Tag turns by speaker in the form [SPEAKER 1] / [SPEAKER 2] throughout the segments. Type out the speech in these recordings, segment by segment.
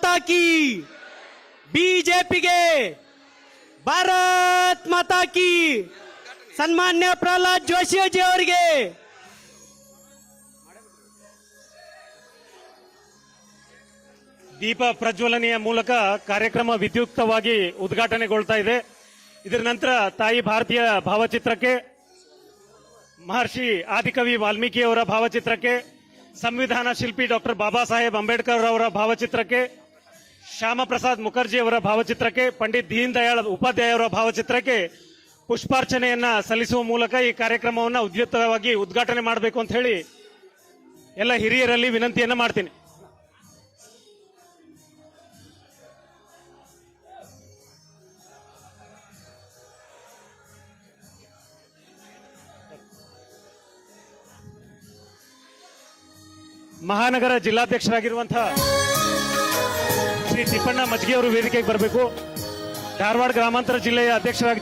[SPEAKER 1] ಮಾತಾ ಕಿ, ಬಿಜೆಪಿಗೆ ಭಾರತ್ ಮಾತಾ ಕಿ. ಸನ್ಮಾನ್ಯ ಪ್ರಹ್ಲಾದ್ ಜೋಶಿ ಅವರಿಗೆ
[SPEAKER 2] ದೀಪ ಪ್ರಜ್ವಲನೆಯ ಮೂಲಕ ಕಾರ್ಯಕ್ರಮ ವಿದ್ಯುಕ್ತವಾಗಿ ಉದ್ಘಾಟನೆಗೊಳ್ತಾ ಇದೆ. ಇದರ ನಂತರ ತಾಯಿ ಭಾರತೀಯ ಭಾವಚಿತ್ರಕ್ಕೆ, ಮಹರ್ಷಿ ಆದಿಕವಿ ವಾಲ್ಮೀಕಿ ಅವರ ಭಾವಚಿತ್ರಕ್ಕೆ, ಸಂವಿಧಾನ ಶಿಲ್ಪಿ ಡಾಕ್ಟರ್ ಬಾಬಾ ಸಾಹೇಬ್ ಅಂಬೇಡ್ಕರ್ ಅವರ ಭಾವಚಿತ್ರಕ್ಕೆ, ಶ್ಯಾಮ ಪ್ರಸಾದ್ ಮುಖರ್ಜಿ ಅವರ ಭಾವಚಿತ್ರಕ್ಕೆ, ಪಂಡಿತ್ ದೀನ್ ದಯಾಳ್ ಉಪಾಧ್ಯಾಯ ಅವರ ಭಾವಚಿತ್ರಕ್ಕೆ ಪುಷ್ಪಾರ್ಚನೆಯನ್ನ ಸಲ್ಲಿಸುವ ಮೂಲಕ ಈ ಕಾರ್ಯಕ್ರಮವನ್ನು ಉದ್ಯುಕ್ತವಾಗಿ ಉದ್ಘಾಟನೆ ಮಾಡಬೇಕು ಅಂತ ಹೇಳಿ ಎಲ್ಲ ಹಿರಿಯರಲ್ಲಿ ವಿನಂತಿಯನ್ನ ಮಾಡ್ತೀನಿ. ಮಹಾನಗರ ಜಿಲ್ಲಾಧ್ಯಕ್ಷರಾಗಿರುವಂತಹ ಶ್ರೀ ತಿಪ್ಪಣ್ಣ ಮಜ್ಗಿ ಅವರು ವೇದಿಕೆಗೆ ಬರಬೇಕು. ಧಾರವಾಡ ಗ್ರಾಮಾಂತರ ಜಿಲ್ಲೆಯ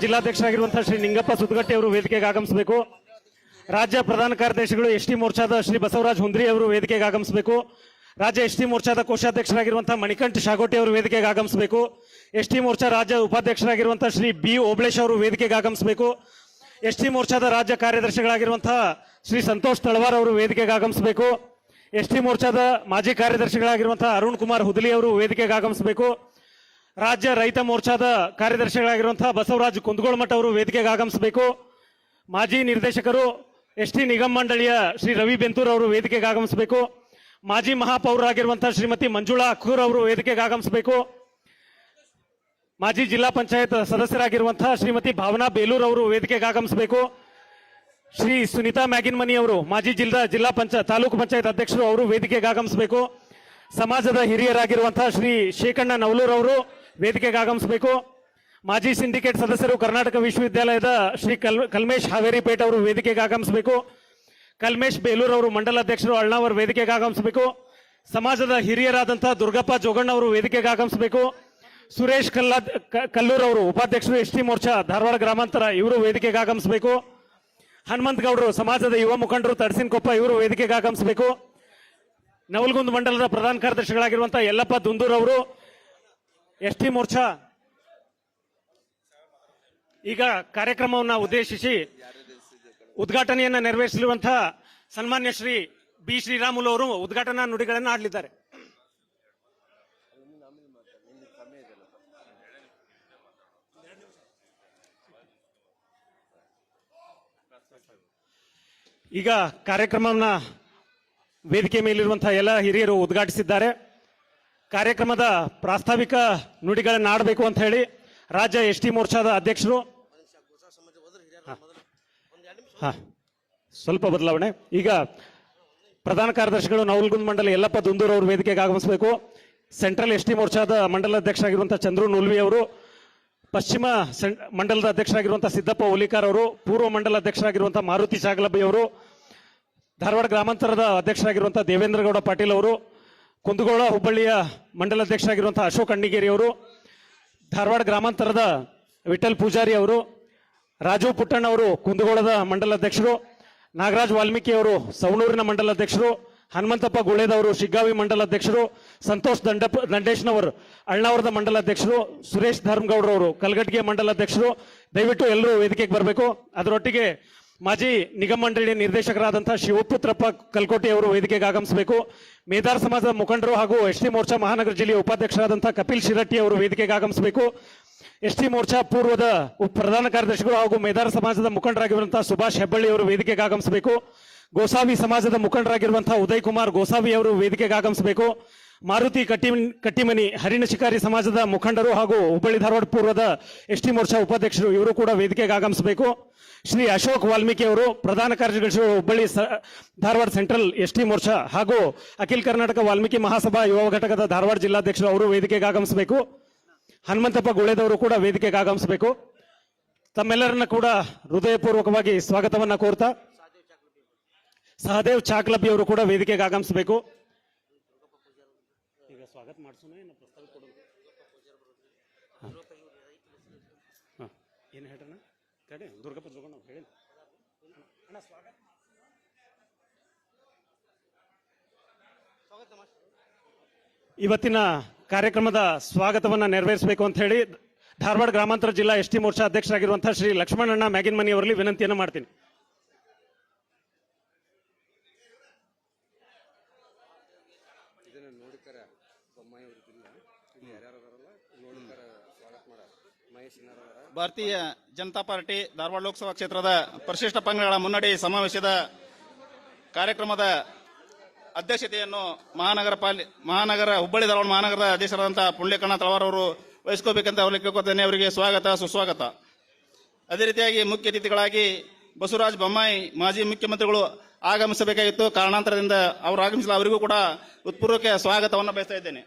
[SPEAKER 2] ಜಿಲ್ಲಾಧ್ಯಕ್ಷರಾಗಿರುವಂತಹ ಶ್ರೀ ನಿಂಗಪ್ಪ ಸುದ್ಗಟ್ಟಿ ಅವರು ವೇದಿಕೆಗೆ ಆಗಮಿಸಬೇಕು. ರಾಜ್ಯ ಪ್ರಧಾನ ಕಾರ್ಯದರ್ಶಿಗಳು ಎಸ್ಟಿ ಮೋರ್ಚಾದ ಶ್ರೀ ಬಸವರಾಜ್ ಹುಂದ್ರಿ ಅವರು ವೇದಿಕೆಗೆ ಆಗಮಿಸಬೇಕು. ರಾಜ್ಯ ಎಸ್ಟಿ ಮೋರ್ಚಾದ ಕೋಶಾಧ್ಯಕ್ಷರಾಗಿರುವಂತಹ ಮಣಿಕಂಠ ಶಾಗೋಟಿ ಅವರು ವೇದಿಕೆಗೆ ಆಗಮಿಸಬೇಕು. ಎಸ್ಟಿ ಮೋರ್ಚಾ ರಾಜ್ಯ ಉಪಾಧ್ಯಕ್ಷರಾಗಿರುವಂತಹ ಶ್ರೀ ಬಿ ಓಬಳೇಶ್ ಅವರು ವೇದಿಕೆಗೆ ಆಗಮಿಸಬೇಕು. ಎಸ್ಟಿ ಮೋರ್ಚಾದ ರಾಜ್ಯ ಕಾರ್ಯದರ್ಶಿಗಳಾಗಿರುವಂತಹ ಶ್ರೀ ಸಂತೋಷ್ ತಳವಾರ್ ಅವರು ವೇದಿಕೆಗೆ ಆಗಮಿಸಬೇಕು. ಎಸ್ಟಿ ಮೋರ್ಚಾದ ಮಾಜಿ ಕಾರ್ಯದರ್ಶಿಗಳಾಗಿರುವಂತಹ ಅರುಣ್ ಕುಮಾರ್ ಹುದಲಿ ಅವರು ವೇದಿಕೆಗೆ ಆಗಮಿಸಬೇಕು. ರಾಜ್ಯ ರೈತ ಮೋರ್ಚಾದ ಕಾರ್ಯದರ್ಶಿಗಳಾಗಿರುವಂತಹ ಬಸವರಾಜ್ ಕುಂದಗೋಳಮಠ ಅವರು ವೇದಿಕೆಗೆ ಆಗಮಿಸಬೇಕು. ಮಾಜಿ ನಿರ್ದೇಶಕರು ಎಸ್ಟಿ ನಿಗಮ ಮಂಡಳಿಯ ಶ್ರೀ ರವಿ ಬೆಂತೂರ್ ಅವರು ವೇದಿಕೆಗೆ ಆಗಮಿಸಬೇಕು. ಮಾಜಿ ಮಹಾಪೌರರಾಗಿರುವಂತಹ ಶ್ರೀಮತಿ ಮಂಜುಳಾ ಅಖೂರ್ ಅವರು ವೇದಿಕೆಗೆ ಆಗಮಿಸಬೇಕು. ಮಾಜಿ ಜಿಲ್ಲಾ ಪಂಚಾಯತ್ ಸದಸ್ಯರಾಗಿರುವಂತಹ ಶ್ರೀಮತಿ ಭಾವನಾ ಬೇಲೂರ್ ಅವರು ವೇದಿಕೆಗೆ ಆಗಮಿಸಬೇಕು. ಶ್ರೀ ಸುನೀತಾ ಮ್ಯಾಗಿನ್ಮನಿ ಅವರು ಮಾಜಿ ತಾಲೂಕು ಪಂಚಾಯತ್ ಅಧ್ಯಕ್ಷರು ಅವರು ವೇದಿಕೆಗೆ ಆಗಮಿಸಬೇಕು. ಸಮಾಜದ ಹಿರಿಯರಾಗಿರುವಂತಹ ಶ್ರೀ ಶೇಖಣ್ಣ ನವಲೂರ್ ಅವರು ವೇದಿಕೆಗೆ ಆಗಮಿಸಬೇಕು. ಮಾಜಿ ಸಿಂಡಿಕೇಟ್ ಸದಸ್ಯರು ಕರ್ನಾಟಕ ವಿಶ್ವವಿದ್ಯಾಲಯದ ಶ್ರೀ ಕಲ್ಮೇಶ್ ಹಾವೇರಿಪೇಟ್ ಅವರು ವೇದಿಕೆಗೆ ಆಗಮಿಸಬೇಕು. ಕಲ್ಮೇಶ್ ಬೇಲೂರ್ ಅವರು ಮಂಡಲ ಅಧ್ಯಕ್ಷರು ಅಳ್ನಾವರ್ ವೇದಿಕೆಗೆ ಆಗಮಿಸಬೇಕು. ಸಮಾಜದ ಹಿರಿಯರಾದಂತಹ ದುರ್ಗಪ್ಪ ಜೋಗಣ್ಣ ಅವರು ವೇದಿಕೆಗೆ ಆಗಮಿಸಬೇಕು. ಸುರೇಶ್ ಕಲ್ಲೂರ್ ಅವರು ಉಪಾಧ್ಯಕ್ಷರು ಎಸ್ಟಿ ಮೋರ್ಚಾ ಧಾರವಾಡ ಗ್ರಾಮಾಂತರ ಇವರು ವೇದಿಕೆಗೆ ಆಗಮಿಸಬೇಕು. ಹನುಮಂತ ಗೌಡರು ಸಮಾಜದ ಯುವ ಮುಖಂಡರು ತಡಸಿನಕೊಪ್ಪ ಇವರು ವೇದಿಕೆಗೆ ಆಗಮಿಸಬೇಕು. ನವಲಗುಂದ ಮಂಡಲದ ಪ್ರಧಾನ ಕಾರ್ಯದರ್ಶಿಗಳಾಗಿರುವಂತಹ ಯಲ್ಲಪ್ಪ ದುಂದೂರ್ ಅವರು ಎಸ್ಟಿ ಮೋರ್ಚಾ. ಈಗ ಕಾರ್ಯಕ್ರಮವನ್ನು ಉದ್ದೇಶಿಸಿ ಉದ್ಘಾಟನೆಯನ್ನ ನೆರವೇರಿಸಲಿರುವಂತಹ ಸನ್ಮಾನ್ಯ ಶ್ರೀ ಬಿ ಶ್ರೀರಾಮುಲು ಅವರು ಉದ್ಘಾಟನಾ ನುಡಿಗಳನ್ನು ಆಡಲಿದ್ದಾರೆ. ಈಗ ಕಾರ್ಯಕ್ರಮವನ್ನ ವೇದಿಕೆ ಮೇಲಿರುವಂತಹ ಎಲ್ಲ ಹಿರಿಯರು ಉದ್ಘಾಟಿಸಿದ್ದಾರೆ. ಕಾರ್ಯಕ್ರಮದ ಪ್ರಾಸ್ತಾವಿಕ ನುಡಿಗಳನ್ನು ಆಡಬೇಕು ಅಂತ ಹೇಳಿ ರಾಜ್ಯ ಎಸ್ಟಿ ಮೋರ್ಚಾದ ಅಧ್ಯಕ್ಷರು ಸ್ವಲ್ಪ ಬದಲಾವಣೆ. ಈಗ ಪ್ರಧಾನ ಕಾರ್ಯದರ್ಶಿಗಳು ನವಲಗುಂದ ಮಂಡಲ ಯಲ್ಲಪ್ಪ ದುಂದೂರ್ ಅವರು ವೇದಿಕೆಗೆ ಆಗಮಿಸಬೇಕು. ಸೆಂಟ್ರಲ್ ಎಸ್ಟಿ ಮೋರ್ಚಾದ ಮಂಡಲ ಅಧ್ಯಕ್ಷರಾಗಿರುವಂತಹ ಚಂದ್ರು ನುಲ್ವಿ ಅವರು, ಪಶ್ಚಿಮ ಮಂಡಲದ ಅಧ್ಯಕ್ಷರಾಗಿರುವಂತಹ ಸಿದ್ದಪ್ಪ ಓಲಿಕಾರ್ ಅವರು, ಪೂರ್ವ ಮಂಡಲ ಅಧ್ಯಕ್ಷರಾಗಿರುವಂತಹ ಮಾರುತಿ ಚಾಗಲಬ್ಬಿ ಅವರು, ಧಾರವಾಡ ಗ್ರಾಮಾಂತರದ ಅಧ್ಯಕ್ಷರಾಗಿರುವಂತಹ ದೇವೇಂದ್ರಗೌಡ ಪಾಟೀಲ್ ಅವರು, ಕುಂದಗೋಳ ಹುಬ್ಬಳ್ಳಿಯ ಮಂಡಲ ಅಧ್ಯಕ್ಷರಾಗಿರುವಂತಹ ಅಶೋಕ್ ಅಣ್ಣಿಗೇರಿ ಅವರು, ಧಾರವಾಡ ಗ್ರಾಮಾಂತರದ ವಿಠಲ್ ಪೂಜಾರಿ ಅವರು, ರಾಜು ಪುಟ್ಟಣ್ಣ ಅವರು ಕುಂದಗೋಳದ ಮಂಡಲ ಅಧ್ಯಕ್ಷರು, ನಾಗರಾಜ್ ವಾಲ್ಮೀಕಿ ಅವರು ಸವಣೂರಿನ ಮಂಡಲ ಅಧ್ಯಕ್ಷರು, ಹನುಮಂತಪ್ಪ ಗುಳೇದವರು ಶಿಗ್ಗಾವಿ ಮಂಡಲ ಅಧ್ಯಕ್ಷರು, ಸಂತೋಷ್ ದಂಡೇಶ್ನವರು ಅಳ್ನಾವರದ ಮಂಡಲ ಅಧ್ಯಕ್ಷರು, ಸುರೇಶ್ ಧರ್ಮಗೌಡರವರು ಕಲ್ಗಟ್ಟಿಗೆ ಮಂಡಲ ಅಧ್ಯಕ್ಷರು. ದಯವಿಟ್ಟು ಎಲ್ಲರೂ ವೇದಿಕೆಗೆ ಬರಬೇಕು. ಅದರೊಟ್ಟಿಗೆ ಮಾಜಿ ನಿಗಮ ಮಂಡಳಿಯ ನಿರ್ದೇಶಕರಾದಂತಹ ಶಿವಪುತ್ರಪ್ಪ ಕಲ್ಕೋಟಿ ಅವರು ವೇದಿಕೆಗೆ ಆಗಮಿಸಬೇಕು. ಮೇದಾರ್ ಸಮಾಜದ ಮುಖಂಡರು ಹಾಗೂ ಎಸ್ಟಿ ಮೋರ್ಚಾ ಮಹಾನಗರ ಜಿಲ್ಲೆಯ ಉಪಾಧ್ಯಕ್ಷರಾದಂತಹ ಕಪಿಲ್ ಶಿರಟ್ಟಿ ಅವರು ವೇದಿಕೆಗೆ ಆಗಮಿಸಬೇಕು. ಎಸ್ಟಿ ಮೋರ್ಚಾ ಪೂರ್ವದ ಪ್ರಧಾನ ಕಾರ್ಯದರ್ಶಿಗಳು ಹಾಗೂ ಮೇದಾರ್ ಸಮಾಜದ ಮುಖಂಡರಾಗಿರುವಂತಹ ಸುಭಾಷ್ ಹೆಬ್ಬಳ್ಳಿ ಅವರು ವೇದಿಕೆಗೆ ಆಗಮಿಸಬೇಕು. ಗೋಸಾವಿ ಸಮಾಜದ ಮುಖಂಡರಾಗಿರುವಂತಹ ಉದಯ್ ಕುಮಾರ್ ಗೋಸಾವಿ ಅವರು ವೇದಿಕೆಗೆ ಆಗಮಿಸಬೇಕು. ಮಾರುತಿ ಕಟ್ಟಿಮನಿ ಹರಿಣ ಶಿಕಾರಿ ಸಮಾಜದ ಮುಖಂಡರು ಹಾಗೂ ಹುಬ್ಬಳ್ಳಿ ಧಾರವಾಡ ಪೂರ್ವದ ಎಸ್ಟಿ ಮೋರ್ಚಾ ಉಪಾಧ್ಯಕ್ಷರು ಇವರು ಕೂಡ ವೇದಿಕೆಗೆ ಆಗಮಿಸಬೇಕು. ಶ್ರೀ ಅಶೋಕ್ ವಾಲ್ಮೀಕಿ ಅವರು ಪ್ರಧಾನ ಕಾರ್ಯದರ್ಶಿಗಳು ಹುಬ್ಬಳ್ಳಿ ಧಾರವಾಡ ಸೆಂಟ್ರಲ್ ಎಸ್ಟಿ ಮೋರ್ಚಾ ಹಾಗೂ ಅಖಿಲ ಕರ್ನಾಟಕ ವಾಲ್ಮೀಕಿ ಮಹಾಸಭಾ ಯುವ ಘಟಕದ ಧಾರವಾಡ ಜಿಲ್ಲಾಧ್ಯಕ್ಷರು ಅವರು ವೇದಿಕೆಗೆ ಆಗಮಿಸಬೇಕು. ಹನುಮಂತಪ್ಪ ಗುಳೇದವರು ಕೂಡ ವೇದಿಕೆಗೆ ಆಗಮಿಸಬೇಕು. ತಮ್ಮೆಲ್ಲರನ್ನ ಕೂಡ ಹೃದಯಪೂರ್ವಕವಾಗಿ ಸ್ವಾಗತವನ್ನ ಕೋರ್ತಾ ಸಹದೇವ್ ಚಾಕ್ಲಬ್ಬಿ ಅವರು ಕೂಡ ವೇದಿಕೆಗೆ ಆಗಮಿಸಬೇಕು. ಈಗ ಸ್ವಾಗತ ಮಾಡಿಸೋಣ ಪ್ರಸ್ತಾವ ಕೊಡೋದು ಏನು ಹೇಳ್ರಣ್ಣ ಕಡೆ ದುರ್ಗಪ್ಪ ಜೋಗಣ್ಣ ಹೇಳಿ ಸ್ವಾಗತ. ಇವತ್ತಿನ ಕಾರ್ಯಕ್ರಮದ ಸ್ವಾಗತವನ್ನು ನೆರವೇರಿಸಬೇಕು ಅಂತ ಹೇಳಿ ಧಾರವಾಡ ಗ್ರಾಮಾಂತರ ಜಿಲ್ಲಾ ಎಸ್ ಟಿ ಮೋರ್ಚಾ ಅಧ್ಯಕ್ಷರಾಗಿರುವಂತಹ ಶ್ರೀ ಲಕ್ಷ್ಮಣಣ್ಣ ಮ್ಯಾಗಿನ್ಮನಿ ಅವರಲ್ಲಿ ವಿನಂತಿಯನ್ನು ಮಾಡ್ತೀನಿ.
[SPEAKER 3] ಭಾರತೀಯ ಜನತಾ ಪಾರ್ಟಿ ಧಾರವಾಡ ಲೋಕಸಭಾ ಕ್ಷೇತ್ರದ ಪರಿಶಿಷ್ಟ ಪಂಗಡಗಳ ಮುನ್ನಡೆ ಸಮಾವೇಶದ ಕಾರ್ಯಕ್ರಮದ ಅಧ್ಯಕ್ಷತೆಯನ್ನು ಮಹಾನಗರ ಹುಬ್ಬಳ್ಳಿ ಧಾರವಾಡ ಮಹಾನಗರದ ಅಧ್ಯಕ್ಷರಾದಂತಹ ಪುಣ್ಯಕಣ್ಣ ತಳವಾರ್ ಅವರು ವಹಿಸ್ಕೋಬೇಕಂತ ಅವರಿಗೆ ಕೇಳ್ಕೊತೇನೆ. ಅವರಿಗೆ ಸ್ವಾಗತ ಸುಸ್ವಾಗತ. ಅದೇ ರೀತಿಯಾಗಿ ಮುಖ್ಯ ಅತಿಥಿಗಳಾಗಿ ಬಸವರಾಜ ಬೊಮ್ಮಾಯಿ ಮಾಜಿ ಮುಖ್ಯಮಂತ್ರಿಗಳು ಆಗಮಿಸಬೇಕಾಗಿತ್ತು. ಕಾರಣಾಂತರದಿಂದ ಅವರು ಆಗಮಿಸಲು ಅವರಿಗೂ ಕೂಡ ಉತ್ಪೂರ್ವಕ ಸ್ವಾಗತವನ್ನು ಬಯಸ್ತಾ ಇದ್ದೇನೆ.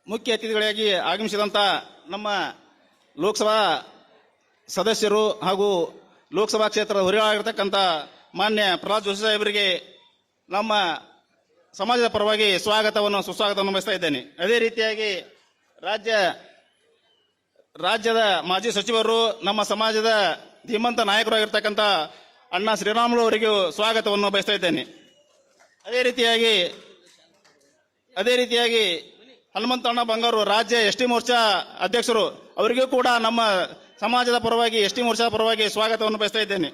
[SPEAKER 3] ಮುಖ್ಯ ಅತಿಥಿಗಳಾಗಿ ಆಗಮಿಸಿದಂಥ ನಮ್ಮ ಲೋಕಸಭಾ ಸದಸ್ಯರು ಹಾಗೂ ಲೋಕಸಭಾ ಕ್ಷೇತ್ರದ ಹುರಿಯಾಗಿರ್ತಕ್ಕಂಥ ಮಾನ್ಯ ಪ್ರಹ್ಲಾದ್ ಜೋಶಿ ಸಾಹೇಬರಿಗೆ ನಮ್ಮ ಸಮಾಜದ ಪರವಾಗಿ ಸುಸ್ವಾಗತವನ್ನು ಬಯಸ್ತಾ ಇದ್ದೇನೆ. ಅದೇ ರೀತಿಯಾಗಿ ರಾಜ್ಯದ ಮಾಜಿ ಸಚಿವರು ನಮ್ಮ ಸಮಾಜದ ಧೀಮಂತ ನಾಯಕರಾಗಿರ್ತಕ್ಕಂಥ ಅಣ್ಣ ಶ್ರೀರಾಮುಲು ಅವರಿಗೂ ಸ್ವಾಗತವನ್ನು ಬಯಸ್ತಾ ಇದ್ದೇನೆ. ಅದೇ ರೀತಿಯಾಗಿ ಹನುಮಂತಣ್ಣ ಬಂಗಾರು ರಾಜ್ಯ ಎಸ್ ಟಿ ಮೋರ್ಚಾ ಅಧ್ಯಕ್ಷರು ಅವರಿಗೂ ಕೂಡ ನಮ್ಮ ಸಮಾಜದ ಪರವಾಗಿ ಎಸ್ ಟಿ ಮೋರ್ಚಾ ಪರವಾಗಿ ಸ್ವಾಗತವನ್ನು ಬಯಸ್ತಾ ಇದ್ದೇನೆ.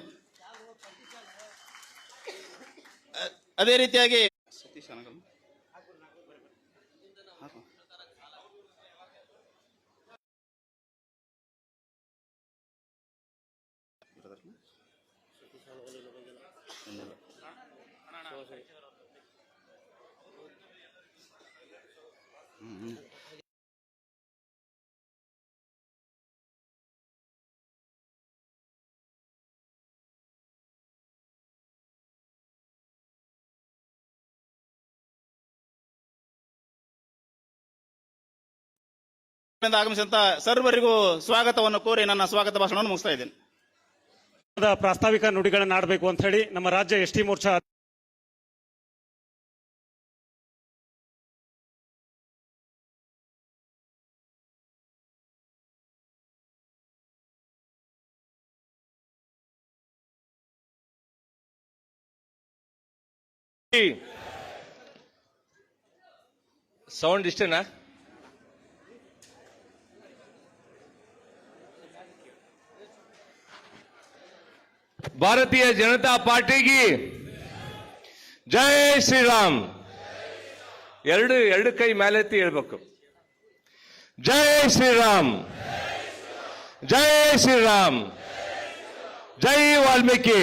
[SPEAKER 3] ಅದೇ ರೀತಿಯಾಗಿ ಆಗಮಿಸಿದಂತ ಸರ್ವರಿಗೂ ಸ್ವಾಗತವನ್ನು ಕೋರಿ ನನ್ನ ಸ್ವಾಗತ ಭಾಷಣವನ್ನು ಮುಗಿಸ್ತಾ ಇದ್ದೇನೆ.
[SPEAKER 2] ಪ್ರಾಸ್ತಾವಿಕ ನುಡಿಗಳನ್ನು ಆಡಬೇಕು ಅಂತ ಹೇಳಿ ನಮ್ಮ ರಾಜ್ಯ ಎಸ್ ಟಿ ಮೋರ್ಚಾ
[SPEAKER 4] ಸೌಂಡ್ ಇಷ್ಟೇನಾ? ಭಾರತೀಯ ಜನತಾ ಪಾರ್ಟಿಗೆ ಜೈ ಶ್ರೀರಾಮ್. ಎರಡು ಕೈ ಮೇಲೆತ್ತಿ ಹೇಳ್ಬೇಕು. ಜೈ ಶ್ರೀರಾಮ್, ಜೈ ಶ್ರೀರಾಮ್, ಜೈ ವಾಲ್ಮೀಕಿ,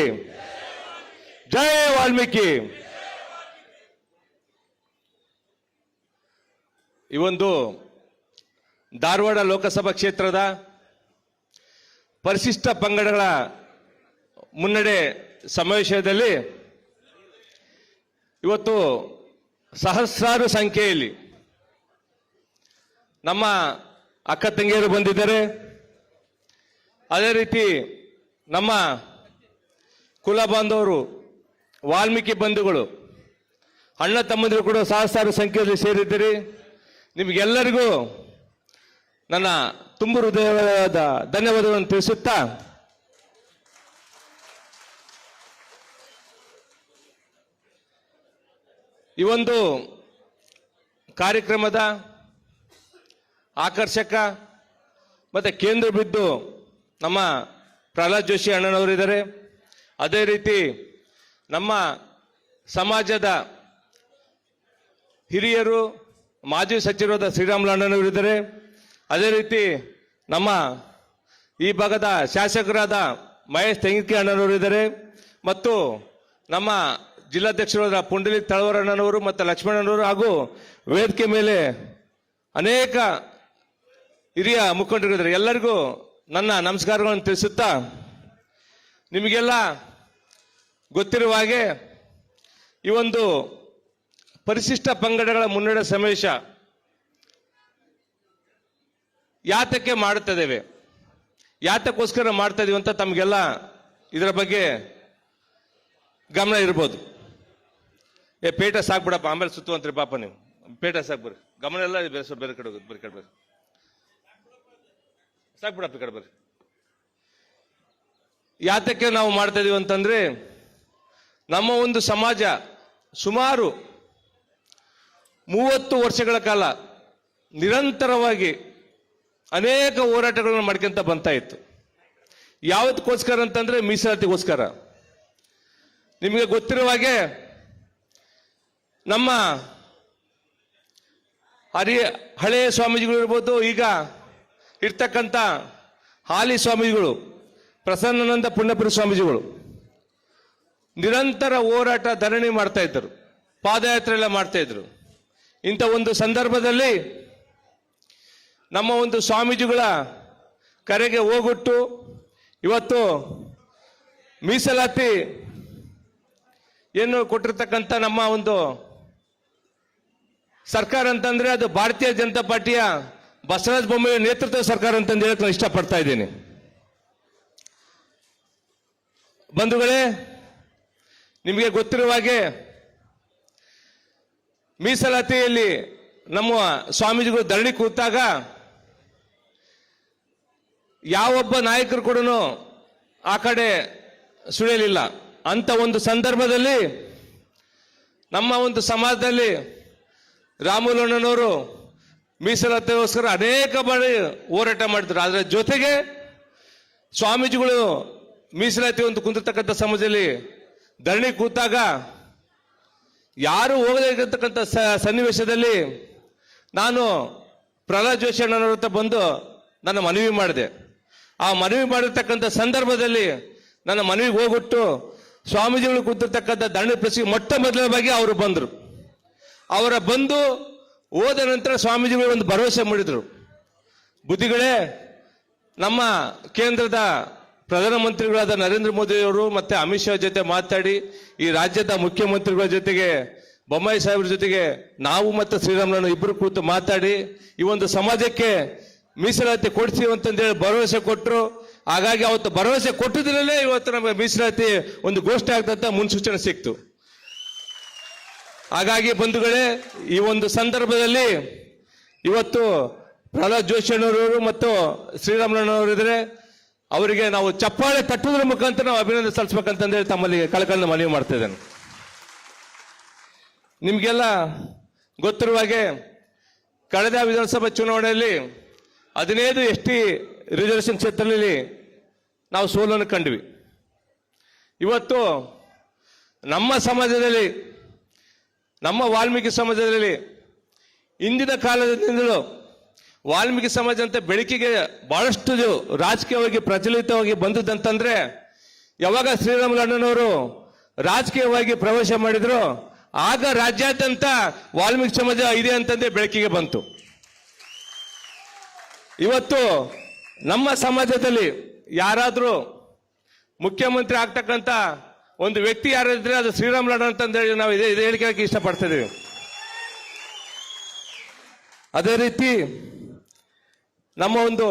[SPEAKER 4] ಜೈ ವಾಲ್ಮೀಕಿ. ಈ ಒಂದು ಧಾರವಾಡ ಲೋಕಸಭಾ ಕ್ಷೇತ್ರದ ಪರಿಶಿಷ್ಟ ಪಂಗಡಗಳ ಮುನ್ನಡೆ ಸಮಾವೇಶದಲ್ಲಿ ಇವತ್ತು ಸಹಸ್ರಾರು ಸಂಖ್ಯೆಯಲ್ಲಿ ನಮ್ಮ ಅಕ್ಕ ತಂಗಿಯರು ಬಂದಿದ್ದಾರೆ. ಅದೇ ರೀತಿ ನಮ್ಮ ಕುಲ ಬಾಂಧವರು ವಾಲ್ಮೀಕಿ ಬಂಧುಗಳು ಅಣ್ಣ ತಮ್ಮಂದಿರು ಕೂಡ ಸಹಸ್ರಾರು ಸಂಖ್ಯೆಯಲ್ಲಿ ಸೇರಿದ್ದೀರಿ. ನಿಮಗೆಲ್ಲರಿಗೂ ನನ್ನ ತುಂಬು ಹೃದಯದ ಧನ್ಯವಾದಗಳನ್ನು ತಿಳಿಸುತ್ತಾ ಈ ಒಂದು ಕಾರ್ಯಕ್ರಮದ ಆಕರ್ಷಕ ಮತ್ತೆ ಕೇಂದ್ರ ಬಿದ್ದು ನಮ್ಮ ಪ್ರಹ್ಲಾದ್ ಜೋಶಿ ಅಣ್ಣನವರಿದ್ದಾರೆ. ಅದೇ ರೀತಿ ನಮ್ಮ ಸಮಾಜದ ಹಿರಿಯರು ಮಾಜಿ ಸಚಿವರಾದ ಶ್ರೀರಾಮುಲು ಅಣ್ಣನವರಿದ್ದಾರೆ. ಅದೇ ರೀತಿ ನಮ್ಮ ಈ ಭಾಗದ ಶಾಸಕರಾದ ಮಹೇಶ್ ತೆಂಗಿನಕಾಯಿ ಅಣ್ಣನವರಿದ್ದಾರೆ ಮತ್ತು ನಮ್ಮ ಜಿಲ್ಲಾಧ್ಯಕ್ಷರಾದ ಪುಂಡಲಿಕ್ ತಳವಾರ್ ಅಣ್ಣನವರು ಮತ್ತು ಲಕ್ಷ್ಮಣನವರು ಹಾಗೂ ವೇದಿಕೆ ಮೇಲೆ ಅನೇಕ ಹಿರಿಯ ಮುಖಂಡರಿದ್ದಾರೆ. ಎಲ್ಲರಿಗೂ ನನ್ನ ನಮಸ್ಕಾರಗಳನ್ನು ತಿಳಿಸುತ್ತಾ ನಿಮಗೆಲ್ಲ ಗೊತ್ತಿರುವ ಹಾಗೆ ಈ ಒಂದು ಪರಿಶಿಷ್ಟ ಪಂಗಡಗಳ ಮುನ್ನಡೆ ಸಮಾವೇಶ ಯಾತಕ್ಕೆ ಮಾಡುತ್ತಿದ್ದೇವೆ, ಯಾತಕ್ಕೋಸ್ಕರ ಮಾಡ್ತಾ ಇದೀವಿ ಅಂತ ತಮಗೆಲ್ಲ ಇದರ ಬಗ್ಗೆ ಗಮನ ಇರ್ಬೋದು. ಪೇಟ ಸಾಕ್ಬಿಡಪ್ಪ, ಆಮೇಲೆ ಸುತ್ತುವಂತ್ರಿ ಪಾಪ ನೀವು. ಪೇಟ ಸಾಕ್ ಬರ್ರಿ, ಗಮನ ಎಲ್ಲ ಬೇರೆ ಕಡೆ ಹೋಗೋದು, ಬೇರೆ ಕಡೆ ಬರ್ರಿ, ಸಾಕ್ಬಿಡಪ್ಪ ಈ ಕಡೆ ಬರ್ರಿ. ಯಾತಕ್ಕೆ ನಾವು ಮಾಡ್ತಾ ಇದೀವಿ ಅಂತಂದ್ರೆ, ನಮ್ಮ ಒಂದು ಸಮಾಜ ಸುಮಾರು 30 ವರ್ಷಗಳ ಕಾಲ ನಿರಂತರವಾಗಿ ಅನೇಕ ಹೋರಾಟಗಳನ್ನು ಮಾಡ್ಕೊಂತ ಬಂತಾ ಇತ್ತು. ಯಾವತ್ತಕ್ಕೋಸ್ಕರ ಅಂತಂದ್ರೆ ಮೀಸಲಾತಿಗೋಸ್ಕರ. ನಿಮಗೆ ಗೊತ್ತಿರುವ ಹಾಗೆ ನಮ್ಮ ಹಳೆಯ ಸ್ವಾಮೀಜಿಗಳು ಇರ್ಬೋದು, ಈಗ ಇರ್ತಕ್ಕಂಥ ಹಾಲಿ ಸ್ವಾಮೀಜಿಗಳು, ಪ್ರಸನ್ನಾನಂದ ಪುಣ್ಯಪುರ ಸ್ವಾಮೀಜಿಗಳು ನಿರಂತರ ಹೋರಾಟ ಧರಣಿ ಮಾಡ್ತಾ ಇದ್ದರು, ಪಾದಯಾತ್ರೆ ಎಲ್ಲ ಮಾಡ್ತಾ ಇದ್ರು. ಇಂಥ ಒಂದು ಸಂದರ್ಭದಲ್ಲಿ ನಮ್ಮ ಒಂದು ಸ್ವಾಮೀಜಿಗಳ ಕರೆಗೆ ಹೋಗೊಟ್ಟು ಇವತ್ತು ಮೀಸಲಾತಿ ಏನು ಕೊಟ್ಟಿರ್ತಕ್ಕಂಥ ನಮ್ಮ ಒಂದು ಸರ್ಕಾರ ಅಂತಂದ್ರೆ ಅದು ಭಾರತೀಯ ಜನತಾ ಪಾರ್ಟಿಯ ಬಸವರಾಜ ಬೊಮ್ಮಾಯಿ ನೇತೃತ್ವದ ಸರ್ಕಾರ ಅಂತಂದು ಹೇಳಕ್ ನಾನು ಇಷ್ಟಪಡ್ತಾ ಇದ್ದೀನಿ. ಬಂಧುಗಳೇ, ನಿಮಗೆ ಗೊತ್ತಿರುವ ಹಾಗೆ ಮೀಸಲಾತಿಯಲ್ಲಿ ನಮ್ಮ ಸ್ವಾಮೀಜಿಗಳು ಧರಣಿ ಕೂತಾಗ ಯಾವೊಬ್ಬ ನಾಯಕರು ಕೂಡ ಆ ಕಡೆ ಸುಳಿಯಲಿಲ್ಲ. ಅಂತ ಒಂದು ಸಂದರ್ಭದಲ್ಲಿ ನಮ್ಮ ಒಂದು ಸಮಾಜದಲ್ಲಿ ರಾಮುಲಣ್ಣನವರು ಮೀಸಲಾತಿಗೋಸ್ಕರ ಅನೇಕ ಬಾರಿ ಹೋರಾಟ ಮಾಡಿದ್ರು. ಅದರ ಜೊತೆಗೆ ಸ್ವಾಮೀಜಿಗಳು ಮೀಸಲಾತಿ ಒಂದು ಕುಂದಿರ್ತಕ್ಕಂಥ ಸಮಾಜದಲ್ಲಿ ಧರಣಿ ಕೂತಾಗ ಯಾರು ಹೋಗದೇ ಇರತಕ್ಕಂಥ ಸನ್ನಿವೇಶದಲ್ಲಿ ನಾನು ಪ್ರಹ್ಲಾದ್ ಜೋಶಿ ಅಣ್ಣನವ್ರ ಹತ್ರ ಬಂದು ನನ್ನ ಮನವಿ ಮಾಡಿದೆ. ಆ ಮನವಿ ಮಾಡಿರ್ತಕ್ಕಂಥ ಸಂದರ್ಭದಲ್ಲಿ ನನ್ನ ಮನವಿಗೆ ಹೋಗ್ಬಿಟ್ಟು ಸ್ವಾಮೀಜಿಗಳು ಕೂತಿರ್ತಕ್ಕಂಥ ಧರಣಿ ಪ್ರಶ್ನೆ ಮೊಟ್ಟ ಮೊದಲವಾಗಿ ಅವರು ಬಂದರು. ಅವರ ಬಂದು ಹೋದ ನಂತರ ಸ್ವಾಮೀಜಿಗಳು ಒಂದು ಭರವಸೆ ಮೂಡಿದರು. ಬುದ್ಧಿಗಳೇ, ನಮ್ಮ ಕೇಂದ್ರದ ಪ್ರಧಾನಮಂತ್ರಿಗಳಾದ ನರೇಂದ್ರ ಮೋದಿ ಅವರು ಮತ್ತೆ ಅಮಿತ್ ಶಾ ಜೊತೆ ಮಾತಾಡಿ, ಈ ರಾಜ್ಯದ ಮುಖ್ಯಮಂತ್ರಿಗಳ ಜೊತೆಗೆ ಬೊಮ್ಮಾಯಿ ಸಾಹೇಬ್ರ ಜೊತೆಗೆ ನಾವು ಮತ್ತು ಶ್ರೀರಾಮುಲು ಇಬ್ಬರು ಕೂತು ಮಾತಾಡಿ ಈ ಒಂದು ಸಮಾಜಕ್ಕೆ ಮೀಸಲಾತಿ ಕೊಡ್ತೀವಿ ಅಂತಂದೇಳಿ ಭರವಸೆ ಕೊಟ್ಟರು. ಹಾಗಾಗಿ ಅವತ್ತು ಭರವಸೆ ಕೊಟ್ಟಿದ್ರಲ್ಲೇ ಇವತ್ತು ನಮಗೆ ಮೀಸಲಾತಿ ಒಂದು ಘೋಷಣೆ ಆಗ್ತಂತ ಮುನ್ಸೂಚನೆ ಸಿಕ್ತು. ಹಾಗಾಗಿ ಬಂಧುಗಳೇ, ಈ ಒಂದು ಸಂದರ್ಭದಲ್ಲಿ ಇವತ್ತು ಪ್ರಹ್ಲಾದ್ ಜೋಶಿ ಅಣ್ಣವರು ಮತ್ತು ಶ್ರೀರಾಮುಲು ಇದ್ರೆ ಅವರಿಗೆ ನಾವು ಚಪ್ಪಾಳೆ ತಟ್ಟುವುದರ ಮುಖಾಂತರ ನಾವು ಅಭಿನಂದನೆ ಸಲ್ಲಿಸಬೇಕಂತಂದೇಳಿ ತಮ್ಮಲ್ಲಿ ಕಳಕಳಿನ ಮನವಿ ಮಾಡ್ತಾ ಇದ್ದೇನೆ. ನಿಮಗೆಲ್ಲ ಗೊತ್ತಿರುವ ಹಾಗೆ ಕಳೆದ ವಿಧಾನಸಭಾ ಚುನಾವಣೆಯಲ್ಲಿ 15 ST ರಿಸರ್ವೇಶನ್ ಕ್ಷೇತ್ರದಲ್ಲಿ ನಾವು ಸೋಲನ್ನು ಕಂಡ್ವಿ. ಇವತ್ತು ನಮ್ಮ ಸಮಾಜದಲ್ಲಿ, ನಮ್ಮ ವಾಲ್ಮೀಕಿ ಸಮಾಜದಲ್ಲಿ ಇಂದಿನ ಕಾಲದಿಂದಲೂ ವಾಲ್ಮೀಕಿ ಸಮಾಜ ಅಂತ ಬೆಳಕಿಗೆ ಬಹಳಷ್ಟು ರಾಜಕೀಯವಾಗಿ ಪ್ರಚಲಿತವಾಗಿ ಬಂದದಂತಂದ್ರೆ ಯಾವಾಗ ಶ್ರೀರಾಮುಲು ಅಣ್ಣನವರು ರಾಜಕೀಯವಾಗಿ ಪ್ರವೇಶ ಮಾಡಿದ್ರು ಆಗ ರಾಜ್ಯಾದ್ಯಂತ ವಾಲ್ಮೀಕಿ ಸಮಾಜ ಇದೆ ಅಂತಂದೇ ಬೆಳಕಿಗೆ ಬಂತು. ಇವತ್ತು ನಮ್ಮ ಸಮಾಜದಲ್ಲಿ ಯಾರಾದ್ರೂ ಮುಖ್ಯಮಂತ್ರಿ ಆಗ್ತಕ್ಕಂಥ ಒಂದು ವ್ಯಕ್ತಿ ಯಾರಿದ್ರೆ ಅದು ಶ್ರೀರಾಮುಲು ಅಣ್ಣ ಅಂತಂದೇಳಿ ನಾವು ಇದೇ ಹೇಳಿಕೆ ಇಷ್ಟಪಡ್ತಾ ಇದೀವಿ. ಅದೇ ರೀತಿ ನಮ್ಮ ಒಂದು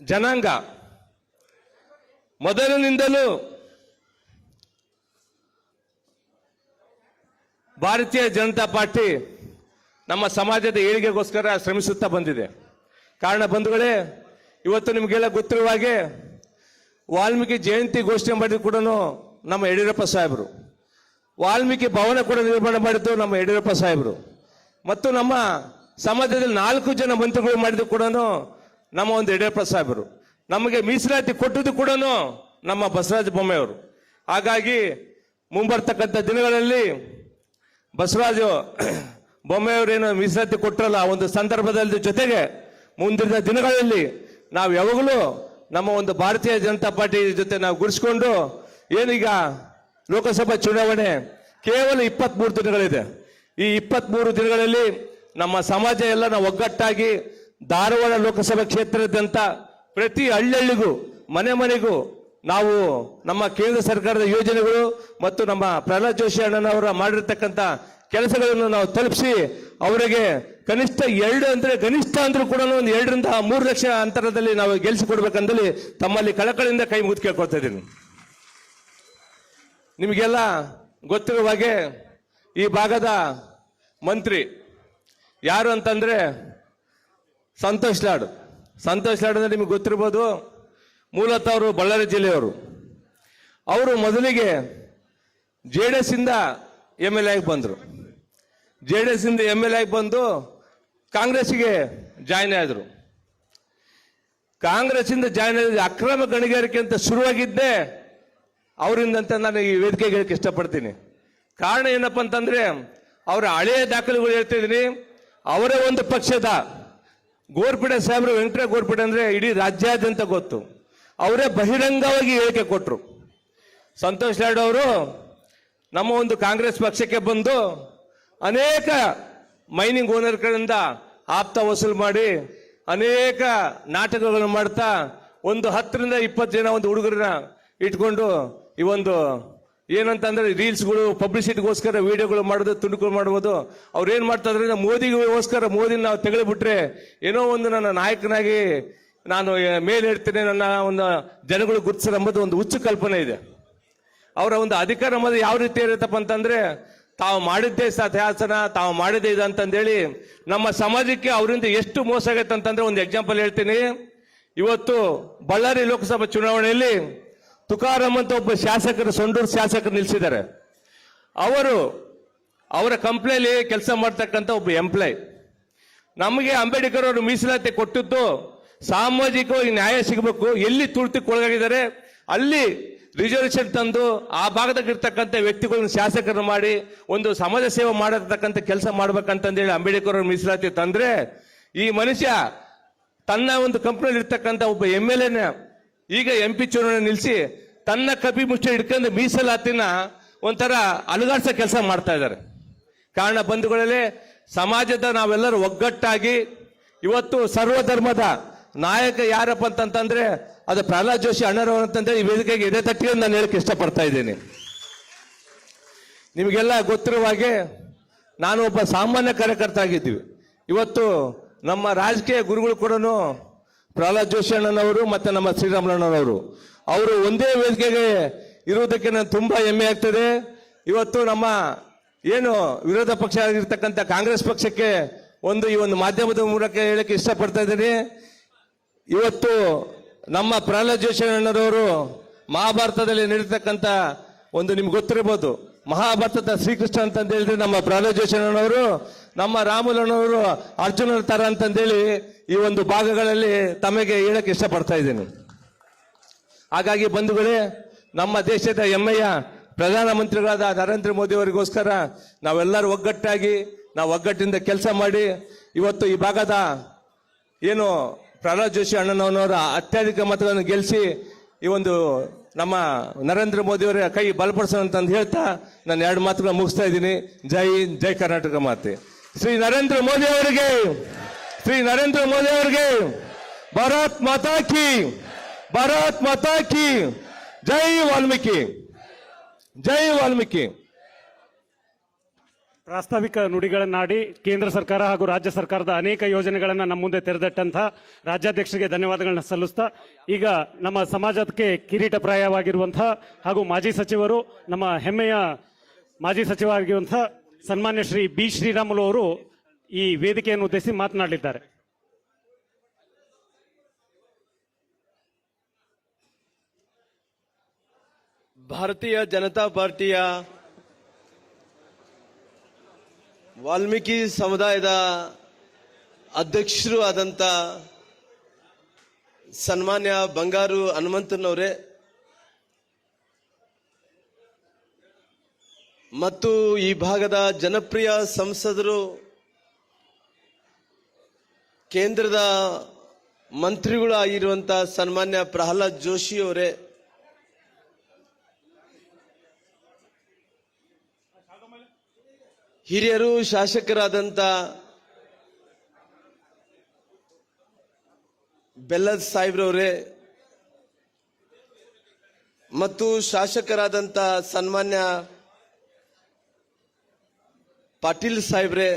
[SPEAKER 4] ಜನಾಂಗ ಮೊದಲಿನಿಂದಲೂ ಭಾರತೀಯ ಜನತಾ ಪಾರ್ಟಿ ನಮ್ಮ ಸಮಾಜದ ಏಳಿಗೆಗೋಸ್ಕರ ಶ್ರಮಿಸುತ್ತಾ ಬಂದಿದೆ. ಕಾರಣ ಬಂಧುಗಳೇ, ಇವತ್ತು ನಿಮಗೆಲ್ಲ ಗೊತ್ತಿರುವ ಹಾಗೆ ವಾಲ್ಮೀಕಿ ಜಯಂತಿ ಘೋಷಣೆ ಮಾಡಿದ್ದು ಕೂಡ ನಮ್ಮ ಯಡಿಯೂರಪ್ಪ ಸಾಹೇಬರು, ವಾಲ್ಮೀಕಿ ಭವನ ಕೂಡ ನಿರ್ಮಾಣ ಮಾಡಿದ್ದು ನಮ್ಮ ಯಡಿಯೂರಪ್ಪ ಸಾಹೇಬರು, ಮತ್ತು ನಮ್ಮ ಸಮಾಜದಲ್ಲಿ 4 ಜನ ಮಂತ್ರಿಗಳು ಮಾಡಿದ್ದು ಕೂಡ ನಮ್ಮ ಒಂದು ಯಡಿಯೂರಪ್ಪ ಸಾಹೇಬರು, ನಮಗೆ ಮೀಸಲಾತಿ ಕೊಟ್ಟದ್ದು ಕೂಡ ನಮ್ಮ ಬಸವರಾಜ ಬೊಮ್ಮಾಯಿ ಅವರು. ಹಾಗಾಗಿ ಮುಂಬರ್ತಕ್ಕಂಥ ದಿನಗಳಲ್ಲಿ ಬಸವರಾಜ ಬೊಮ್ಮಾಯಿ ಅವರೇನು ಮೀಸಲಾತಿ ಕೊಟ್ಟರಲ್ಲ ಆ ಒಂದು ಸಂದರ್ಭದಲ್ಲಿ ಜೊತೆಗೆ ಮುಂದಿನ ದಿನಗಳಲ್ಲಿ ನಾವು ಯಾವಾಗಲೂ ನಮ್ಮ ಒಂದು ಭಾರತೀಯ ಜನತಾ ಪಾರ್ಟಿ ಜೊತೆ ನಾವು ಗುರುಸ್ಕೊಂಡು, ಏನೀಗ ಲೋಕಸಭಾ ಚುನಾವಣೆ ಕೇವಲ 23 ದಿನಗಳಿದೆ. ಈ 23 ದಿನಗಳಲ್ಲಿ ನಮ್ಮ ಸಮಾಜ ಎಲ್ಲ ನಾವು ಒಗ್ಗಟ್ಟಾಗಿ ಧಾರವಾಡ ಲೋಕಸಭಾ ಕ್ಷೇತ್ರದಂತ ಪ್ರತಿ ಹಳ್ಳಿಗೂ ಮನೆ ಮನೆಗೂ ನಾವು ನಮ್ಮ ಕೇಂದ್ರ ಸರ್ಕಾರದ ಯೋಜನೆಗಳು ಮತ್ತು ನಮ್ಮ ಪ್ರಹ್ಲಾದ್ ಜೋಶಿ ಅಣ್ಣನವರ ಮಾಡಿರ್ತಕ್ಕಂಥ ಕೆಲಸಗಳನ್ನು ನಾವು ತಲುಪಿಸಿ ಅವರಿಗೆ ಕನಿಷ್ಠ 2 ಅಂದ್ರೆ ಗನಿಷ್ಠ ಅಂದ್ರೂ ಕೂಡ ಒಂದು 2 ರಿಂದ 3 ಲಕ್ಷ ಅಂತರದಲ್ಲಿ ನಾವು ಗೆಲ್ಲಿಸಿಕೊಡ್ಬೇಕಂದಲ್ಲಿ ತಮ್ಮಲ್ಲಿ ಕಳಕಳಿಯಿಂದ ಕೈ ಮುಗಿದು ಕೇಳ್ಕೊಳ್ತಾ ಇದ್ದೀನಿ. ನಿಮಗೆಲ್ಲ ಗೊತ್ತಿರುವ ಹಾಗೆ ಈ ಭಾಗದ ಮಂತ್ರಿ ಯಾರು ಅಂತಂದ್ರೆ ಸಂತೋಷ್ ಲಾಡ್. ಸಂತೋಷ್ ಲಾಡ್ ಅಂದ್ರೆ ನಿಮಗೆ ಗೊತ್ತಿರ್ಬೋದು, ಮೂಲತಃ ಅವರು ಬಳ್ಳಾರಿ ಜಿಲ್ಲೆಯವರು. ಅವರು ಮೊದಲಿಗೆ JDS ಇಂದ MLA ಆಗಿ ಬಂದರು. JDS ಇಂದ MLA ಆಗಿ ಬಂದು ಕಾಂಗ್ರೆಸ್ಗೆ ಜಾಯ್ನ್ ಆದರು. ಕಾಂಗ್ರೆಸ್ ಇಂದ ಜಾಯ್ನ್ ಆದ ಅಕ್ರಮ ಗಣಿಗಾರಿಕೆ ಅಂತ ಶುರುವಾಗಿದ್ದೇ ಅವರಿಂದ ಅಂತ ನಾನು ಈ ವೇದಿಕೆಗೆ ಹೇಳಕ್ಕೆ ಇಷ್ಟಪಡ್ತೀನಿ. ಕಾರಣ ಏನಪ್ಪಾ ಅಂತಂದ್ರೆ ಅವರ ಹಳೆಯ ದಾಖಲೆಗಳು ಹೇಳ್ತಾ ಇದ್ದೀನಿ. ಅವರೇ ಒಂದು ಪಕ್ಷದ ಗೋರ್ಪಡೆ ಸಾಹೇಬರು, ವೆಂಕಟ ಗೋರ್ಪಡೆ ಅಂದ್ರೆ ಇಡೀ ರಾಜ್ಯಾದ್ಯಂತ ಗೊತ್ತು. ಅವರೇ ಬಹಿರಂಗವಾಗಿ ಹೇಳಿಕೆ ಕೊಟ್ಟರು. ಸಂತೋಷ್ ಲಾಡ್ ಅವರು ನಮ್ಮ ಒಂದು ಕಾಂಗ್ರೆಸ್ ಪಕ್ಷಕ್ಕೆ ಬಂದು ಅನೇಕ ಮೈನಿಂಗ್ ಓನರ್ಗಳಿಂದ ಆಪ್ತ ವಸೂಲು ಮಾಡಿ ಅನೇಕ ನಾಟಕಗಳನ್ನು ಮಾಡ್ತಾ ಒಂದು 10 ರಿಂದ 20 ಜನ ಒಂದು ಹುಡುಗರನ್ನ ಇಟ್ಕೊಂಡು ಈ ಒಂದು ಏನಂತಂದ್ರೆ ರೀಲ್ಸ್ಗಳು ಪಬ್ಲಿಸಿಟಿಗೋಸ್ಕರ ವಿಡಿಯೋಗಳು ಮಾಡೋದು, ತುಣುಕುಗಳು ಮಾಡುವುದು. ಅವ್ರು ಏನ್ ಮಾಡ್ತಾ ಇದ್ರೆ ಮೋದಿಗೋಸ್ಕರ ಮೋದಿನ ನಾವು ತೆಗೆದುಬಿಟ್ರೆ ಏನೋ ಒಂದು ನನ್ನ ನಾಯಕನಾಗಿ ನಾನು ಮೇಲೆ ಹೇಳ್ತೇನೆ, ನನ್ನ ಒಂದು ಜನಗಳು ಗುರುತಿಸ್ತಾರೆ ಎಂಬುದು ಒಂದು ಹುಚ್ಚು ಕಲ್ಪನೆ ಇದೆ. ಅವರ ಒಂದು ಅಧಿಕಾರ ಅನ್ನೋದು ಯಾವ ರೀತಿ ಇರುತ್ತಪ್ಪ ಅಂತಂದ್ರೆ ತಾವು ಮಾಡಿದ್ದೇ ಸತ್ಯಾಸನ, ತಾವು ಮಾಡಿದ್ದೇ ಇದೆ ಅಂತಂದೇಳಿ ನಮ್ಮ ಸಮಾಜಕ್ಕೆ ಅವರಿಂದ ಎಷ್ಟು ಮೋಸ ಆಗೈತೆ ಅಂತಂದ್ರೆ ಒಂದು ಎಕ್ಸಾಂಪಲ್ ಹೇಳ್ತೀನಿ. ಇವತ್ತು ಬಳ್ಳಾರಿ ಲೋಕಸಭಾ ಚುನಾವಣೆಯಲ್ಲಿ ತುಕಾರಾಮ್ ಅಂತ ಒಬ್ಬ ಶಾಸಕರು, ಸೊಂಡೂರು ಶಾಸಕರು ನಿಲ್ಲಿಸಿದ್ದಾರೆ. ಅವರ ಕಂಪ್ನಿಯಲ್ಲಿ ಕೆಲಸ ಮಾಡ್ತಕ್ಕಂಥ ಒಬ್ಬ ಎಂಪ್ಲಾಯ್. ನಮಗೆ ಅಂಬೇಡ್ಕರ್ ಅವರು ಮೀಸಲಾತಿ ಕೊಟ್ಟಿದ್ದು ಸಾಮಾಜಿಕವಾಗಿ ನ್ಯಾಯ ಸಿಗಬೇಕು, ಎಲ್ಲಿ ತುಳಿತಕ್ಕೊಳಗಾಗಿದ್ದಾರೆ ಅಲ್ಲಿ ರಿಸರ್ವೇಶನ್ ತಂದು ಆ ಭಾಗದಾಗಿರ್ತಕ್ಕಂಥ ವ್ಯಕ್ತಿಗಳನ್ನ ಶಾಸಕರನ್ನು ಮಾಡಿ ಒಂದು ಸಮಾಜ ಸೇವೆ ಮಾಡತಕ್ಕಂಥ ಕೆಲಸ ಮಾಡ್ಬೇಕಂತಂದೇಳಿ ಅಂಬೇಡ್ಕರ್ ಅವರು ಮೀಸಲಾತಿ ತಂದ್ರೆ, ಈ ಮನುಷ್ಯ ತನ್ನ ಒಂದು ಕಂಪ್ನಿಯಲ್ಲಿ ಇರ್ತಕ್ಕಂಥ ಒಬ್ಬ MLA ಈಗ MP ಚುನಾವಣೆ ನಿಲ್ಲಿಸಿ ತನ್ನ ಕಪಿ ಮುಷ್ಟಿ ಹಿಡ್ಕೊಂಡು ಮೀಸಲಾತಿನ ಒಂಥರ ಅಲುಗಾಡ್ಸೋ ಕೆಲಸ ಮಾಡ್ತಾ ಇದ್ದಾರೆ. ಕಾರಣ ಬಂಧುಗಳೇ, ಸಮಾಜದ ನಾವೆಲ್ಲರೂ ಒಗ್ಗಟ್ಟಾಗಿ ಇವತ್ತು ಸರ್ವಧರ್ಮದ ನಾಯಕ ಯಾರಪ್ಪ ಅಂತಂದ್ರೆ ಅದು ಪ್ರಹ್ಲಾದ್ ಜೋಶಿ ಅಣ್ಣರವರು ಅಂತಂದ್ರೆ ಈ ವೇದಿಕೆಗೆ ಎದೆ ತಟ್ಟಿ ನಾನು ಹೇಳಕ್ಕೆ ಇಷ್ಟಪಡ್ತಾ ಇದ್ದೀನಿ. ನಿಮಗೆಲ್ಲ ಗೊತ್ತಿರುವ ಹಾಗೆ ನಾನು ಒಬ್ಬ ಸಾಮಾನ್ಯ ಕಾರ್ಯಕರ್ತ ಆಗಿದ್ದೀವಿ. ಇವತ್ತು ನಮ್ಮ ರಾಜಕೀಯ ಗುರುಗಳು ಕೂಡ ಪ್ರಹ್ಲಾದ್ ಜೋಶಿ ಅಣ್ಣನವರು ಮತ್ತೆ ನಮ್ಮ ಶ್ರೀರಾಮುಲಣ್ಣನವರು ಅವರು ಒಂದೇ ವೇದಿಕೆಗೆ ಇರುವುದಕ್ಕೆ ನಾನು ತುಂಬಾ ಹೆಮ್ಮೆ ಆಗ್ತದೆ. ಇವತ್ತು ನಮ್ಮ ಏನು ವಿರೋಧ ಪಕ್ಷ ಆಗಿರ್ತಕ್ಕಂಥ ಕಾಂಗ್ರೆಸ್ ಪಕ್ಷಕ್ಕೆ ಈ ಒಂದು ಮಾಧ್ಯಮದ ಮೂಲಕ ಹೇಳಕ್ಕೆ ಇಷ್ಟಪಡ್ತಾ ಇದ್ದೀನಿ. ಇವತ್ತು ನಮ್ಮ ಪ್ರಹ್ಲಾದ್ ಜೋಶಿ ಅಣ್ಣನವರು ಮಹಾಭಾರತದಲ್ಲಿ ನಡೀತಕ್ಕಂಥ ಒಂದು ನಿಮ್ಗೆ ಗೊತ್ತಿರಬಹುದು, ಮಹಾಭಾರತದ ಶ್ರೀಕೃಷ್ಣ ಅಂತಂದು ಹೇಳಿದ್ರೆ ನಮ್ಮ ಪ್ರಹ್ಲಾದ್ ಜೋಶಿ ಅಣ್ಣನವರು, ನಮ್ಮ ರಾಮುಲಣ್ಣವರು ಅರ್ಜುನರ ತರ ಅಂತಂದೇಳಿ ಈ ಒಂದು ಭಾಗಗಳಲ್ಲಿ ತಮಗೆ ಹೇಳಕ್ಕೆ ಇಷ್ಟಪಡ್ತಾ ಇದ್ದೀನಿ. ಹಾಗಾಗಿ ಬಂಧುಗಳೇ, ನಮ್ಮ ದೇಶದ ಹೆಮ್ಮೆಯ ಪ್ರಧಾನಮಂತ್ರಿಗಳಾದ ನರೇಂದ್ರ ಮೋದಿ ಅವರಿಗೋಸ್ಕರ ನಾವೆಲ್ಲರೂ ನಾವು ಒಗ್ಗಟ್ಟಿಂದ ಕೆಲಸ ಮಾಡಿ ಇವತ್ತು ಈ ಭಾಗದ ಏನು ಪ್ರಹ್ಲಾದ್ ಜೋಶಿ ಅಣ್ಣನವರ ಅತ್ಯಧಿಕ ಮತಗಳನ್ನು ಗೆಲ್ಲಿಸಿ ಈ ಒಂದು ನಮ್ಮ ನರೇಂದ್ರ ಮೋದಿ ಅವರ ಕೈ ಬಲಪಡಿಸೋಣ ಅಂತ ಹೇಳ್ತಾ ನಾನು 2 ಮಾತುಗಳನ್ನು ಮುಗಿಸ್ತಾ ಇದ್ದೀನಿ. ಜೈ ಕರ್ನಾಟಕ ಮಾತೆ. ಶ್ರೀ ನರೇಂದ್ರ ಮೋದಿ ಅವರಿಗೆ ಭಾರತ್ ಮಾತಾ ಕಿ ಜೈ ವಾಲ್ಮೀಕಿ.
[SPEAKER 2] ಪ್ರಾಸ್ತಾವಿಕ ನುಡಿಗಳನ್ನಾಡಿ ಕೇಂದ್ರ ಸರ್ಕಾರ ಹಾಗೂ ರಾಜ್ಯ ಸರ್ಕಾರದ ಅನೇಕ ಯೋಜನೆಗಳನ್ನು ನಮ್ಮ ಮುಂದೆ ತೆರೆದಿಟ್ಟಂತಹ ರಾಜ್ಯಾಧ್ಯಕ್ಷರಿಗೆ ಧನ್ಯವಾದಗಳನ್ನ ಸಲ್ಲಿಸ್ತಾ, ಈಗ ನಮ್ಮ ಸಮಾಜಕ್ಕೆ ಕಿರೀಟಪ್ರಾಯವಾಗಿರುವಂತಹ ಹಾಗೂ ಮಾಜಿ ಸಚಿವರು, ನಮ್ಮ ಹೆಮ್ಮೆಯ ಮಾಜಿ ಸಚಿವ ಆಗಿರುವಂತಹ ಸನ್ಮಾನ್ಯ ಶ್ರೀ ಬಿ ಶ್ರೀರಾಮುಲು ಅವರು ಈ ವೇದಿಕೆಯನ್ನು ಉದ್ದೇಶಿಸಿ ಮಾತನಾಡಲಿದ್ದಾರೆ.
[SPEAKER 5] ಭಾರತೀಯ ಜನತಾ ಪಾರ್ಟಿಯ ವಾಲ್ಮೀಕಿ ಸಮುದಾಯದ ಅಧ್ಯಕ್ಷರು ಆದಂತ ಸನ್ಮಾನ್ಯ ಬಂಗಾರು ಹನುಮಂತನವರೇ ಮತ್ತು ಈ ಭಾಗದ ಜನಪ್ರಿಯ ಸಂಸದರು, ಕೇಂದ್ರದ ಮಂತ್ರಿಗಳು ಆಗಿರುವಂತಹ ಸನ್ಮಾನ್ಯ ಪ್ರಹ್ಲಾದ್ ಜೋಶಿ ಅವರೇ, ಹಿರಿಯರು ಶಾಸಕರಾದಂತ ಬೆಲ್ಲದ್ ಸಾಹೇಬ್ರವರೇ ಮತ್ತು ಶಾಸಕರಾದಂತ ಸನ್ಮಾನ್ಯ ಪಾಟೀಲ್ ಸಾಹೇಬ್ರೆ,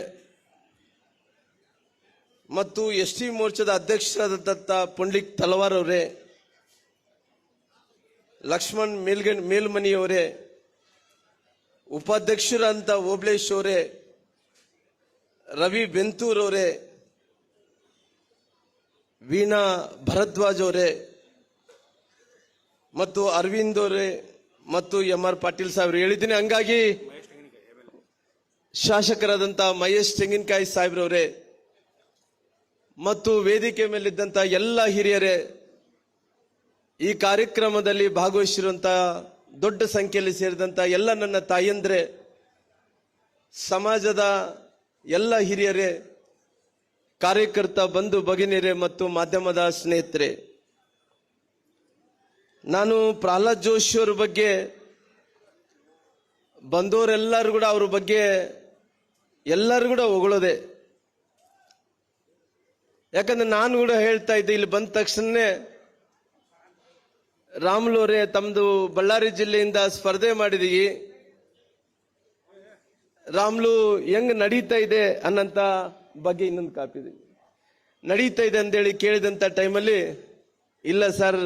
[SPEAKER 5] ಮತ್ತು ಎಸ್ ಟಿ ಮೋರ್ಚಾದ ಅಧ್ಯಕ್ಷರಾದಂಥ ಪುಂಡ್ಲಿಕ್ ತಲವಾರ್ ಅವರೇ, ಲಕ್ಷ್ಮಣ್ ಮೇಲ್ಮನಿಯವರೇ, ಉಪಾಧ್ಯಕ್ಷರಂತ ಓಬ್ಳೇಶ್ ಅವರೇ, ರವಿ ಬೆಂತೂರ್ ಅವರೇ, ವೀಣಾ ಭರದ್ವಾಜ್ ಅವರೇ ಮತ್ತು ಅರವಿಂದ್ ಅವರೇ ಮತ್ತು MR ಪಾಟೀಲ್ ಸಾಹೇಬ್ರು ಹೇಳಿದ್ದೀನಿ. ಹಂಗಾಗಿ ಶಾಸಕರಾದಂಥ ಮಹೇಶ್ ತೆಂಗಿನಕಾಯಿ ಸಾಹೇಬ್ರವರೇ ಮತ್ತು ವೇದಿಕೆ ಮೇಲಿದ್ದಂಥ ಎಲ್ಲ ಹಿರಿಯರೇ, ಈ ಕಾರ್ಯಕ್ರಮದಲ್ಲಿ ಭಾಗವಹಿಸಿರುವಂತಹ ದೊಡ್ಡ ಸಂಖ್ಯೆಯಲ್ಲಿ ಸೇರಿದಂಥ ಎಲ್ಲ ನನ್ನ ತಾಯಂದ್ರೆ, ಸಮಾಜದ ಎಲ್ಲ ಹಿರಿಯರೇ, ಕಾರ್ಯಕರ್ತ ಬಂಧು ಭಗಿನಿಯರೇ ಮತ್ತು ಮಾಧ್ಯಮದ ಸ್ನೇಹಿತರೆ, ನಾನು ಪ್ರಹ್ಲಾದ್ ಜೋಶಿ ಅವ್ರ ಬಗ್ಗೆ ಬಂದವರೆಲ್ಲರೂ ಕೂಡ ಅವ್ರ ಬಗ್ಗೆ ಎಲ್ಲರೂ ಕೂಡ ಹೊಗಳೋದೆ. ಯಾಕಂದ್ರೆ ನಾನು ಕೂಡ ಹೇಳ್ತಾ ಇದ್ದೆ, ಇಲ್ಲಿ ಬಂದ ತಕ್ಷಣನೇ ರಾಮುಲು ಅವರೇ ತಮ್ಮದು ಬಳ್ಳಾರಿ ಜಿಲ್ಲೆಯಿಂದ ಸ್ಪರ್ಧೆ ಮಾಡಿದೀವಿ, ರಾಮುಲು ಹೆಂಗ್ ನಡೀತಾ ಇದೆ ಅನ್ನಂತ ಬಗ್ಗೆ ಇನ್ನೊಂದು ಕಾಪಿದೆ ನಡೀತಾ ಇದೆ ಅಂತೇಳಿ ಕೇಳಿದಂತ ಟೈಮಲ್ಲಿ, ಇಲ್ಲ ಸರ್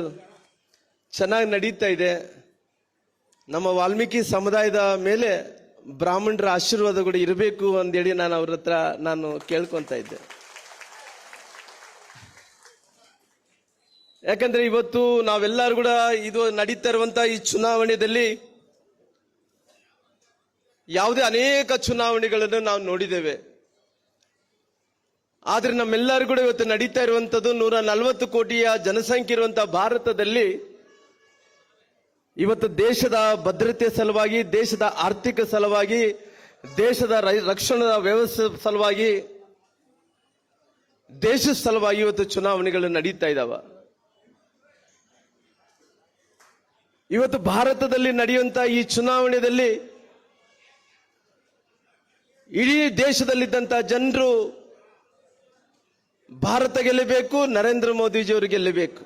[SPEAKER 5] ಚೆನ್ನಾಗಿ ನಡೀತಾ ಇದೆ, ನಮ್ಮ ವಾಲ್ಮೀಕಿ ಸಮುದಾಯದ ಮೇಲೆ ಬ್ರಾಹ್ಮಣರ ಆಶೀರ್ವಾದ ಕೂಡ ಇರಬೇಕು ಅಂತೇಳಿ ನಾನು ಅವ್ರ ಹತ್ರ ಕೇಳ್ಕೊಂತ ಇದ್ದೆ. ಯಾಕಂದ್ರೆ ಇವತ್ತು ನಾವೆಲ್ಲರೂ ಕೂಡ ಇದು ನಡೀತಾ ಇರುವಂತ ಈ ಚುನಾವಣೆಯಲ್ಲಿ ಯಾವುದೇ ಅನೇಕ ಚುನಾವಣೆಗಳನ್ನು ನಾವು ನೋಡಿದ್ದೇವೆ. ಆದ್ರೆ ನಮ್ಮೆಲ್ಲರೂ ಕೂಡ ಇವತ್ತು ನಡೀತಾ ಇರುವಂತದ್ದು 140 ಕೋಟಿಯ ಜನಸಂಖ್ಯೆ ಇರುವಂತಹ ಭಾರತದಲ್ಲಿ ಇವತ್ತು ದೇಶದ ಭದ್ರತೆ ಸಲುವಾಗಿ, ದೇಶದ ಆರ್ಥಿಕ ಸಲುವಾಗಿ, ದೇಶದ ರಕ್ಷಣಾ ವ್ಯವಸ್ಥೆ ಸಲುವಾಗಿ, ದೇಶದ ಸಲುವಾಗಿ ಇವತ್ತು ಚುನಾವಣೆಗಳು ನಡೀತಾ ಇದ್ದಾವ. ಇವತ್ತು ಭಾರತದಲ್ಲಿ ನಡೆಯುವಂತ ಈ ಚುನಾವಣೆಯಲ್ಲಿ ಇಡೀ ದೇಶದಲ್ಲಿದ್ದಂತ ಜನರು ಭಾರತ ಗೆಲ್ಲಬೇಕು, ನರೇಂದ್ರ ಮೋದಿಜಿಯವರು ಗೆಲ್ಲಬೇಕು.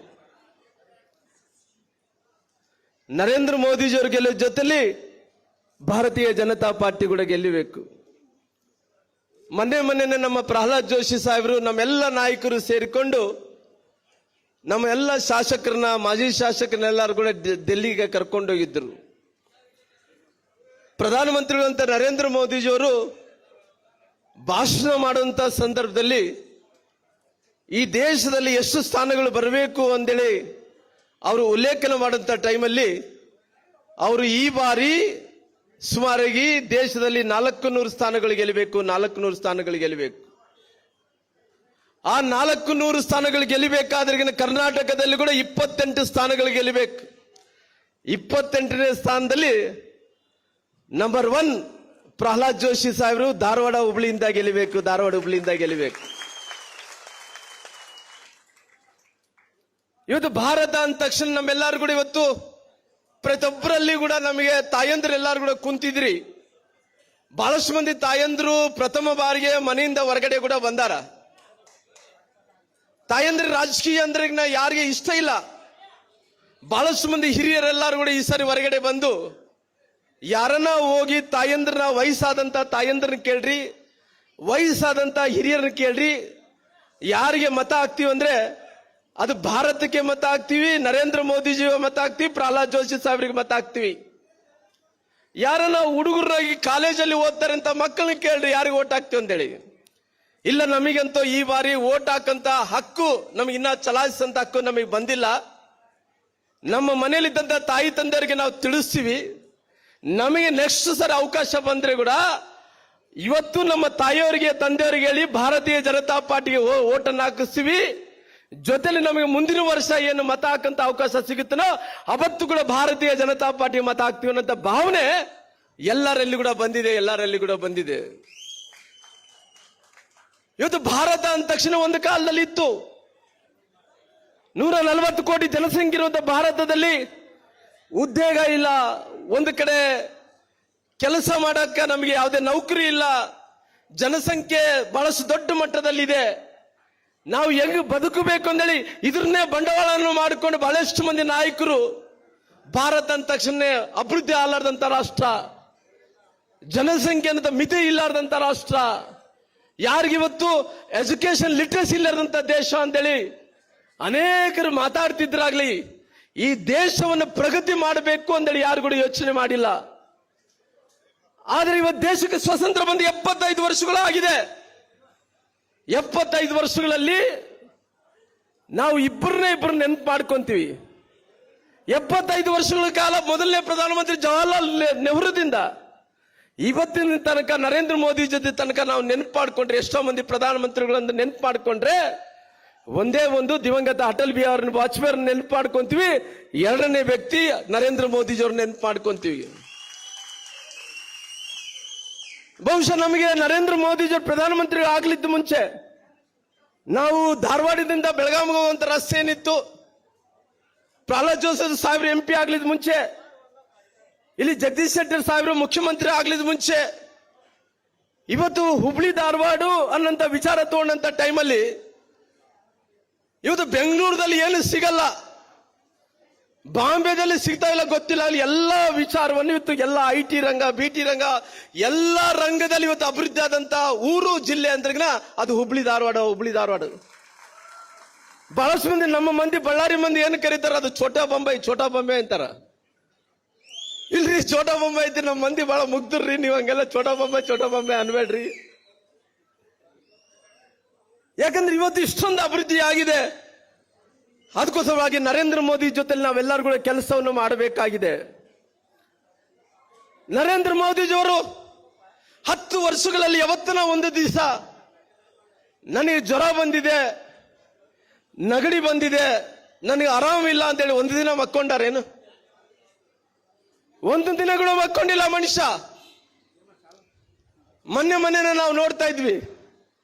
[SPEAKER 5] ನರೇಂದ್ರ ಮೋದಿಜಿಯವರು ಗೆಲ್ಲೋ ಜೊತೆಲಿ ಭಾರತೀಯ ಜನತಾ ಪಾರ್ಟಿ ಕೂಡ ಗೆಲ್ಲಬೇಕು. ಮೊನ್ನೆ ನಮ್ಮ ಪ್ರಹ್ಲಾದ್ ಜೋಶಿ ಸಾಹೇಬರು ನಮ್ಮೆಲ್ಲ ನಾಯಕರು ಸೇರಿಕೊಂಡು ನಮ್ಮ ಎಲ್ಲ ಶಾಸಕರನ್ನ, ಮಾಜಿ ಶಾಸಕರನ್ನೆಲ್ಲರೂ ಕೂಡ ಡೆಲ್ಲಿಗೆ ಕರ್ಕೊಂಡೋಗಿದ್ರು. ಪ್ರಧಾನಮಂತ್ರಿಗಳಂತ ನರೇಂದ್ರ ಮೋದಿಜಿಯವರು ಭಾಷಣ ಮಾಡುವಂತ ಸಂದರ್ಭದಲ್ಲಿ ಈ ದೇಶದಲ್ಲಿ ಎಷ್ಟು ಸ್ಥಾನಗಳು ಬರಬೇಕು ಅಂತೇಳಿ ಅವರು ಉಲ್ಲೇಖನ ಮಾಡುವಂತ ಟೈಮಲ್ಲಿ ಅವರು ಈ ಬಾರಿ ಸುಮಾರಾಗಿ ದೇಶದಲ್ಲಿ 400 ಸ್ಥಾನಗಳು ಗೆಲ್ಲಬೇಕು, 400 ಸ್ಥಾನಗಳು ಗೆಲ್ಲಬೇಕು. ಆ 400 ಸ್ಥಾನಗಳು ಗೆಲ್ಲಬೇಕಾದ್ರೆ ಕರ್ನಾಟಕದಲ್ಲಿ ಕೂಡ 28 ಸ್ಥಾನಗಳು ಗೆಲ್ಲಬೇಕು. 28ನೇ ಸ್ಥಾನದಲ್ಲಿ ನಂಬರ್ 1 ಪ್ರಹ್ಲಾದ್ ಜೋಶಿ ಸಾಹೇಬರು ಧಾರವಾಡ ಹುಬ್ಳಿಯಿಂದ ಗೆಲ್ಲಬೇಕು, ಧಾರವಾಡ ಹುಬ್ಳಿಯಿಂದ ಗೆಲ್ಲಬೇಕು. ಇವತ್ತು ಭಾರತ ಅಂದ ತಕ್ಷಣ ನಮ್ಮೆಲ್ಲರೂ ಕೂಡ ಇವತ್ತು ಪ್ರತಿಯೊಬ್ಬರಲ್ಲಿ ಕೂಡ ನಮಗೆ ತಾಯಂದ್ರು ಎಲ್ಲರೂ ಕೂಡ ಕುಂತಿದ್ರಿ. ಬಹಳಷ್ಟು ಮಂದಿ ತಾಯಂದ್ರು ಪ್ರಥಮ ಬಾರಿಗೆ ಮನೆಯಿಂದ ಹೊರಗಡೆ ಕೂಡ ಬಂದಾರ. ತಾಯಂದ್ರ ರಾಜಕೀಯ ಅಂದ್ರೆ ಯಾರಿಗೆ ಇಷ್ಟ ಇಲ್ಲ. ಬಹಳಷ್ಟು ಮಂದಿ ಹಿರಿಯರೆಲ್ಲರೂ ಕೂಡ ಈ ಸಾರಿ ಹೊರಗಡೆ ಬಂದು ಯಾರನ್ನ ಹೋಗಿ ತಾಯಂದ್ರನ್ನ, ವಯಸ್ಸಾದಂತ ತಾಯಂದ್ರನ್ನ ಕೇಳ್ರಿ, ವಯಸ್ಸಾದಂತ ಹಿರಿಯರನ್ನ ಕೇಳ್ರಿ, ಯಾರಿಗೆ ಮತ ಹಾಕ್ತೀವಿ ಅಂದ್ರೆ ಅದು ಭಾರತಕ್ಕೆ ಮತ ಹಾಕ್ತಿವಿ, ನರೇಂದ್ರ ಮೋದಿಜಿಗೆ ಮತ ಹಾಕ್ತಿವಿ, ಪ್ರಹ್ಲಾದ್ ಜೋಶಿ ಸಾಹೇಬ್ರಿಗೆ ಮತ ಹಾಕ್ತಿವಿ. ಯಾರನ್ನ ಹುಡುಗರಾಗಿ ಕಾಲೇಜಲ್ಲಿ ಓದ್ತಾರೆ ಅಂತ ಮಕ್ಕಳನ್ನ ಕೇಳ್ರಿ, ಯಾರಿಗೆ ಓಟ್ ಹಾಕ್ತಿವಿ ಅಂತೇಳಿ. ಇಲ್ಲ, ನಮಗಂತೂ ಈ ಬಾರಿ ಓಟ್ ಹಾಕಂತ ಹಕ್ಕು ನಮಗೆ ಇನ್ನ ಚಲಾಯಿಸಂತ ಹಕ್ಕು ನಮಗೆ ಬಂದಿಲ್ಲ. ನಮ್ಮ ಮನೆಯಲ್ಲಿದ್ದಂತ ತಾಯಿ ತಂದೆಯವರಿಗೆ ನಾವು ತಿಳಿಸ್ತೀವಿ. ನಮಗೆ ನೆಕ್ಸ್ಟ್ ಸರಿ ಅವಕಾಶ ಬಂದ್ರೆ ಕೂಡ ಇವತ್ತು ನಮ್ಮ ತಾಯಿಯವರಿಗೆ, ತಂದೆಯವರಿಗೆ ಹೇಳಿ ಭಾರತೀಯ ಜನತಾ ಪಾರ್ಟಿಗೆ ಓಟನ್ನು ಹಾಕಿಸ್ತೀವಿ. ಜೊತೆಲಿ ನಮಗೆ ಮುಂದಿನ ವರ್ಷ ಏನು ಮತ ಹಾಕಂತ ಅವಕಾಶ ಸಿಗುತ್ತನೋ ಅವತ್ತು ಕೂಡ ಭಾರತೀಯ ಜನತಾ ಪಾರ್ಟಿ ಮತ ಹಾಕ್ತೀವಿ ಅನ್ನೋ ಭಾವನೆ ಎಲ್ಲರಲ್ಲಿ ಕೂಡ ಬಂದಿದೆ, ಎಲ್ಲರಲ್ಲಿ ಕೂಡ ಬಂದಿದೆ. ಇವತ್ತು ಭಾರತ ಅಂದ ತಕ್ಷಣ ಒಂದು ಕಾಲದಲ್ಲಿ ಇತ್ತು 140 ಕೋಟಿ ಜನಸಂಖ್ಯೆ ಇರುವಂತ ಭಾರತದಲ್ಲಿ ಉದ್ಯೋಗ ಇಲ್ಲ, ಒಂದು ಕಡೆ ಕೆಲಸ ಮಾಡಕ್ಕ ನಮಗೆ ಯಾವುದೇ ನೌಕರಿ ಇಲ್ಲ, ಜನಸಂಖ್ಯೆ ಬಹಳಷ್ಟು ದೊಡ್ಡ ಮಟ್ಟದಲ್ಲಿದೆ. ನಾವು ಹೆಂಗ್ ಬದುಕಬೇಕು ಅಂದೇಳಿ ಇದ್ರನ್ನೇ ಬಂಡವಾಳವನ್ನು ಮಾಡಿಕೊಂಡು ಬಹಳಷ್ಟು ಮಂದಿ ನಾಯಕರು ಭಾರತ ಅಂದ ತಕ್ಷಣ ಅಭಿವೃದ್ಧಿ ಆಗಲಾರ್ದಂತ ರಾಷ್ಟ್ರ, ಜನಸಂಖ್ಯೆ ಅಂತ ಮಿತಿ ಇಲ್ಲಾರ್ದಂತ ರಾಷ್ಟ್ರ, ಯಾರಿಗಿವತ್ತು ಎಜುಕೇಶನ್ ಲಿಟ್ರಸಿ ಇಲ್ಲದಂತ ದೇಶ ಅಂತೇಳಿ ಅನೇಕರು ಮಾತಾಡ್ತಿದ್ರಾಗ್ಲಿ, ಈ ದೇಶವನ್ನು ಪ್ರಗತಿ ಮಾಡಬೇಕು ಅಂತೇಳಿ ಯಾರು ಕೂಡ ಯೋಚನೆ ಮಾಡಿಲ್ಲ. ಆದ್ರೆ ಇವತ್ತು ದೇಶಕ್ಕೆ ಸ್ವಾತಂತ್ರ್ಯ ಬಂದು 75 ವರ್ಷಗಳಾಗಿದೆ. 75 ವರ್ಷಗಳಲ್ಲಿ ನಾವು ಇಬ್ಬರನ್ನೇ ನೆನಪು ಮಾಡ್ಕೊಂತೀವಿ. 75 ವರ್ಷಗಳ ಕಾಲ ಮೊದಲನೇ ಪ್ರಧಾನಮಂತ್ರಿ ಜವಾಹರ್ಲಾಲ್ ನೆಹರೂದಿಂದ ಇವತ್ತಿನ ತನಕ ನರೇಂದ್ರ ಮೋದಿ ಜೊತೆ ತನಕ ನಾವು ನೆನಪು ಮಾಡ್ಕೊಂಡ್ರೆ, ಎಷ್ಟೋ ಮಂದಿ ಪ್ರಧಾನಮಂತ್ರಿಗಳನ್ನ ನೆನಪು ಮಾಡ್ಕೊಂಡ್ರೆ, ಒಂದೇ ಒಂದು ದಿವಂಗತ ಅಟಲ್ ಬಿಹಾರಿ ವಾಜಪೇಯಿ ನೆನಪು ಮಾಡ್ಕೊಂತೀವಿ. ಎರಡನೇ ವ್ಯಕ್ತಿ ನರೇಂದ್ರ ಮೋದಿಜಿಯವ್ರ ನೆನಪು ಮಾಡ್ಕೊಂತೀವಿ. ಬಹುಶಃ ನಮಗೆ ನರೇಂದ್ರ ಮೋದಿಜಿಯವ್ರ ಪ್ರಧಾನಮಂತ್ರಿ ಆಗ್ಲಿದ್ದು ಮುಂಚೆ ನಾವು ಧಾರವಾಡದಿಂದ ಬೆಳಗಾವಿಗೆ ಹೋಗುವಂತ ರಸ್ತೆ ಏನಿತ್ತು, ಪ್ರಹ್ಲಾದ್ ಜೋಶಿ ಸಾಹೇಬ್ರು MP ಆಗ್ಲಿದ್ದು ಮುಂಚೆ, ಇಲ್ಲಿ ಜಗದೀಶ್ ಶೆಟ್ಟರ್ ಸಾಹೇಬ್ರು ಮುಖ್ಯಮಂತ್ರಿ ಆಗ್ಲಿದ್ದು ಮುಂಚೆ, ಇವತ್ತು ಹುಬ್ಳಿ ಧಾರವಾಡ ಅನ್ನಂತ ವಿಚಾರ ತಗೊಂಡಂತ ಟೈಮಲ್ಲಿ ಇವತ್ತು ಬೆಂಗಳೂರಲ್ಲಿ ಏನು ಸಿಗಲ್ಲ, ಬಾಂಬೆದಲ್ಲಿ ಸಿಗ್ತಾ ಇಲ್ಲ ಗೊತ್ತಿಲ್ಲ, ಅಲ್ಲಿ ಎಲ್ಲ ವಿಚಾರವನ್ನು ಇವತ್ತು ಎಲ್ಲ IT ರಂಗ, BT ರಂಗ, ಎಲ್ಲ ರಂಗದಲ್ಲಿ ಇವತ್ತು ಅಭಿವೃದ್ಧಿ ಆದಂತ ಊರು ಜಿಲ್ಲೆ ಅಂದ್ರೆ ಅದು ಹುಬ್ಳಿ ಧಾರವಾಡ. ಬಹಳಷ್ಟು ಮಂದಿ ನಮ್ಮ ಮಂದಿ ಬಳ್ಳಾರಿ ಮಂದಿ ಏನು ಕರೀತಾರ, ಅದು ಛೋಟಾ ಬಾಂಬೆ ಅಂತಾರ. ಇಲ್ರಿ, ಛೋಟಾ ಬಾಂಬೆ ಐತಿ, ನಮ್ಮ ಮಂದಿ ಬಹಳ ಮುಗ್ದ್ರಿ, ನೀವು ಹಂಗೆಲ್ಲ ಛೋಟಾ ಬಾಂಬೆ ಅನ್ಬೇಡ್ರಿ. ಯಾಕಂದ್ರೆ ಇವತ್ತು ಇಷ್ಟೊಂದು ಅಭಿವೃದ್ಧಿ ಆಗಿದೆ. ಅದಕ್ಕೋಸ್ಕರವಾಗಿ ನರೇಂದ್ರ ಮೋದಿ ಜೊತೆ ನಾವೆಲ್ಲರೂ ಕೂಡ ಕೆಲಸವನ್ನು ಮಾಡಬೇಕಾಗಿದೆ. ನರೇಂದ್ರ ಮೋದಿಜಿಯವರು 10 ವರ್ಷಗಳಲ್ಲಿ ಯಾವತ್ತನ ಒಂದು ದಿವಸ ನನಗೆ ಜ್ವರ ಬಂದಿದೆ, ನಗಡಿ ಬಂದಿದೆ, ನನಗೆ ಆರಾಮಿಲ್ಲ ಅಂತೇಳಿ ಒಂದು ದಿನ ಮಕ್ಕೊಂಡಾರೇನು? ಒಂದು ದಿನ ಕೂಡ ಮಕ್ಕೊಂಡಿಲ್ಲ ಮನುಷ್ಯ. ಮೊನ್ನೆ ನಾವು ನೋಡ್ತಾ ಇದ್ವಿ,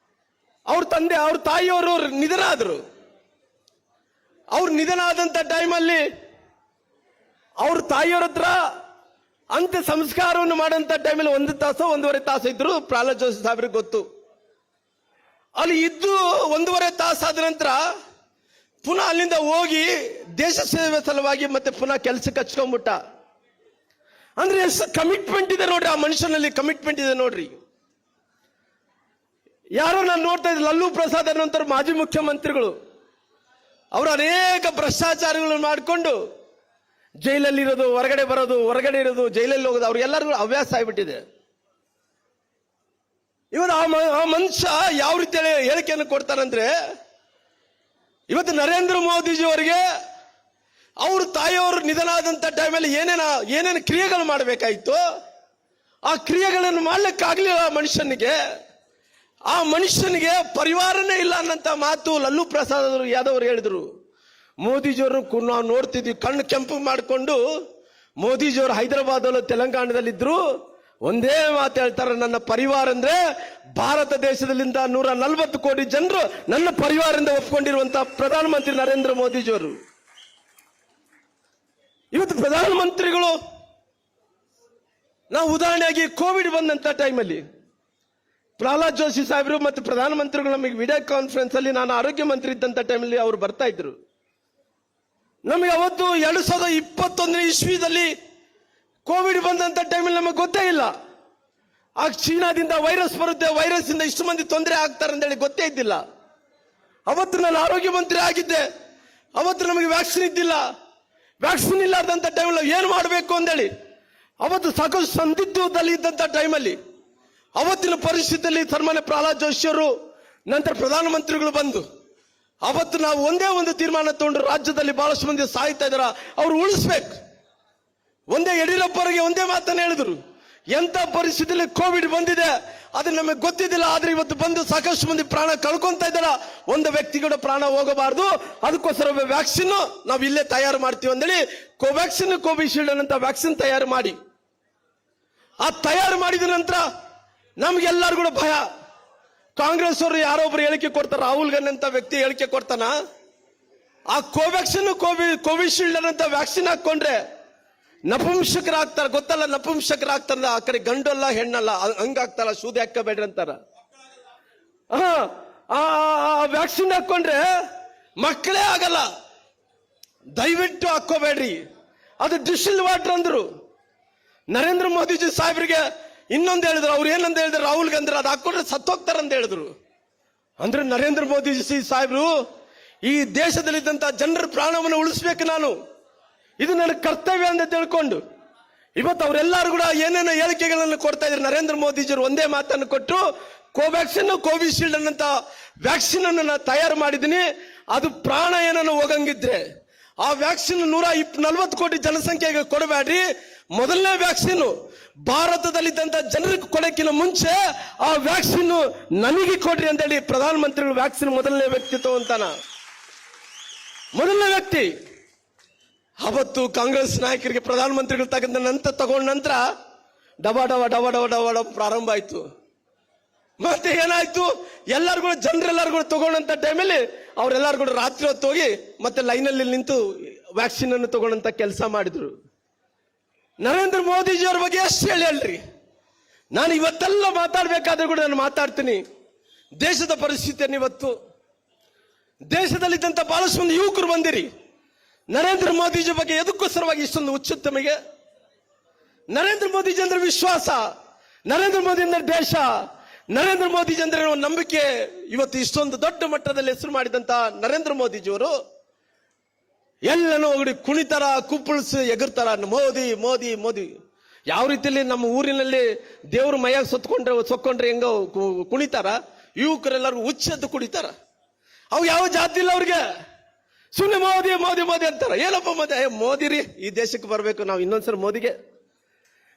[SPEAKER 5] ಅವ್ರ ತಾಯಿಯವರು ನಿಧನ ಆದ್ರು. ಅವ್ರು ನಿಧನ ಆದಂತ ಟೈಮಲ್ಲಿ ಅವ್ರ ತಾಯಿಯವ್ರ ಹತ್ರ ಅಂತ್ಯ ಸಂಸ್ಕಾರವನ್ನು ಮಾಡಂತ ಟೈಮಲ್ಲಿ 1 ತಾಸು 1.5 ತಾಸು ಇದ್ರು. ಪ್ರಹ್ಲಾದ್ ಜೋಶಿ ಸಾಹೇಬ್ರಿಗೆ ಗೊತ್ತು. ಅಲ್ಲಿ ಇದ್ದು 1.5 ತಾಸು ಆದ ನಂತರ ಪುನಃ ಅಲ್ಲಿಂದ ಹೋಗಿ ದೇಶ ಸೇವೆ ಸಲುವಾಗಿ ಮತ್ತೆ ಪುನಃ ಕೆಲಸಕ್ಕೆ ಹಚ್ಕೊಂಡ್ಬಿಟ್ಟ. ಅಂದ್ರೆ ಎಷ್ಟು ಕಮಿಟ್ಮೆಂಟ್ ಇದೆ ನೋಡ್ರಿ, ಆ ಮನುಷ್ಯನಲ್ಲಿ ಕಮಿಟ್ಮೆಂಟ್ ಇದೆ ನೋಡ್ರಿ. ಯಾರೋ ನಾನು ನೋಡ್ತಾ ಇದ್ದೆ, ಲಲ್ಲೂ ಪ್ರಸಾದ್ ಅನ್ನುವಂಥವ್ರು ಮಾಜಿ ಮುಖ್ಯಮಂತ್ರಿಗಳು, ಅವರು ಅನೇಕ ಭ್ರಷ್ಟಾಚಾರಗಳನ್ನು ಮಾಡಿಕೊಂಡು ಜೈಲಲ್ಲಿ ಇರೋದು, ಹೊರಗಡೆ ಬರೋದು, ಹೊರಗಡೆ ಇರೋದು, ಜೈಲಲ್ಲಿ ಹೋಗೋದು, ಅವ್ರಿಗೆಲ್ಲರಿಗೂ ಹವ್ಯಾಸ ಆಗಿಬಿಟ್ಟಿದೆ. ಇವತ್ತು ಆ ಮನುಷ್ಯ ಯಾವ ರೀತಿ ಹೇಳಿಕೆಯನ್ನು ಕೊಡ್ತಾರಂದ್ರೆ, ಇವತ್ತು ನರೇಂದ್ರ ಮೋದಿಜಿ ಅವರಿಗೆ ಅವ್ರ ತಾಯಿಯವರು ನಿಧನ ಆದಂತ ಟೈಮಲ್ಲಿ ಏನೇನು ಕ್ರಿಯೆಗಳು ಮಾಡಬೇಕಾಯ್ತು, ಆ ಕ್ರಿಯೆಗಳನ್ನು ಮಾಡ್ಲಿಕ್ಕಾಗ್ಲಿಲ್ಲ ಆ ಮನುಷ್ಯನಿಗೆ ಪರಿವಾರನೇ ಇಲ್ಲ ಅನ್ನಂತ ಮಾತು ಲಲ್ಲೂ ಪ್ರಸಾದ್ ಯಾದವ್ ಅವರು ಹೇಳಿದ್ರು. ಮೋದಿಜಿಯವರು ನಾವು ನೋಡ್ತಿದ್ವಿ, ಕಣ್ಣು ಕೆಂಪು ಮಾಡಿಕೊಂಡು ಮೋದಿಜಿಯವರು ಹೈದರಾಬಾದ್ ತೆಲಂಗಾಣದಲ್ಲಿದ್ರು. ಒಂದೇ ಮಾತು ಹೇಳ್ತಾರೆ, ನನ್ನ ಪರಿವಾರ ಅಂದ್ರೆ ಭಾರತ ದೇಶದಲ್ಲಿಂದ 140 ಕೋಟಿ ಜನರು ನನ್ನ ಪರಿವಾರದಿಂದ ಒಪ್ಕೊಂಡಿರುವಂತಹ ಪ್ರಧಾನಮಂತ್ರಿ ನರೇಂದ್ರ ಮೋದಿಜಿಯವರು. ಇವತ್ತು ಪ್ರಧಾನಮಂತ್ರಿಗಳು, ನಾವು ಉದಾಹರಣೆಯಾಗಿ ಕೋವಿಡ್ ಬಂದಂತ ಟೈಮಲ್ಲಿ ಪ್ರಹ್ಲಾದ್ ಜೋಶಿ ಸಾಹೇಬರು ಮತ್ತು ಪ್ರಧಾನಮಂತ್ರಿಗಳು ನಮಗೆ ವಿಡಿಯೋ ಕಾನ್ಫರೆನ್ಸ್ ಅಲ್ಲಿ, ನಾನು ಆರೋಗ್ಯ ಮಂತ್ರಿ ಇದ್ದಂತ ಟೈಮಲ್ಲಿ ಅವರು ಬರ್ತಾ ಇದ್ರು. ನಮಗೆ ಅವತ್ತು 2021 ಇಸ್ವಿದಲ್ಲಿ ಕೋವಿಡ್ ಬಂದಂತ ಟೈಮಲ್ಲಿ ನಮಗೆ ಗೊತ್ತೇ ಇಲ್ಲ. ಆ ಚೀನಾದಿಂದ ವೈರಸ್ ಬರುತ್ತೆ, ವೈರಸ್ ಇಂದ ಇಷ್ಟು ಮಂದಿ ತೊಂದರೆ ಆಗ್ತಾರೆ ಅಂತೇಳಿ ಗೊತ್ತೇ ಇದ್ದಿಲ್ಲ. ಅವತ್ತು ನಾನು ಆರೋಗ್ಯ ಮಂತ್ರಿ ಆಗಿದ್ದೆ. ಅವತ್ತು ನಮಗೆ ವ್ಯಾಕ್ಸಿನ್ ಇದ್ದಿಲ್ಲ. ವ್ಯಾಕ್ಸಿನ್ ಇಲ್ಲಾರ್ದಂತ ಟೈಮಲ್ಲಿ ಏನು ಮಾಡಬೇಕು ಅಂತೇಳಿ ಅವತ್ತು ಸಾಕಷ್ಟು ಸಂದಿಗ್ಧದಲ್ಲಿ ಇದ್ದಂತ ಟೈಮಲ್ಲಿ, ಅವತ್ತಿನ ಪರಿಸ್ಥಿತಿಯಲ್ಲಿ ಸನ್ಮಾನ್ಯ ಪ್ರಹ್ಲಾದ್ ಜೋಶಿಯವರು ನಂತರ ಪ್ರಧಾನಮಂತ್ರಿಗಳು ಬಂದು ಅವತ್ತು ನಾವು ಒಂದೇ ಒಂದು ತೀರ್ಮಾನ ತಗೊಂಡು, ರಾಜ್ಯದಲ್ಲಿ ಬಹಳಷ್ಟು ಮಂದಿ ಸಾಯ್ತಾ ಇದಾರ, ಅವ್ರು ಉಳಿಸ್ಬೇಕು. ಒಂದೇ ಯಡಿಯೂರಪ್ಪರಿಗೆ ಒಂದೇ ಮಾತನ್ನ ಹೇಳಿದ್ರು, ಎಂತ ಪರಿಸ್ಥಿತಿಯಲ್ಲಿ ಕೋವಿಡ್ ಬಂದಿದೆ ಅದು ನಮಗೆ ಗೊತ್ತಿದ್ದಿಲ್ಲ, ಆದ್ರೆ ಇವತ್ತು ಬಂದು ಸಾಕಷ್ಟು ಮಂದಿ ಪ್ರಾಣ ಕಳ್ಕೊಂತ ಇದ್ದಾರ, ಒಂದು ವ್ಯಕ್ತಿಗಳ ಪ್ರಾಣ ಹೋಗಬಾರದು, ಅದಕ್ಕೋಸ್ಕರ ವ್ಯಾಕ್ಸಿನ್ ನಾವು ಇಲ್ಲೇ ತಯಾರು ಮಾಡ್ತೀವಿ ಅಂದೇಳಿ ಕೋವ್ಯಾಕ್ಸಿನ್, ಕೋವಿಶೀಲ್ಡ್ ಅಂತ ವ್ಯಾಕ್ಸಿನ್ ತಯಾರು ಮಾಡಿ, ಆ ತಯಾರು ಮಾಡಿದ ನಂತರ ನಮ್ಗೆಲ್ಲರೂ ಕೂಡ ಭಯ. ಕಾಂಗ್ರೆಸ್ ಅವರು ಯಾರೊಬ್ರು ಹೇಳಿಕೆ ಕೊಡ್ತಾರ, ರಾಹುಲ್ ಗಾಂಧಿ ಅಂತ ವ್ಯಕ್ತಿ ಹೇಳಿಕೆ ಕೊಡ್ತಾನ, ಆ ಕೋವ್ಯಾಕ್ಸಿನ್ ಕೋವಿಶೀಲ್ಡ್ ಅಂತ ವ್ಯಾಕ್ಸಿನ್ ಹಾಕೊಂಡ್ರೆ ನಪುಂಸಕರಾಗ್ತಾರ, ಗೊತ್ತಲ್ಲ ನಪುಂಸಕರಾಗ್ತಾರ, ಆ ಕಡೆ ಗಂಡಲ್ಲ ಹೆಣ್ಣಲ್ಲ ಹಂಗಾಗ್ತಾರ, ಸೂದಿ ಹಾಕಬೇಡ್ರಿ ಅಂತಾರ. ಆ ವ್ಯಾಕ್ಸಿನ್ ಹಾಕೊಂಡ್ರೆ ಮಕ್ಕಳೇ ಆಗಲ್ಲ, ದಯವಿಟ್ಟು ಹಾಕೋಬೇಡ್ರಿ, ಅದು ಡಿಸ್ಟಿಲ್ ವಾಟರ್ ಅಂದ್ರು. ನರೇಂದ್ರ ಮೋದಿಜಿ ಸಾಹೇಬ್ರಿಗೆ ಇನ್ನೊಂದು ಹೇಳಿದ್ರು. ಅವ್ರು ಏನಂತ ಹೇಳಿದ್ರು, ರಾಹುಲ್ ಗಾಂಧಿ ಅದು ಹಾಕೊಂಡ್ರೆ ಸತ್ತೋಗ್ತಾರಂತ ಹೇಳಿದ್ರು. ಅಂದ್ರೆ ನರೇಂದ್ರ ಮೋದಿ ಸಾಹೇಬ್ರು ಈ ದೇಶದಲ್ಲಿದ್ದಂತ ಜನರ ಪ್ರಾಣವನ್ನು ಉಳಿಸ್ಬೇಕು, ನಾನು ಇದು ನನ್ನ ಕರ್ತವ್ಯ ಅಂತ ತಿಳ್ಕೊಂಡು ಇವತ್ತು ಅವರೆಲ್ಲರೂ ಕೂಡ ಏನೇನೋ ಹೇಳಿಕೆಗಳನ್ನು ಕೊಡ್ತಾ ಇದ್ರು. ನರೇಂದ್ರ ಮೋದಿಜಿಯವರು ಒಂದೇ ಮಾತನ್ನು ಕೊಟ್ಟು, ಕೋವ್ಯಾಕ್ಸಿನ್ ಕೋವಿಶೀಲ್ಡ್ ಅನ್ನಂತ ವ್ಯಾಕ್ಸಿನ್ ಅನ್ನು ನಾನು ತಯಾರು ಮಾಡಿದ್ದೀನಿ, ಅದು ಪ್ರಾಣ ಏನನ್ನು ಹೋಗಂಗಿದ್ರೆ ಆ ವ್ಯಾಕ್ಸಿನ್ 140 ಕೋಟಿ ಜನಸಂಖ್ಯೆಗೆ ಕೊಡಬೇಡ್ರಿ, ಮೊದಲನೇ ವ್ಯಾಕ್ಸಿನ್ ಭಾರತದಲ್ಲಿದ್ದಂತ ಜನರಿಗೆ ಕೊಡಕ್ಕಿಂತ ಮುಂಚೆ ಆ ವ್ಯಾಕ್ಸಿನ್ ನನಗೆ ಕೊಡ್ರಿ ಅಂತೇಳಿ ಪ್ರಧಾನಮಂತ್ರಿಗಳು ವ್ಯಾಕ್ಸಿನ್ ಮೊದಲನೇ ವ್ಯಕ್ತಿ ತಗೊಂತಾನ, ಮೊದಲನೇ ವ್ಯಕ್ತಿ. ಅವತ್ತು ಕಾಂಗ್ರೆಸ್ ನಾಯಕರಿಗೆ ಪ್ರಧಾನಮಂತ್ರಿಗಳು ತಗೊಂಡ ನಂತರ ಡಬ ಡಬ ಡಬ ಡಬ ಡಬ ಡಬ ಪ್ರಾರಂಭ ಆಯ್ತು. ಮತ್ತೆ ಏನಾಯ್ತು, ಎಲ್ಲರಿಗೂ ಜನರೆಲ್ಲರಿಗೂ ತಗೊಂಡಂತ ಟೈಮಲ್ಲಿ ಅವರೆಲ್ಲರೂ ಕೂಡ ರಾತ್ರಿ ಹೊತ್ತು ಹೋಗಿ ಮತ್ತೆ ಲೈನಲ್ಲಿ ನಿಂತು ವ್ಯಾಕ್ಸಿನ್ ಅನ್ನು ತಗೊಂಡಂತ ಕೆಲಸ ಮಾಡಿದ್ರು. ನರೇಂದ್ರ ಮೋದಿಜಿಯವರ ಬಗ್ಗೆ ಎಷ್ಟು ಹೇಳ್ರಿ, ನಾನು ಇವತ್ತೆಲ್ಲ ಮಾತಾಡ್ಬೇಕಾದ್ರೆ ಕೂಡ ನಾನು ಮಾತಾಡ್ತೀನಿ. ದೇಶದ ಪರಿಸ್ಥಿತಿಯನ್ನು ಇವತ್ತು ದೇಶದಲ್ಲಿದ್ದಂತ ಬಹಳಷ್ಟು ಮಂದಿ ಯುವಕರು ಬಂದಿರಿ. ನರೇಂದ್ರ ಮೋದಿಜಿ ಬಗ್ಗೆ ಎದಕ್ಕೋಸ್ಕರವಾಗಿ ಇಷ್ಟೊಂದು ಹುಚ್ಚು ತಮಗೆ? ನರೇಂದ್ರ ಮೋದಿಜಿ ಅಂದ್ರೆ ವಿಶ್ವಾಸ, ನರೇಂದ್ರ ಮೋದಿ ಅಂದ್ರೆ ದೇಶ, ನರೇಂದ್ರ ಮೋದಿಜಿ ಅಂದ್ರೆ ನಂಬಿಕೆ. ಇವತ್ತು ಇಷ್ಟೊಂದು ದೊಡ್ಡ ಮಟ್ಟದಲ್ಲಿ ಹೆಸರು ಮಾಡಿದಂತ ನರೇಂದ್ರ ಮೋದಿಜಿಯವರು ಎಲ್ಲನೂ ಹೋಗಿ ಕುಣಿತಾರ, ಕುಪ್ಪಳಿಸಿ ಎಗರ್ತಾರ, ಮೋದಿ ಮೋದಿ ಮೋದಿ. ಯಾವ ರೀತಿಯಲ್ಲಿ ನಮ್ಮ ಊರಿನಲ್ಲಿ ದೇವ್ರ ಮೈಯಾಗ ಸೊಕ್ಕೊಂಡ್ರೆ ಹೆಂಗ ಕುಣಿತಾರ, ಯುವಕರೆಲ್ಲರೂ ಹುಚ್ಚೆದ್ದು ಕುಣಿತಾರ. ಅವು ಯಾವ ಜಾತಿ ಇಲ್ಲ ಅವ್ರಿಗೆ, ಸುಮ್ಮನೆ ಮೋದಿ ಮೋದಿ ಮೋದಿ ಅಂತಾರ. ಏನಪ್ಪ ಮೋದಿ? ಮೋದಿ ರೀ, ಈ ದೇಶಕ್ಕೆ ಬರಬೇಕು ನಾವು ಇನ್ನೊಂದ್ಸಲ ಮೋದಿಗೆ.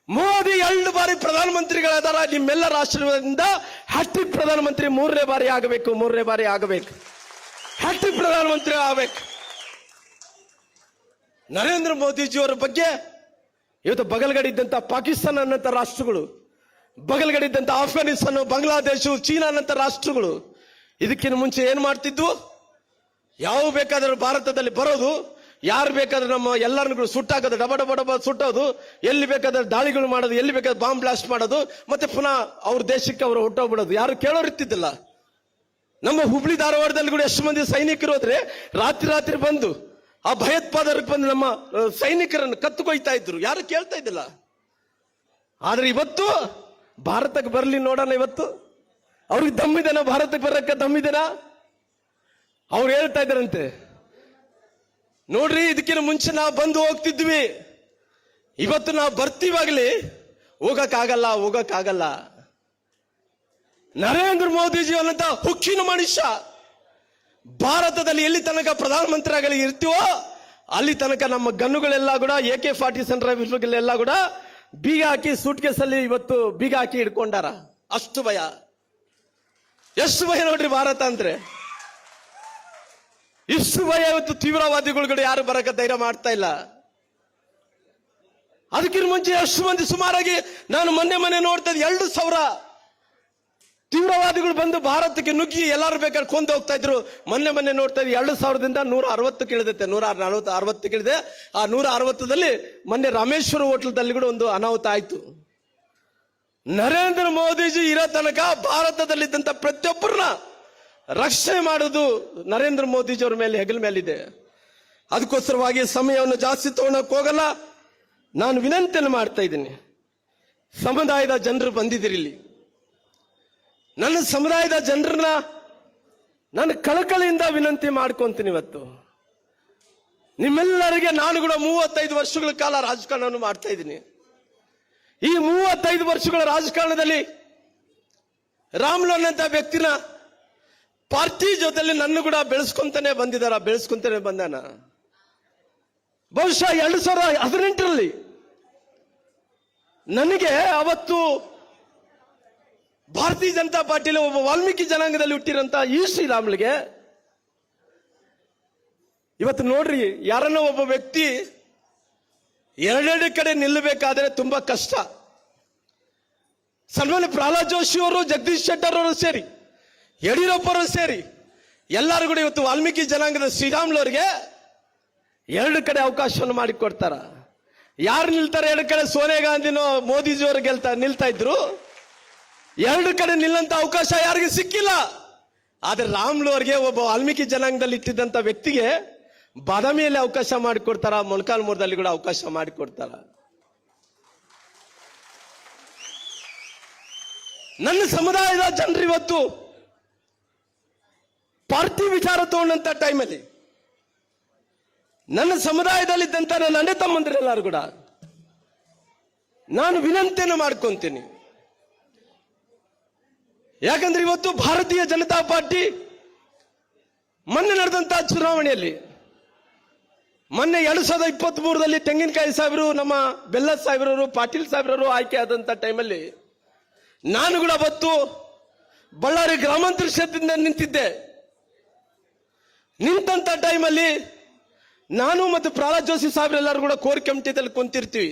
[SPEAKER 5] ಮೋದಿ 2 ಬಾರಿ ಪ್ರಧಾನಮಂತ್ರಿಗಳಾದಾರ. ನಿಮ್ಮೆಲ್ಲರ ಆಶೀರ್ವಾದದಿಂದ ಹ್ಯಾಟ್ರಿಕ್ ಪ್ರಧಾನಮಂತ್ರಿ 3ನೇ ಬಾರಿ ಆಗಬೇಕು, 3ನೇ ಬಾರಿ ಆಗಬೇಕು, ಹ್ಯಾಟ್ರಿಕ್ ಪ್ರಧಾನಮಂತ್ರಿ ಆಗಬೇಕು. ನರೇಂದ್ರ ಮೋದಿಜಿಯವರ ಬಗ್ಗೆ ಇವತ್ತು ಬಗಲ್ಗಡೆ ಇದ್ದಂತ ಪಾಕಿಸ್ತಾನ ಅನ್ನಂತ ರಾಷ್ಟ್ರಗಳು, ಬಗಲ್ಗಡೆ ಇದ್ದಂತ ಆಫ್ಘಾನಿಸ್ತಾನ, ಬಾಂಗ್ಲಾದೇಶ, ಚೀನಾ ಅನ್ನಂತ ರಾಷ್ಟ್ರಗಳು ಇದಕ್ಕಿಂತ ಮುಂಚೆ ಏನ್ ಮಾಡ್ತಿದ್ವು? ಯಾವ ಬೇಕಾದ್ರೂ ಭಾರತದಲ್ಲಿ ಬರೋದು, ಯಾರು ಬೇಕಾದ್ರೆ ನಮ್ಮ ಎಲ್ಲರನ್ನು ಸುಟ್ಟಾಕೋದು, ಡಬ ಡಬ ಡಬ ಸುಟ್ಟೋದು, ಎಲ್ಲಿ ಬೇಕಾದ್ರೆ ದಾಳಿಗಳು ಮಾಡೋದು, ಎಲ್ಲಿ ಬೇಕಾದ್ರೆ ಬಾಂಬ್ ಬ್ಲಾಸ್ಟ್ ಮಾಡೋದು, ಮತ್ತೆ ಪುನಃ ಅವ್ರ ದೇಶಕ್ಕೆ ಅವರು ಹೊಟ್ಟೋಗ್ಬಿಡೋದು. ಯಾರು ಕೇಳೋರಿತ್ತಿದ್ದಿಲ್ಲ. ನಮ್ಮ ಹುಬ್ಳಿ ಧಾರವಾಡದಲ್ಲಿ ಕೂಡ ಎಷ್ಟು ಮಂದಿ ಸೈನಿಕರು ಹೋದ್ರೆ ರಾತ್ರಿ ರಾತ್ರಿ ಬಂದು ಆ ಭಯೋತ್ಪಾದಕರಿಗೆ ಬಂದು ನಮ್ಮ ಸೈನಿಕರನ್ನು ಕತ್ತುಕೊಯ್ತಾ ಇದ್ರು, ಯಾರು ಕೇಳ್ತಾ ಇದ್ದಿಲ್ಲ. ಆದ್ರೆ ಇವತ್ತು ಭಾರತಕ್ಕೆ ಬರಲಿ ನೋಡೋಣ, ಇವತ್ತು ಅವ್ರಿಗೆ ದಮ್ಮಿದೆನಾ? ಭಾರತಕ್ಕೆ ಬರಕ್ಕೆ ದಮ್ಮಿದೆನಾ? ಅವ್ರು ಹೇಳ್ತಾ ಇದ್ದಾರಂತೆ, ನೋಡ್ರಿ ಇದಕ್ಕಿಂತ ಮುಂಚೆ ನಾವು ಬಂದು ಹೋಗ್ತಿದ್ವಿ, ಇವತ್ತು ನಾವು ಬರ್ತೀವಾಗ್ಲಿ ಹೋಗಕ್ಕಾಗಲ್ಲ, ಹೋಗಕ್ಕಾಗಲ್ಲ. ನರೇಂದ್ರ ಮೋದಿಜಿ ಅನ್ನಂತ ಹುಕ್ಕಿನ ಮನುಷ್ಯ ಭಾರತದಲ್ಲಿ ಎಲ್ಲಿ ತನಕ ಪ್ರಧಾನಮಂತ್ರಿ ಆಗಲಿ ಇರ್ತೀವೋ ಅಲ್ಲಿ ತನಕ ನಮ್ಮ ಗನ್ನುಗಳೆಲ್ಲ ಕೂಡ AK-47 ರೈಫಲ್ಗಳೆಲ್ಲ ಕೂಡ ಬೀಗ ಹಾಕಿ ಸೂಟ್ ಕೇಸಲ್ಲಿ ಇವತ್ತು ಬೀಗ ಹಾಕಿ ಹಿಡ್ಕೊಂಡಾರ. ಅಷ್ಟು ಭಯ, ಎಷ್ಟು ಭಯ ನೋಡ್ರಿ ಭಾರತ ಅಂದ್ರೆ. ಇಷ್ಟು ಭಯ ಇವತ್ತು ತೀವ್ರವಾದಿಗಳು ಕೂಡ ಯಾರು ಬರಕ ಧೈರ್ಯ ಮಾಡ್ತಾ ಇಲ್ಲ. ಅದಕ್ಕಿಂತ ಮುಂಚೆ ಎಷ್ಟು ಮಂದಿ ಸುಮಾರಾಗಿ ನಾನು ಮೊನ್ನೆ ನೋಡ್ತಾ ಇದ್ದೆ, 2,000 ತೀವ್ರವಾದಿಗಳು ಬಂದು ಭಾರತಕ್ಕೆ ನುಗ್ಗಿ ಎಲ್ಲರೂ ಬೇಕಾದ್ರೆ ಕೊಂದು ಹೋಗ್ತಾ ಇದ್ರು. ಮೊನ್ನೆ ನೋಡ್ತಾ ಇದ್ದೆ 2,000ದಿಂದ 160 ಇಳಿದೈತೆ, 160 ಇಳಿದೆ. ಆ 160ದಲ್ಲಿ ಮೊನ್ನೆ ರಾಮೇಶ್ವರ ಹೋಟೆಲ್ದಲ್ಲಿ ಕೂಡ ಒಂದು ಅನಾಹುತ ಆಯ್ತು. ನರೇಂದ್ರ ಮೋದಿಜಿ ಇರೋ ತನಕ ಭಾರತದಲ್ಲಿದ್ದಂತ ಪ್ರತಿಯೊಬ್ಬರನ್ನ ರಕ್ಷಣೆ ಮಾಡೋದು ನರೇಂದ್ರ ಮೋದಿಜಿ ಅವರ ಮೇಲೆ, ಹೆಗಲ ಮೇಲಿದೆ. ಅದಕ್ಕೋಸ್ಕರವಾಗಿ ಸಮಯವನ್ನು ಜಾಸ್ತಿ ತಗೊಳಕ್ ಹೋಗಲ್ಲ. ನಾನು ವಿನಂತಿಯನ್ನು ಮಾಡ್ತಾ ಇದ್ದೀನಿ, ಸಮುದಾಯದ ಜನರು ಬಂದಿದ್ದೀರಿ ಇಲ್ಲಿ, ನನ್ನ ಸಮುದಾಯದ ಜನರನ್ನ ನಾನು ಕಳಕಳಿಯಿಂದ ವಿನಂತಿ ಮಾಡ್ಕೊಂತೀನಿ. ಇವತ್ತು ನಿಮ್ಮೆಲ್ಲರಿಗೆ ನಾನು ಕೂಡ 35 ವರ್ಷಗಳ ಕಾಲ ರಾಜಕಾರಣವನ್ನು ಮಾಡ್ತಾ ಇದ್ದೀನಿ. ಈ 35 ವರ್ಷಗಳ ರಾಜಕಾರಣದಲ್ಲಿ ರಾಮುಲು ಅನ್ನಂತ ವ್ಯಕ್ತಿನ ಪಾರ್ಟಿ ಜೊತೆಲಿ ನನ್ನ ಕೂಡ ಬೆಳೆಸ್ಕೊಂತಾನೆ ಬಂದಾನ. ಬಹುಶಃ 2018ರಲ್ಲಿ ನನಗೆ ಅವತ್ತು ಭಾರತೀಯ ಜನತಾ ಪಾರ್ಟಿಲಿ ಒಬ್ಬ ವಾಲ್ಮೀಕಿ ಜನಾಂಗದಲ್ಲಿ ಹುಟ್ಟಿರಂತ ಈ ಶ್ರೀರಾಮುಲುಗೆ ಇವತ್ತು ನೋಡ್ರಿ, ಯಾರನ್ನ ಒಬ್ಬ ವ್ಯಕ್ತಿ ಎರಡೆರಡು ಕಡೆ ನಿಲ್ಲಬೇಕಾದ್ರೆ ತುಂಬಾ ಕಷ್ಟ. ಸನ್ಮಾನ್ಯ ಪ್ರಹ್ಲಾದ್ ಜೋಶಿ ಅವರು, ಜಗದೀಶ್ ಶೆಟ್ಟರ್ ಅವರು ಸೇರಿ, ಯಡಿಯೂರಪ್ಪರು ಸೇರಿ ಎಲ್ಲರೂ ಕೂಡ ಇವತ್ತು ವಾಲ್ಮೀಕಿ ಜನಾಂಗದ ಶ್ರೀರಾಮುಲು ಅವರಿಗೆ 2 ಕಡೆ ಅವಕಾಶವನ್ನು ಮಾಡಿಕೊಡ್ತಾರ. ಯಾರು ನಿಲ್ತಾರೆ 2 ಕಡೆ? ಸೋನಿಯಾ ಗಾಂಧಿನೋ ಮೋದಿಜಿ ಅವರು ನಿಲ್ತಾ ಇದ್ರು. 2 ಕಡೆ ನಿಲ್ಲಂತ ಅವಕಾಶ ಯಾರಿಗೆ ಸಿಕ್ಕಿಲ್ಲ. ಆದ್ರೆ ರಾಮುಲು ಅವರಿಗೆ, ಒಬ್ಬ ವಾಲ್ಮೀಕಿ ಜನಾಂಗದಲ್ಲಿ ಇಟ್ಟಿದ್ದಂತ ವ್ಯಕ್ತಿಗೆ ಬಾದಾಮಿಯಲ್ಲಿ ಅವಕಾಶ ಮಾಡಿಕೊಡ್ತಾರ, ಮೊಣಕಾಲ್ಮೂರದಲ್ಲಿ ಕೂಡ ಅವಕಾಶ ಮಾಡಿಕೊಡ್ತಾರ. ನನ್ನ ಸಮುದಾಯದ ಜನರು ಇವತ್ತು ಪಾರ್ಟಿ ವಿಚಾರ ತಗೊಂಡಂತ ಟೈಮಲ್ಲಿ ನನ್ನ ಸಮುದಾಯದಲ್ಲಿದ್ದಂತ ನನ್ನ ಅಣ್ಣ ತಮ್ಮಂದಿರೆಲ್ಲರೂ ಕೂಡ ನಾನು ವಿನಂತಿಯನ್ನು ಮಾಡ್ಕೊಂತೀನಿ. ಯಾಕಂದ್ರೆ ಇವತ್ತು ಭಾರತೀಯ ಜನತಾ ಪಾರ್ಟಿ ಮೊನ್ನೆ ನಡೆದಂತಹ ಚುನಾವಣೆಯಲ್ಲಿ ಮೊನ್ನೆ 2023ರಲ್ಲಿ ತೆಂಗಿನಕಾಯಿ ಸಾಹೇಬರು, ನಮ್ಮ ಬೆಲ್ಲ ಸಾಹೇಬ್ರವರು, ಪಾಟೀಲ್ ಸಾಹೇಬ್ರವರು ಆಯ್ಕೆ ಆದಂತ ಟೈಮಲ್ಲಿ ನಾನು ಕೂಡ ಅವತ್ತು ಬಳ್ಳಾರಿ ಗ್ರಾಮಾಂತರ ಕ್ಷೇತ್ರದಿಂದ ನಿಂತಿದ್ದೆ. ನಿಂತಂತ ಟೈಮಲ್ಲಿ ನಾನು ಮತ್ತು ಪ್ರಹ್ಲಾದ್ ಜೋಶಿ ಸಾಹೇಬ್ರೆಲ್ಲರೂ ಕೂಡ ಕೋರ್ ಕಮಿಟಿದಲ್ಲಿ ಕುಂತಿರ್ತೀವಿ.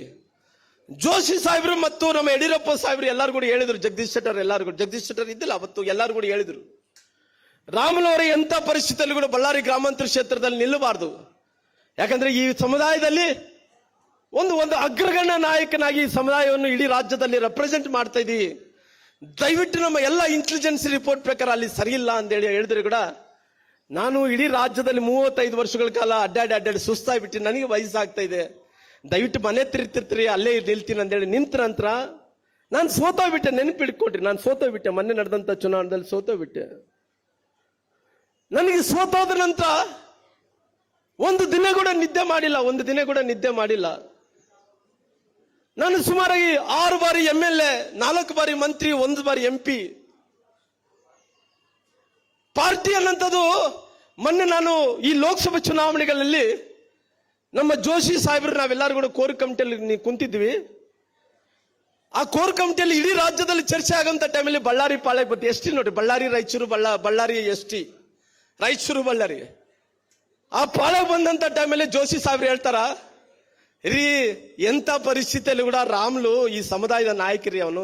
[SPEAKER 5] ಜೋಶಿ ಸಾಹೇಬ್ರು ಮತ್ತು ನಮ್ಮ ಯಡಿಯೂರಪ್ಪ ಸಾಹೇಬ್ರು ಎಲ್ಲರೂ ಕೂಡ ಹೇಳಿದ್ರು, ಜಗದೀಶ್ ಶೆಟ್ಟರ್ ಎಲ್ಲರೂ ಕೂಡ, ಜಗದೀಶ್ ಶೆಟ್ಟರ್ ಇದ್ದಿಲ್ಲ ಅವತ್ತು, ಎಲ್ಲರೂ ಕೂಡ ಹೇಳಿದ್ರು ರಾಮುಲುರವರ ಎಂಥ ಪರಿಸ್ಥಿತಿಯಲ್ಲಿ ಕೂಡ ಬಳ್ಳಾರಿ ಗ್ರಾಮಾಂತರ ಕ್ಷೇತ್ರದಲ್ಲಿ ನಿಲ್ಲಬಾರದು. ಯಾಕಂದ್ರೆ ಈ ಸಮುದಾಯದಲ್ಲಿ ಒಂದು ಅಗ್ರಗಣ್ಯ ನಾಯಕನಾಗಿ ಈ ಸಮುದಾಯವನ್ನು ಇಡೀ ರಾಜ್ಯದಲ್ಲಿ ರೆಪ್ರೆಸೆಂಟ್ ಮಾಡ್ತಾ ಇದ್ದೀವಿ. ದಯವಿಟ್ಟು ನಮ್ಮ ಎಲ್ಲ ಇಂಟೆಲಿಜೆನ್ಸ್ ರಿಪೋರ್ಟ್ ಪ್ರಕಾರ ಅಲ್ಲಿ ಸರಿಯಿಲ್ಲ ಅಂತೇಳಿ ಹೇಳಿದ್ರೆ ಕೂಡ ನಾನು ಇಡೀ ರಾಜ್ಯದಲ್ಲಿ 35 ವರ್ಷಗಳ ಕಾಲ ಅಡ್ಡಾಡಿ ಸುಸ್ತಾಗ್ಬಿಟ್ಟು ನನಗೆ ವಯಸ್ಸಾಗ್ತಾ ಇದೆ, ದಯವಿಟ್ಟು ಮನೆ ತಿರ್ತಿರ್ತೀರಿ ಅಲ್ಲೇ ನಿಲ್ತೀನಿ ಅಂತೇಳಿ ನಿಂತ ನಂತರ ನಾನು ಸೋತೋಗ್ಬಿಟ್ಟೆ. ನೆನಪಿಡ್ಕೊಡ್ರಿ, ನಾನು ಸೋತೋಗ್ಬಿಟ್ಟೆ. ಮೊನ್ನೆ ನಡೆದಂತ ಚುನಾವಣೆಯಲ್ಲಿ ಸೋತೋಗ್ಬಿಟ್ಟೆ. ನನಗೆ ಸೋತೋದ ನಂತರ ಒಂದು ದಿನ ಕೂಡ ನಿದ್ದೆ ಮಾಡಿಲ್ಲ. ನಾನು ಸುಮಾರಾಗಿ 6 ಬಾರಿ MLA, 4 ಬಾರಿ ಮಂತ್ರಿ, 1 ಬಾರಿ MP. ಪಾರ್ಟಿ ಅನ್ನಂಥದ್ದು ಮೊನ್ನೆ ನಾನು ಈ ಲೋಕಸಭಾ ಚುನಾವಣೆಗಳಲ್ಲಿ ನಮ್ಮ ಜೋಶಿ ಸಾಹೇಬ್ರು ನಾವೆಲ್ಲರೂ ಕೂಡ ಕೋರ್ ಕಮಿಟಿಯಲ್ಲಿ ಕುಂತಿದ್ವಿ. ಆ ಕೋರ್ ಕಮಿಟಿಯಲ್ಲಿ ಇಡೀ ರಾಜ್ಯದಲ್ಲಿ ಚರ್ಚೆ ಆಗಂತ ಟೈಮಲ್ಲಿ ಬಳ್ಳಾರಿ ಪಾಳೆ ಬತ್ತು. ಎಸ್ ಟಿ ನೋಡಿ, ಬಳ್ಳಾರಿ ರಾಯಚೂರು, ಬಳ್ಳಾರಿ ST, ರಾಯಚೂರು ಬಳ್ಳಾರಿ. ಆ ಪಾಳೆ ಬಂದಂತ ಟೈಮಲ್ಲಿ ಜೋಶಿ ಸಾಹೇಬ್ರು ಹೇಳ್ತಾರ, ರೀ ಎಂತ ಪರಿಸ್ಥಿತಿಯಲ್ಲಿ ಕೂಡ ರಾಮ್ಲು ಈ ಸಮುದಾಯದ ನಾಯಕರಿ, ಅವನು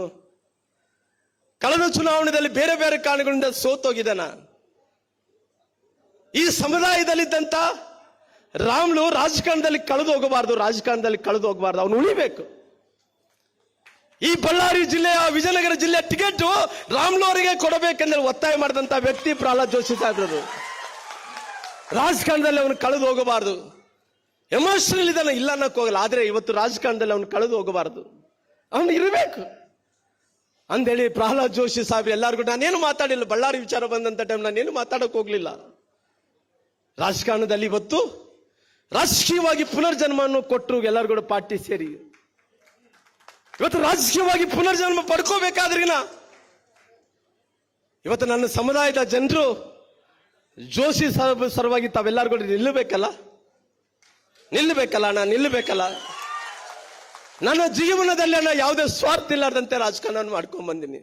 [SPEAKER 5] ಕಳೆದ ಚುನಾವಣೆಯಲ್ಲಿ ಬೇರೆ ಬೇರೆ ಕಾರಣಗಳಿಂದ ಸೋತೋಗಿದ್ದಾನ. ಈ ಸಮುದಾಯದಲ್ಲಿದ್ದಂತ ರಾಮ್ಲು ರಾಜಕಾರಣದಲ್ಲಿ ಕಳೆದು ಹೋಗಬಾರ್ದು, ಅವನು ಉಳಿಬೇಕು. ಈ ಬಳ್ಳಾರಿ ಜಿಲ್ಲೆಯ, ವಿಜಯನಗರ ಜಿಲ್ಲೆಯ ಟಿಕೆಟ್ ರಾಮ್ಲು ಅವರಿಗೆ ಕೊಡಬೇಕೆಂದ್ರೆ ಒತ್ತಾಯ ಮಾಡಿದಂತ ವ್ಯಕ್ತಿ ಪ್ರಹ್ಲಾದ್ ಜೋಶಿ ಸಾಹೇಬ್ರು. ರಾಜಕಾರಣದಲ್ಲಿ ಅವನು ಕಳೆದು ಹೋಗಬಾರ್ದು. ಎಮೋಷನಲ್ ಇದ್ದಾನೆ, ಇಲ್ಲ ಅನ್ನಕ್ ಹೋಗಲ್ಲ, ಆದ್ರೆ ಇವತ್ತು ರಾಜಕಾರಣದಲ್ಲಿ ಅವನು ಕಳೆದು ಹೋಗಬಾರದು, ಅವನು ಇರಬೇಕು ಅಂದೇಳಿ ಪ್ರಹ್ಲಾದ್ ಜೋಶಿ ಸಾಹೇಬ್ರು ಎಲ್ಲರಿಗೂ ನಾನೇನು ಮಾತಾಡಿಲ್ಲ. ಬಳ್ಳಾರಿ ವಿಚಾರ ಬಂದಂತ ಟೈಮ್ ನಾನೇನು ಮಾತಾಡಕ್ ಹೋಗ್ಲಿಲ್ಲ. ರಾಜಕಾರಣದಲ್ಲಿ ಇವತ್ತು ರಾಜಕೀಯವಾಗಿ ಪುನರ್ಜನ್ಮವನ್ನು ಕೊಟ್ಟರು ಎಲ್ಲರೂ ಕೂಡ ಪಾರ್ಟಿ ಸೇರಿ. ಇವತ್ತು ರಾಜಕೀಯವಾಗಿ ಪುನರ್ಜನ್ಮ ಪಡ್ಕೋಬೇಕಾದ್ರಿನ ಇವತ್ತು ನನ್ನ ಸಮುದಾಯದ ಜನರು ಜೋಶಿ ಸಾಹೇಬ್ ಸರವಾಗಿ ತಾವೆಲ್ಲರೂ ಕೂಡ ನಿಲ್ಲಬೇಕಲ್ಲ. ನನ್ನ ಜೀವನದಲ್ಲಿ ಯಾವುದೇ ಸ್ವಾರ್ಥ ಇಲ್ಲಾರ್ದಂತೆ ರಾಜಕಾರಣ ಮಾಡ್ಕೊಂಡ್ ಬಂದಿನಿ.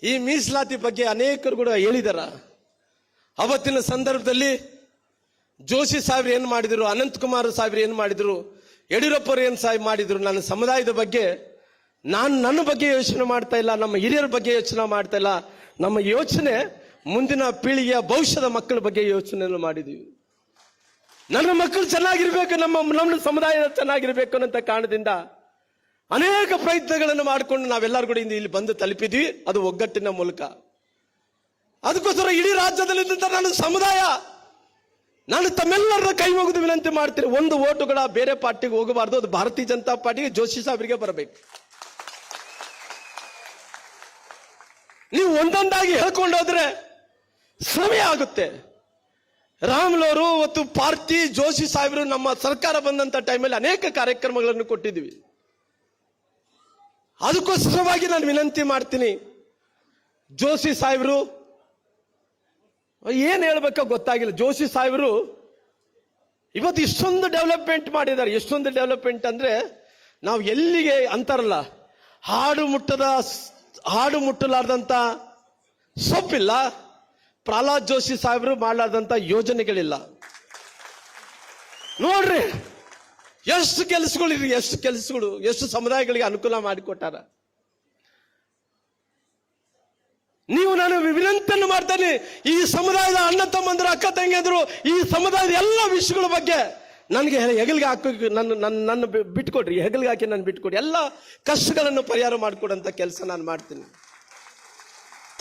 [SPEAKER 5] ಈ ಮೀಸಲಾತಿ ಬಗ್ಗೆ ಅನೇಕರು ಕೂಡ ಹೇಳಿದಾರ. ಅವತ್ತಿನ ಸಂದರ್ಭದಲ್ಲಿ ಜೋಶಿ ಸಾಹೇಬ್ರು ಏನ್ ಮಾಡಿದ್ರು, ಅನಂತಕುಮಾರ್ ಸಾಹೇಬ್ರು ಏನ್ ಮಾಡಿದ್ರು, ಯಡಿಯೂರಪ್ಪರು ಏನ್ ಮಾಡಿದ್ರು, ನನ್ನ ಸಮುದಾಯದ ಬಗ್ಗೆ ನನ್ನ ಬಗ್ಗೆ ಯೋಚನೆ ಮಾಡ್ತಾ ಇಲ್ಲ, ನಮ್ಮ ಹಿರಿಯರ ಬಗ್ಗೆ ಯೋಚನೆ ಮಾಡ್ತಾ ಇಲ್ಲ. ನಮ್ಮ ಯೋಚನೆ ಮುಂದಿನ ಪೀಳಿಗೆಯ ಭವಿಷ್ಯದ ಮಕ್ಕಳ ಬಗ್ಗೆ ಯೋಚನೆ ಮಾಡಿದೀವಿ. ನನ್ನ ಮಕ್ಕಳು ಚೆನ್ನಾಗಿರ್ಬೇಕು, ನಮ್ಮ ಸಮುದಾಯ ಚೆನ್ನಾಗಿರ್ಬೇಕು ಅನ್ನೋ ಕಾರಣದಿಂದ ಅನೇಕ ಪ್ರಯತ್ನಗಳನ್ನು ಮಾಡಿಕೊಂಡು ನಾವೆಲ್ಲರೂ ಕೂಡ ಇಲ್ಲಿ ಬಂದು ತಲುಪಿದ್ವಿ. ಅದು ಒಗ್ಗಟ್ಟಿನ ಮೂಲಕ. ಅದಕ್ಕೋಸ್ಕರ ಇಡೀ ರಾಜ್ಯದಲ್ಲಿದ್ದಂತ ನನ್ನ ಸಮುದಾಯ, ನಾನು ತಮ್ಮೆಲ್ಲರನ್ನ ಕೈ ಮುಗಿದು ವಿನಂತಿ ಮಾಡ್ತೀನಿ, ಒಂದು ಓಟು ಕೂಡ ಬೇರೆ ಪಾರ್ಟಿಗೆ ಹೋಗಬಾರ್ದು, ಅದು ಭಾರತೀಯ ಜನತಾ ಪಾರ್ಟಿಗೆ, ಜೋಶಿ ಸಾಹೇಬರಿಗೆ ಬರಬೇಕು. ನೀವು ಒಂದೊಂದಾಗಿ ಹೇಳ್ಕೊಂಡು ಹೋದ್ರೆ ಸಮಯ ಆಗುತ್ತೆ. ರಾಮುಲವರು ಇವತ್ತು ಪಾರ್ಟಿ, ಜೋಶಿ ಸಾಹೇಬರು ನಮ್ಮ ಸರ್ಕಾರ ಬಂದಂತ ಟೈಮಲ್ಲಿ ಅನೇಕ ಕಾರ್ಯಕ್ರಮಗಳನ್ನು ಕೊಟ್ಟಿದ್ವಿ. ಅದಕ್ಕೋಸ್ಕರವಾಗಿ ನಾನು ವಿನಂತಿ ಮಾಡ್ತೀನಿ, ಜೋಶಿ ಸಾಹೇಬರು ಏನ್ ಹೇಳ್ಬೇಕೋ ಗೊತ್ತಾಗಿಲ್ಲ. ಜೋಶಿ ಸಾಹೇಬರು ಇವತ್ತು ಇಷ್ಟೊಂದು ಡೆವಲಪ್ಮೆಂಟ್ ಮಾಡಿದ್ದಾರೆ. ಎಷ್ಟೊಂದು ಡೆವಲಪ್ಮೆಂಟ್ ಅಂದ್ರೆ ನಾವು ಎಲ್ಲಿಗೆ ಅಂತಾರಲ್ಲ, ಹಾಡು ಮುಟ್ಟಲಾರ್ದಂತ ಸೊಪ್ಪಿಲ್ಲ. ಪ್ರಹ್ಲಾದ್ ಜೋಶಿ ಸಾಹೇಬರು ಮಾಡಲಾರ್ದಂತ ಯೋಜನೆಗಳಿಲ್ಲ. ನೋಡ್ರಿ ಎಷ್ಟು ಕೆಲಸಗಳು, ಎಷ್ಟು ಸಮುದಾಯಗಳಿಗೆ ಅನುಕೂಲ ಮಾಡಿಕೊಟ್ಟಾರ. ನಾನು ವಿನಂತಿಯನ್ನು ಮಾಡ್ತೇನೆ, ಈ ಸಮುದಾಯದ ಅಣ್ಣ ತಮ್ಮಂದರು, ಅಕ್ಕ ತಂಗಿಯಂದರು, ಈ ಸಮುದಾಯದ ಎಲ್ಲ ವಿಷಯಗಳ ಬಗ್ಗೆ ನನಗೆ ಹೆಗಲಿಗೆ ಹಾಕಿ ನನ್ನ ಬಿಟ್ಕೊಡ್ರಿ, ಹೆಗಲಿಗೆ ಹಾಕಿ ನಾನು ಬಿಟ್ಕೊಡಿ. ಎಲ್ಲ ಕಷ್ಟಗಳನ್ನು ಪರಿಹಾರ ಮಾಡಿಕೊಡಂತ ಕೆಲಸ ನಾನು ಮಾಡ್ತೀನಿ.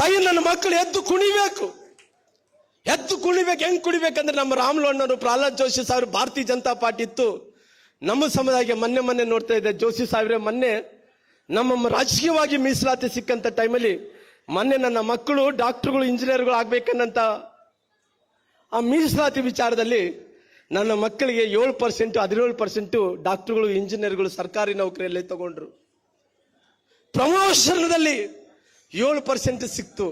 [SPEAKER 5] ತಾಯಿ, ನನ್ನ ಮಕ್ಕಳು ಎದ್ದು ಕುಣಿಬೇಕು. ಹೆಂಗ್ ಕುಣಿಬೇಕಂದ್ರೆ ನಮ್ಮ ರಾಮುಲು ಅಣ್ಣವರು, ಪ್ರಹ್ಲಾದ್ ಜೋಶಿ ಸಾಹೇಬರು, ಭಾರತೀಯ ಜನತಾ ಪಾರ್ಟಿ ಇತ್ತು. ನಮ್ಮ ಸಮುದಾಯಕ್ಕೆ ಮೊನ್ನೆ ನೋಡ್ತಾ ಇದ್ದೆ, ಜೋಶಿ ಸಾಹೇಬ್ರೆ ಮೊನ್ನೆ ನಮ್ಮ ರಾಜಕೀಯವಾಗಿ ಮೀಸಲಾತಿ ಸಿಕ್ಕಂತ ಟೈಮಲ್ಲಿ ಮೊನ್ನೆ ನನ್ನ ಮಕ್ಕಳು ಡಾಕ್ಟರ್ಗಳು ಇಂಜಿನಿಯರ್ಗಳು ಆಗ್ಬೇಕನ್ನಂತ ಆ ಮೀಸಲಾತಿ ವಿಚಾರದಲ್ಲಿ ನನ್ನ ಮಕ್ಕಳಿಗೆ 7% 17% ಡಾಕ್ಟರ್ಗಳು ಇಂಜಿನಿಯರ್ಗಳು ಸರ್ಕಾರಿ ನೌಕರಿಯಲ್ಲೇ ತಗೊಂಡ್ರು. ಪ್ರಮೋಷನ್ದಲ್ಲಿ 7% ಸಿಕ್ತು.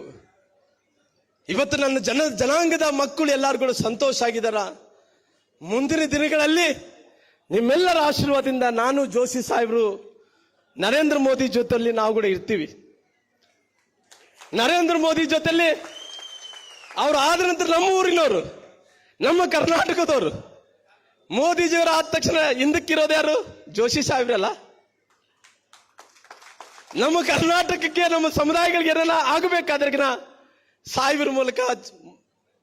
[SPEAKER 5] ಇವತ್ತು ನನ್ನ ಜನಾಂಗದ ಮಕ್ಕಳು ಎಲ್ಲರೂ ಕೂಡ ಸಂತೋಷ ಆಗಿದಾರ. ಮುಂದಿನ ದಿನಗಳಲ್ಲಿ ನಿಮ್ಮೆಲ್ಲರ ಆಶೀರ್ವಾದದಿಂದ ನಾನು ಜೋಶಿ ಸಾಹೇಬರು ನರೇಂದ್ರ ಮೋದಿ ಜೊತೆಯಲ್ಲಿ ನಾವು ಕೂಡ ಇರ್ತೀವಿ. ನರೇಂದ್ರ ಮೋದಿ ಜೊತೆಯಲ್ಲಿ ಅವ್ರು ಆದ ನಂತರ ನಮ್ಮ ಊರಿನವರು, ನಮ್ಮ ಕರ್ನಾಟಕದವರು. ಮೋದಿಜಿಯವರು ಆದ ತಕ್ಷಣ ಹಿಂದಕ್ಕಿರೋದು ಯಾರು? ಜೋಶಿ ಸಾಹೇಬ್ರಲ್ಲ. ನಮ್ಮ ಕರ್ನಾಟಕಕ್ಕೆ ನಮ್ಮ ಸಮುದಾಯಗಳಿಗೆ ಏನೆಲ್ಲ ಆಗಬೇಕಾದ್ರಗಿನ ಸಾಹೇಬ್ರ ಮೂಲಕ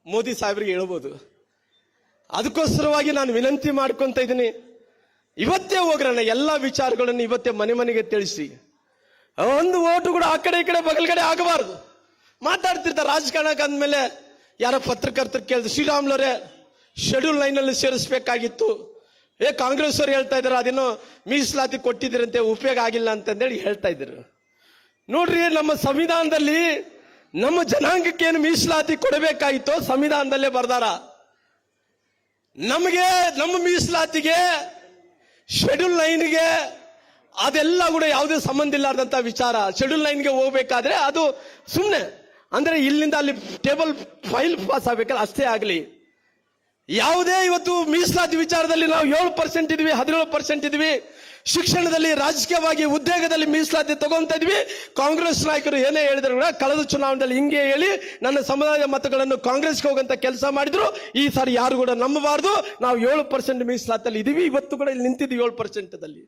[SPEAKER 5] ಮೋದಿ ಸಾಹೇಬ್ರಿಗೆ ಹೇಳ್ಬೋದು. ಅದಕ್ಕೋಸ್ಕರವಾಗಿ ನಾನು ವಿನಂತಿ ಮಾಡ್ಕೊಂತ ಇದ್ದೀನಿ, ಇವತ್ತೇ ಹೋಗ್ರಣ್ಣ ಎಲ್ಲ ವಿಚಾರಗಳನ್ನು ಇವತ್ತೇ ಮನೆ ಮನೆಗೆ ತಿಳಿಸಿ. ಒಂದು ಓಟು ಕೂಡ ಆ ಕಡೆ ಈ ಕಡೆ ಬಗಲ್ಗಡೆ ಆಗಬಾರ್ದು. ಮಾತಾಡ್ತಿರ್ತಾರೆ ರಾಜಕಾರಣಕ್ಕೆ ಅಂದ್ಮೇಲೆ ಯಾರೋ ಪತ್ರಕರ್ತರು ಕೇಳಿದ್ರು, ಶ್ರೀರಾಮ್ಲವರೇ ಶೆಡ್ಯೂಲ್ ಲೈನಲ್ಲಿ ಸೇರಿಸಬೇಕಾಗಿತ್ತು, ಕಾಂಗ್ರೆಸ್ ಅವರು ಹೇಳ್ತಾ ಇದ್ದಾರೆ ಅದೇನೋ ಮೀಸಲಾತಿ ಕೊಟ್ಟಿದ್ದೀರಂತೆ ಉಪಯೋಗ ಆಗಿಲ್ಲ ಅಂತಂದೇಳಿ ಹೇಳ್ತಾ ಇದ್ರು. ನೋಡ್ರಿ, ನಮ್ಮ ಸಂವಿಧಾನದಲ್ಲಿ ನಮ್ಮ ಜನಾಂಗಕ್ಕೆ ಏನು ಮೀಸಲಾತಿ ಕೊಡಬೇಕಾಗಿತ್ತೋ ಸಂವಿಧಾನದಲ್ಲೇ ಬರ್ದಾರ. ನಮಗೆ ನಮ್ಮ ಮೀಸಲಾತಿಗೆ ಶೆಡ್ಯೂಲ್ ಲೈನ್ಗೆ ಅದೆಲ್ಲ ಕೂಡ ಯಾವುದೇ ಸಂಬಂಧ ಇಲ್ಲಾರ್ದಂತ ವಿಚಾರ. ಶೆಡ್ಯೂಲ್ ಲೈನ್ಗೆ ಹೋಗ್ಬೇಕಾದ್ರೆ ಅದು ಸುಮ್ಮನೆ ಅಂದ್ರೆ ಇಲ್ಲಿಂದ ಅಲ್ಲಿ ಟೇಬಲ್ ಫೈಲ್ ಪಾಸ್ ಆಗ್ಬೇಕಲ್ಲ ಅಷ್ಟೇ ಆಗಲಿ. ಯಾವುದೇ ಇವತ್ತು ಮೀಸಲಾತಿ ವಿಚಾರದಲ್ಲಿ ನಾವು 7% ಇದೀವಿ, 17% ಇದೀವಿ. ಶಿಕ್ಷಣದಲ್ಲಿ, ರಾಜಕೀಯವಾಗಿ, ಉದ್ಯೋಗದಲ್ಲಿ ಮೀಸಲಾತಿ ತಗೊಂತ ಇದ್ವಿ. ಕಾಂಗ್ರೆಸ್ ನಾಯಕರು ಏನೇ ಹೇಳಿದ್ರು ಕೂಡ ಕಳೆದ ಚುನಾವಣೆಯಲ್ಲಿ ಹಿಂಗೆ ಹೇಳಿ ನನ್ನ ಸಮುದಾಯದ ಮತಗಳನ್ನು ಕಾಂಗ್ರೆಸ್ಗೆ ಹೋಗಂತ ಕೆಲಸ ಮಾಡಿದ್ರು. ಈ ಸಾರಿ ಯಾರು ಕೂಡ ನಂಬಬಾರ್ದು. ನಾವು 7% ಮೀಸಲಾತಿಯಲ್ಲಿ ಇದೀವಿ. ಇವತ್ತು ಕೂಡ ಇಲ್ಲಿ ನಿಂತಿದ್ವಿ 7%ದಲ್ಲಿ.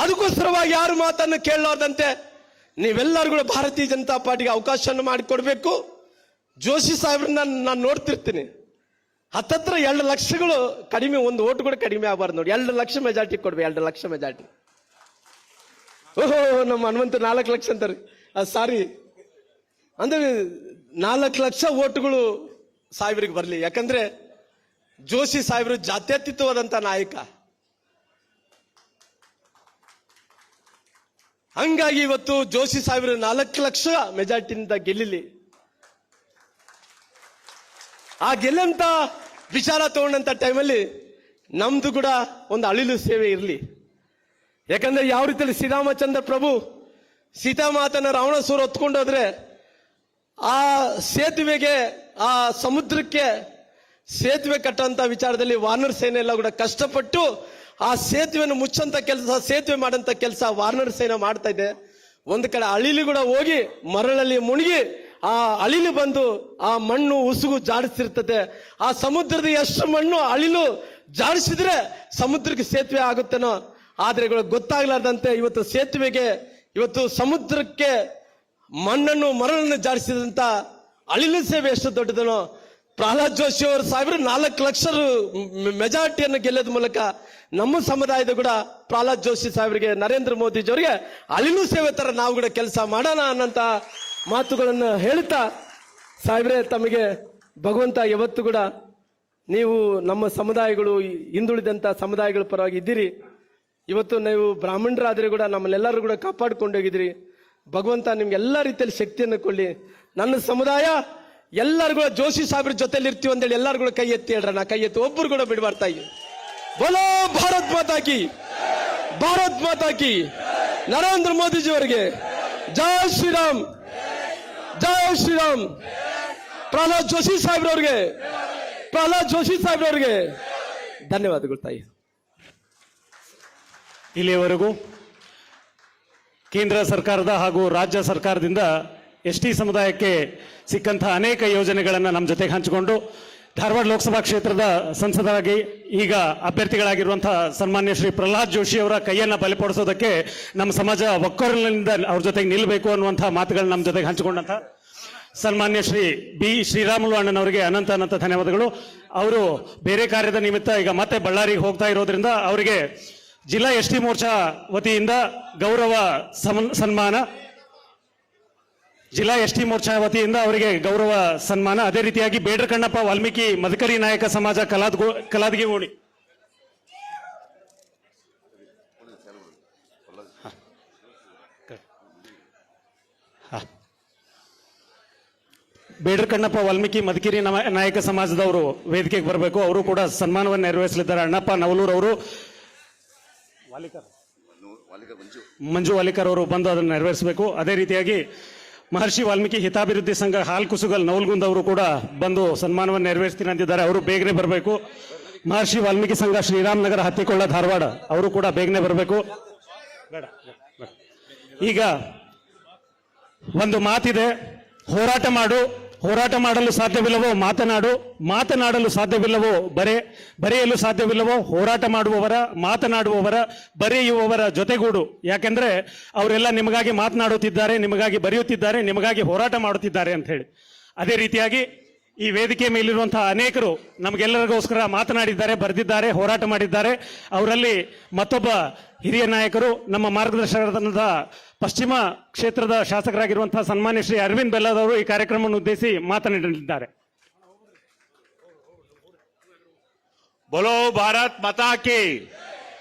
[SPEAKER 5] ಅದಕ್ಕೋಸ್ಕರವಾಗಿ ಯಾರು ಮಾತನ್ನು ಕೇಳಲಾರ್ದಂತೆ ನೀವೆಲ್ಲರೂ ಕೂಡ ಭಾರತೀಯ ಜನತಾ ಪಾರ್ಟಿಗೆ ಅವಕಾಶವನ್ನು ಮಾಡಿಕೊಡ್ಬೇಕು. ಜೋಶಿ ಸಾಹೇಬ್ರನ್ನ ನಾನು ನೋಡ್ತಿರ್ತೀನಿ, ಹತ್ತತ್ರ 2 ಲಕ್ಷಗಳು ಕಡಿಮೆ, ಒಂದು ಓಟು ಕೂಡ ಕಡಿಮೆ ಆಗಬಾರ್ದು ನೋಡಿ. 2 ಲಕ್ಷ ಮೆಜಾರಿಟಿ ಕೊಡ್ಬೇಕು, 2 ಲಕ್ಷ ಮೆಜಾರಿಟಿ. ಓಹೋ, ನಮ್ಮ ಹನುಮಂತ 4 ಲಕ್ಷ ಅಂತಾರೆ, ಸಾರಿ ಅಂದ್ರೆ 4 ಲಕ್ಷ ಓಟುಗಳು ಸಾಹೇಬ್ರಿಗೆ ಬರಲಿ. ಯಾಕಂದ್ರೆ ಜೋಶಿ ಸಾಹೇಬರು ಜಾತ್ಯತೀತವಾದಂತ ನಾಯಕ. ಹಂಗಾಗಿ ಇವತ್ತು ಜೋಶಿ ಸಾಹೇಬರು 4 ಲಕ್ಷ ಮೆಜಾರಿಟಿಯಿಂದ ಗೆಲ್ಲಿಲಿ. ಆ ಗೆಲ್ಲಂತ ವಿಚಾರ ತಗೊಂಡಂತ ಟೈಮಲ್ಲಿ ನಮ್ದು ಕೂಡ ಒಂದು ಅಳಿಲು ಸೇವೆ ಇರಲಿ. ಯಾಕಂದ್ರೆ ಯಾವ ರೀತಿಯಲ್ಲಿ ಶ್ರೀರಾಮಚಂದ್ರ ಪ್ರಭು ಸೀತಾಮಾತನ ರಾವಣಾಸುರ ಹೊತ್ಕೊಂಡೋದ್ರೆ ಆ ಸೇತುವೆಗೆ, ಆ ಸಮುದ್ರಕ್ಕೆ ಸೇತುವೆ ಕಟ್ಟುವಂತ ವಿಚಾರದಲ್ಲಿ ವಾನರ ಸೇನೆ ಎಲ್ಲ ಕೂಡ ಕಷ್ಟಪಟ್ಟು ಆ ಸೇತುವೆಯನ್ನು ಮುಚ್ಚಂತ ಕೆಲಸ, ಸೇತುವೆ ಮಾಡಂತ ಕೆಲಸ ವಾನರ ಸೇನೆ ಮಾಡ್ತಾ ಇದೆ. ಒಂದು ಕಡೆ ಅಳಿಲು ಕೂಡ ಹೋಗಿ ಮರಳಲ್ಲಿ ಮುಳುಗಿ ಆ ಅಳಿಲು ಬಂದು ಆ ಮಣ್ಣು ಉಸುಗು ಜಾಡಿಸಿರ್ತದೆ. ಆ ಸಮುದ್ರದ ಎಷ್ಟು ಮಣ್ಣು ಅಳಿಲು ಜಾಡಿಸಿದ್ರೆ ಸಮುದ್ರಕ್ಕೆ ಸೇತುವೆ ಆಗುತ್ತೇನೋ, ಆದ್ರೆ ಗೊತ್ತಾಗ್ಲಾರ್ದಂತೆ ಇವತ್ತು ಸೇತುವೆಗೆ, ಇವತ್ತು ಸಮುದ್ರಕ್ಕೆ ಮಣ್ಣನ್ನು ಮರಳನ್ನು ಜಾಡಿಸಿದಂತ ಅಳಿಲು ಸೇವೆ ಎಷ್ಟು ದೊಡ್ಡದನೋ. ಪ್ರಹ್ಲಾದ್ ಜೋಶಿ ಅವರು ಸಾಹೇಬರು 4 ಲಕ್ಷ ಮೆಜಾರಿಟಿಯನ್ನು ಗೆಲ್ಲದ ಮೂಲಕ ನಮ್ಮ ಸಮುದಾಯದ ಕೂಡ ಪ್ರಹ್ಲಾದ್ ಜೋಶಿ ಸಾಹೇಬರಿಗೆ, ನರೇಂದ್ರ ಮೋದಿಜಿಯವರಿಗೆ ಅಳಿಲು ಸೇವೆ ತರ ನಾವು ಕೂಡ ಕೆಲಸ ಮಾಡೋಣ ಅನ್ನಂತ ಮಾತುಗಳನ್ನು ಹೇಳ್ತಾ, ಸಾಹೇಬ್ರೆ ತಮಗೆ ಭಗವಂತ ಯಾವತ್ತು ಕೂಡ ನೀವು ನಮ್ಮ ಸಮುದಾಯಗಳು, ಹಿಂದುಳಿದಂತ ಸಮುದಾಯಗಳ ಪರವಾಗಿ ಇದ್ದೀರಿ. ಇವತ್ತು ನೀವು ಬ್ರಾಹ್ಮಣರಾದ್ರೆ ಕೂಡ ನಮ್ಮನ್ನೆಲ್ಲರೂ ಕೂಡ ಕಾಪಾಡ್ಕೊಂಡೋಗಿದ್ರಿ. ಭಗವಂತ ನಿಮ್ಗೆ ಎಲ್ಲ ರೀತಿಯಲ್ಲಿ ಶಕ್ತಿಯನ್ನು ಕೊಡ್ಲಿ. ನನ್ನ ಸಮುದಾಯ ಎಲ್ಲರೂ ಕೂಡ ಜೋಶಿ ಸಾಹೇಬ್ರ ಜೊತೆಲಿ ಇರ್ತೀವಿ ಅಂತೇಳಿ ಎಲ್ಲರೂ ಕೂಡ ಕೈ ಎತ್ತಿ ಹೇಳ್ರ. ನಾ ಕೈ ಎತ್ತಿ ಒಬ್ಬರು ಕೂಡ ಬಿಡಬಾರ್ತಾ ಇದ್ದೀವಿ. ಬೋಲೋ ಭಾರತ್ ಮಾತಾ ಕಿ, ಭಾರತ್ ಮಾತಾ ಕಿ, ನರೇಂದ್ರ ಮೋದಿಜಿ ಅವರಿಗೆ ಜೈ ಶ್ರೀರಾಮ್, ಜೈ ಶ್ರೀರಾಮ್. ಪ್ರಹ್ಲಾದ್ ಜೋಶಿ ಸಾಹೇಬ್ರವ್ರಿಗೆ, ಪ್ರಹ್ಲಾದ್ ಜೋಶಿ ಸಾಹೇಬ್ರವ್ರಿಗೆ ಧನ್ಯವಾದಗಳು ತಾಯಿ.
[SPEAKER 2] ಇಲ್ಲಿಯವರೆಗೂ ಕೇಂದ್ರ ಸರ್ಕಾರದ ಹಾಗೂ ರಾಜ್ಯ ಸರ್ಕಾರದಿಂದ ಎಸ್ಟಿ ಸಮುದಾಯಕ್ಕೆ ಸಿಕ್ಕಂತಹ ಅನೇಕ ಯೋಜನೆಗಳನ್ನು ನಮ್ಮ ಜೊತೆಗೆ ಹಂಚಿಕೊಂಡು ಧಾರವಾಡ ಲೋಕಸಭಾ ಕ್ಷೇತ್ರದ ಸಂಸದರಾಗಿ ಈಗ ಅಭ್ಯರ್ಥಿಗಳಾಗಿರುವಂತಹ ಸನ್ಮಾನ್ಯ ಶ್ರೀ ಪ್ರಹ್ಲಾದ್ ಜೋಶಿ ಅವರ ಕೈಯನ್ನು ಬಲಪಡಿಸೋದಕ್ಕೆ ನಮ್ಮ ಸಮಾಜ ಒಕ್ಕೊರಲಿನಿಂದ ಅವ್ರ ಜೊತೆಗೆ ನಿಲ್ಲಬೇಕು ಅನ್ನುವಂತಹ ಮಾತುಗಳನ್ನ ನಮ್ಮ ಜೊತೆಗೆ ಹಂಚಿಕೊಂಡಂತಹ ಸನ್ಮಾನ್ಯ ಶ್ರೀ ಬಿ ಶ್ರೀರಾಮುಲು ಅಣ್ಣನವರಿಗೆ ಅನಂತ ಅನಂತ ಧನ್ಯವಾದಗಳು. ಅವರು ಬೇರೆ ಕಾರ್ಯದ ನಿಮಿತ್ತ ಈಗ ಮತ್ತೆ ಬಳ್ಳಾರಿಗೆ ಹೋಗ್ತಾ ಇರೋದ್ರಿಂದ ಅವರಿಗೆ ಜಿಲ್ಲಾ ಎಸ್ಟಿ ಮೋರ್ಚಾ ವತಿಯಿಂದ ಗೌರವ ಸನ್ಮಾನ, ಜಿಲ್ಲಾ ಎಸ್ಟಿ ಮೋರ್ಚಾ ವತಿಯಿಂದ ಅವರಿಗೆ ಗೌರವ ಸನ್ಮಾನ. ಅದೇ ರೀತಿಯಾಗಿ ಬೇಡ್ರ ಕಣ್ಣಪ್ಪ ವಾಲ್ಮೀಕಿ ಮದಕರಿ ನಾಯಕ ಸಮಾಜ ಕಲಾದಗಿ ಓಣಿ ಬೇಡರ ಕಣ್ಣಪ್ಪ ವಾಲ್ಮೀಕಿ ಮಧುಗಿರಿ ನಾಯಕ ಸಮಾಜದವರು ವೇದಿಕೆಗೆ ಬರಬೇಕು. ಅವರು ಕೂಡ ಸನ್ಮಾನವನ್ನು ನೆರವೇರಿಸಲಿದ್ದಾರೆ. ಅಣ್ಣಪ್ಪ ನವಲೂರ್ ಅವರು, ಮಂಜು ವಾಲಿಕರ್ ಅವರು ಬಂದು ಅದನ್ನು ನೆರವೇರಿಸಬೇಕು. ಅದೇ ರೀತಿಯಾಗಿ ಮಹರ್ಷಿ ವಾಲ್ಮೀಕಿ ಹಿತಾಭಿವೃದ್ಧಿ ಸಂಘ ಹಾಲ್ ಕುಸುಗಲ್ ನವಲ್ಗುಂದ್ ಅವರು ಕೂಡ ಬಂದು ಸನ್ಮಾನವನ್ನು ನೆರವೇರಿಸ್ತೀನಿ ಅಂತಿದ್ದಾರೆ. ಅವರು ಬೇಗನೆ ಬರಬೇಕು. ಮಹರ್ಷಿ ವಾಲ್ಮೀಕಿ ಸಂಘ ಶ್ರೀರಾಮನಗರ ಹತ್ತಿಕೊಳ್ಳ ಧಾರವಾಡ ಅವರು ಕೂಡ ಬೇಗನೆ ಬರಬೇಕು. ಈಗ ಒಂದು ಮಾತಿದೆ, ಹೋರಾಟ ಮಾಡು, ಹೋರಾಟ ಮಾಡಲು ಸಾಧ್ಯವಿಲ್ಲವೋ ಮಾತನಾಡು, ಮಾತನಾಡಲು ಸಾಧ್ಯವಿಲ್ಲವೋ ಬರೆಯಲು ಸಾಧ್ಯವಿಲ್ಲವೋ ಹೋರಾಟ ಮಾಡುವವರ, ಮಾತನಾಡುವವರ, ಬರೆಯುವವರ ಜೊತೆಗೂಡು. ಯಾಕೆಂದ್ರೆ ಅವರೆಲ್ಲ ನಿಮಗಾಗಿ ಮಾತನಾಡುತ್ತಿದ್ದಾರೆ, ನಿಮಗಾಗಿ ಬರೆಯುತ್ತಿದ್ದಾರೆ, ನಿಮಗಾಗಿ ಹೋರಾಟ ಮಾಡುತ್ತಿದ್ದಾರೆ ಅಂತ ಹೇಳಿ. ಅದೇ ರೀತಿಯಾಗಿ ಈ ವೇದಿಕೆ ಮೇಲಿರುವಂತಹ ಅನೇಕರು ನಮಗೆಲ್ಲರಿಗೋಸ್ಕರ ಮಾತನಾಡಿದ್ದಾರೆ, ಬರೆದಿದ್ದಾರೆ, ಹೋರಾಟ ಮಾಡಿದ್ದಾರೆ. ಅವರಲ್ಲಿ ಮತ್ತೊಬ್ಬ ಹಿರಿಯ ನಾಯಕರು, ನಮ್ಮ ಮಾರ್ಗದರ್ಶಕರಾದ ಪಶ್ಚಿಮ ಕ್ಷೇತ್ರದ ಶಾಸಕರಾಗಿರುವಂತಹ ಸನ್ಮಾನ್ಯ ಶ್ರೀ ಅರವಿಂದ್ ಬೆಲ್ಲದವರು ಈ ಕಾರ್ಯಕ್ರಮವನ್ನು ಉದ್ದೇಶಿಸಿ ಮಾತನಾಡಲಿದ್ದಾರೆ.
[SPEAKER 6] बोलो भारत माता की,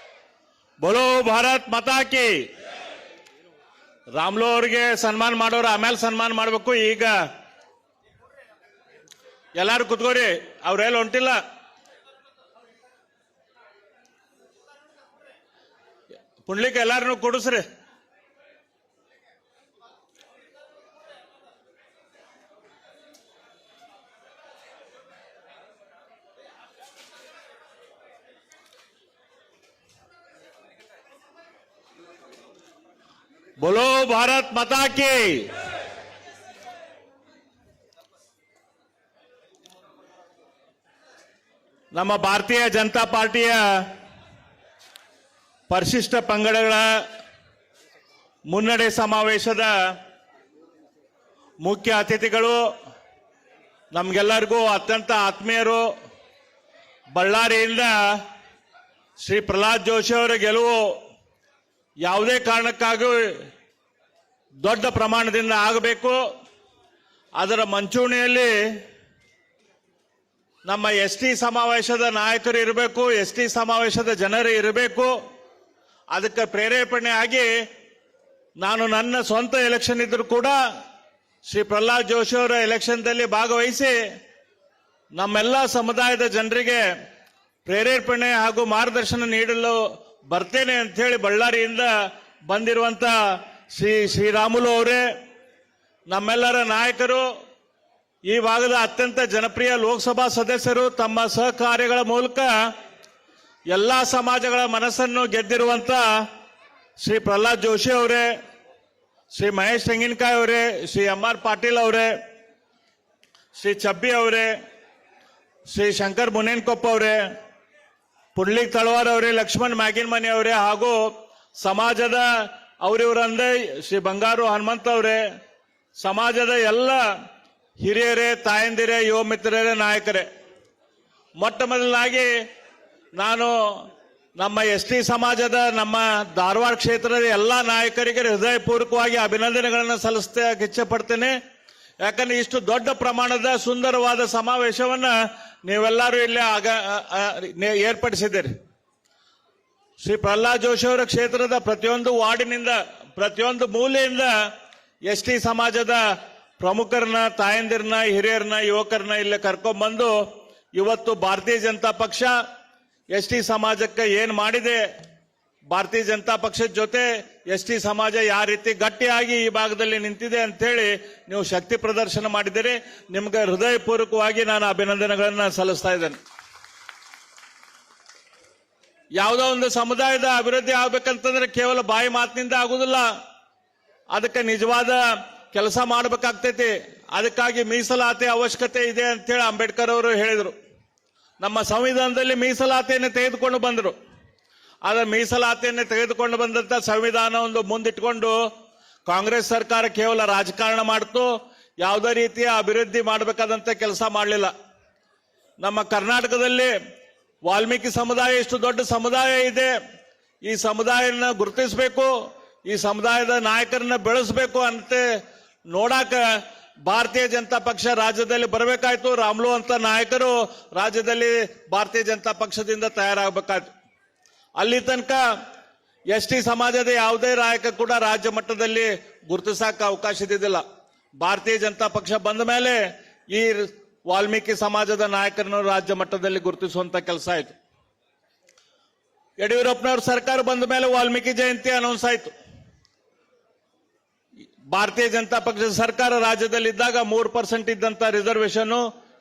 [SPEAKER 6] बोलो भारत माता की. ರಾಮ್ಲು ಅವ್ರಿಗೆ ಸನ್ಮಾನ ಮಾಡೋರು ಆಮೇಲೆ ಸನ್ಮಾನ ಮಾಡಬೇಕು. ಈಗ ಎಲ್ಲಾರು ಕುತ್ಕೋರಿ, ಅವ್ರೆಲ್ಲ ಹೊಂಟಿಲ್ಲ. ಪುಂಡ್ಲಿಕ್ಕೆ ಎಲ್ಲಾರನ್ನು ಕೊಡಿಸ್ರಿ. बोलो भारत माता की. ನಮ್ಮ ಭಾರತೀಯ ಜನತಾ ಪಾರ್ಟಿಯ ಪರಿಶಿಷ್ಟ ಪಂಗಡಗಳ ಮುನ್ನಡೆ ಸಮಾವೇಶದ ಮುಖ್ಯ ಅತಿಥಿಗಳು, ನಮಗೆಲ್ಲರಿಗೂ ಅತ್ಯಂತ ಆತ್ಮೀಯರು, ಬಳ್ಳಾರಿಯಿಂದ ಶ್ರೀ ಪ್ರಹ್ಲಾದ್ ಜೋಶಿ ಅವರ ಗೆಲುವು ಯಾವುದೇ ಕಾರಣಕ್ಕಾಗಿ ದೊಡ್ಡ ಪ್ರಮಾಣದಿಂದ ಆಗಬೇಕು. ಅದರ ಮಂಚೂಣಿಯಲ್ಲಿ ನಮ್ಮ ಎಸ್.ಟಿ. ಸಮಾವೇಶದ ನಾಯಕರು ಇರಬೇಕು, ಎಸ್.ಟಿ. ಸಮಾವೇಶದ ಜನರು ಇರಬೇಕು. ಅದಕ್ಕೆ ಪ್ರೇರೇಪಣೆ ಆಗಿ ನಾನು ನನ್ನ ಸ್ವಂತ ಎಲೆಕ್ಷನ್ ಇದ್ರೂ ಕೂಡ ಶ್ರೀ ಪ್ರಹ್ಲಾದ್ ಜೋಶಿ ಅವರ ಎಲೆಕ್ಷನ್ದಲ್ಲಿ ಭಾಗವಹಿಸಿ ನಮ್ಮೆಲ್ಲ ಸಮುದಾಯದ ಜನರಿಗೆ ಪ್ರೇರೇಪಣೆ ಹಾಗೂ ಮಾರ್ಗದರ್ಶನ ನೀಡಲು ಬರ್ತೇನೆ ಅಂತ ಹೇಳಿ ಬಳ್ಳಾರಿಯಿಂದ ಬಂದಿರುವಂತ ಶ್ರೀರಾಮುಲು ಅವರೇ, ನಮ್ಮೆಲ್ಲರ ನಾಯಕರು, ಈ ಭಾಗದ ಅತ್ಯಂತ ಜನಪ್ರಿಯ ಲೋಕಸಭಾ ಸದಸ್ಯರು, ತಮ್ಮ ಸಹಕಾರ್ಯಗಳ ಮೂಲಕ ಎಲ್ಲಾ ಸಮಾಜಗಳ ಮನಸ್ಸನ್ನು ಗೆದ್ದಿರುವಂತ ಶ್ರೀ ಪ್ರಹ್ಲಾದ್ ಜೋಶಿ ಅವರೇ, ಶ್ರೀ ಮಹೇಶ್ ತೆಂಗಿನಕಾಯಿ ಅವರೇ, ಶ್ರೀ ಎಂ.ಆರ್. ಪಾಟೀಲ್ ಅವರೇ, ಶ್ರೀ ಚಬ್ಬಿ ಅವರೇ, ಶ್ರೀ ಶಂಕರ್ ಮುನೇನ್ಕೊಪ್ಪ ಅವರೇ, ಪುಂಡ್ಲಿಕ್ ತಳವಾರ್ ಅವರೇ, ಲಕ್ಷ್ಮಣ್ ಮ್ಯಾಗಿನ್ಮನಿ ಅವರೇ, ಹಾಗೂ ಸಮಾಜದ ಅವರಿವರಂದೇ ಶ್ರೀ ಬಂಗಾರು ಹನುಮಂತ ಅವರೇ, ಸಮಾಜದ ಎಲ್ಲ ಹಿರಿಯರೇ, ತಾಯಂದಿರೇ, ಯುವ ಮಿತ್ರರೇ, ನಾಯಕರೇ, ಮೊಟ್ಟ ಮೊದಲನಾಗಿ ನಾನು ನಮ್ಮ ಎಸ್.ಟಿ. ಸಮಾಜದ, ನಮ್ಮ ಧಾರವಾಡ ಕ್ಷೇತ್ರದ ಎಲ್ಲ ನಾಯಕರಿಗೆ ಹೃದಯಪೂರ್ವಕವಾಗಿ ಅಭಿನಂದನೆಗಳನ್ನು ಸಲ್ಲಿಸಕ್ಕೆ ಇಚ್ಛೆ ಪಡ್ತೇನೆ. ಯಾಕಂದ್ರೆ ಇಷ್ಟು ದೊಡ್ಡ ಪ್ರಮಾಣದ ಸುಂದರವಾದ ಸಮಾವೇಶವನ್ನ ನೀವೆಲ್ಲರೂ ಇಲ್ಲಿ ಏರ್ಪಡಿಸಿದ್ದೀರಿ. ಶ್ರೀ ಪ್ರಹ್ಲಾದ್ ಜೋಶಿ ಅವರ ಕ್ಷೇತ್ರದ ಪ್ರತಿಯೊಂದು ವಾರ್ಡಿನಿಂದ, ಪ್ರತಿಯೊಂದು ಮೂಲೆಯಿಂದ ಎಸ್.ಟಿ. ಸಮಾಜದ ಪ್ರಮುಖರನ್ನ, ತಾಯಂದಿರನ್ನ, ಹಿರಿಯರನ್ನ, ಯುವಕರನ್ನ ಇಲ್ಲಿ ಕರ್ಕೊಂಡ್ಬಂದು ಇವತ್ತು ಭಾರತೀಯ ಜನತಾ ಪಕ್ಷ ಎಸ್.ಟಿ. ಸಮಾಜಕ್ಕೆ ಏನ್ ಮಾಡಿದೆ, ಭಾರತೀಯ ಜನತಾ ಪಕ್ಷದ ಜೊತೆ ಎಸ್.ಟಿ. ಸಮಾಜ ಯಾವ ರೀತಿ ಗಟ್ಟಿಯಾಗಿ ಈ ಭಾಗದಲ್ಲಿ ನಿಂತಿದೆ ಅಂತ ಹೇಳಿ ನೀವು ಶಕ್ತಿ ಪ್ರದರ್ಶನ ಮಾಡಿದ್ದೀರಿ. ನಿಮ್ಗೆ ಹೃದಯಪೂರ್ವಕವಾಗಿ ನಾನು ಅಭಿನಂದನೆಗಳನ್ನ ಸಲ್ಲಿಸ್ತಾ ಇದ್ದೇನೆ. ಯಾವುದೋ ಒಂದು ಸಮುದಾಯದ ಅಭಿವೃದ್ಧಿ ಆಗ್ಬೇಕಂತಂದ್ರೆ ಕೇವಲ ಬಾಯಿ ಮಾತಿನಿಂದ ಆಗುದಿಲ್ಲ, ಅದಕ್ಕೆ ನಿಜವಾದ ಕೆಲಸ ಮಾಡಬೇಕಾಗ್ತೈತಿ. ಅದಕ್ಕಾಗಿ ಮೀಸಲಾತಿ ಅವಶ್ಯಕತೆ ಇದೆ ಅಂತ ಹೇಳಿ ಅಂಬೇಡ್ಕರ್ ಅವರು ಹೇಳಿದರು. ನಮ್ಮ ಸಂವಿಧಾನದಲ್ಲಿ ಮೀಸಲಾತಿಯನ್ನು ತೆಗೆದುಕೊಂಡು ಬಂದರು. ಆದ್ರೆ ಮೀಸಲಾತಿಯನ್ನು ತೆಗೆದುಕೊಂಡು ಬಂದಂತ ಸಂವಿಧಾನವನ್ನು ಮುಂದಿಟ್ಕೊಂಡು ಕಾಂಗ್ರೆಸ್ ಸರ್ಕಾರ ಕೇವಲ ರಾಜಕಾರಣ ಮಾಡ್ತು, ಯಾವುದೇ ರೀತಿಯ ಅಭಿವೃದ್ಧಿ ಮಾಡಬೇಕಾದಂತ ಕೆಲಸ ಮಾಡಲಿಲ್ಲ. ನಮ್ಮ ಕರ್ನಾಟಕದಲ್ಲಿ ವಾಲ್ಮೀಕಿ ಸಮುದಾಯ ಇಷ್ಟು ದೊಡ್ಡ ಸಮುದಾಯ ಇದೆ. ಈ ಸಮುದಾಯನ ಗುರುತಿಸಬೇಕು, ಈ ಸಮುದಾಯದ ನಾಯಕರನ್ನ ಬೆಳೆಸಬೇಕು ಅಂತ ನೋಡಾಕ ಭಾರತೀಯ ಜನತಾ ಪಕ್ಷ ರಾಜ್ಯದಲ್ಲಿ ಬರಬೇಕಾಯ್ತು. ರಾಮ್ಲು ಅಂತ ನಾಯಕರು ರಾಜ್ಯದಲ್ಲಿ ಭಾರತೀಯ ಜನತಾ ಪಕ್ಷದಿಂದ ತಯಾರಾಗಬೇಕಾಯ್ತು. ಅಲ್ಲಿ ತನಕ ಎಸ್.ಟಿ. ಸಮಾಜದ ಯಾವುದೇ ನಾಯಕ ಕೂಡ ರಾಜ್ಯ ಮಟ್ಟದಲ್ಲಿ ಗುರುತಿಸಕ್ಕೆ ಅವಕಾಶ ಇದ್ದಿದ್ದಿಲ್ಲ. ಭಾರತೀಯ ಜನತಾ ಪಕ್ಷ ಬಂದ ಮೇಲೆ ಈ ವಾಲ್ಮೀಕಿ ಸಮಾಜದ ನಾಯಕರನ್ನು ರಾಜ್ಯ ಮಟ್ಟದಲ್ಲಿ ಗುರುತಿಸುವಂತ ಕೆಲಸ ಆಯಿತು. ಯಡಿಯೂರಪ್ಪನವ್ರ ಸರ್ಕಾರ ಬಂದ ಮೇಲೆ ವಾಲ್ಮೀಕಿ ಜಯಂತಿ ಅನೌನ್ಸ್ ಆಯಿತು. ಭಾರತೀಯ ಜನತಾ ಪಕ್ಷದ ಸರ್ಕಾರ ರಾಜ್ಯದಲ್ಲಿದ್ದಾಗ 3% ಇದ್ದಂತ ರಿಸರ್ವೇಶನ್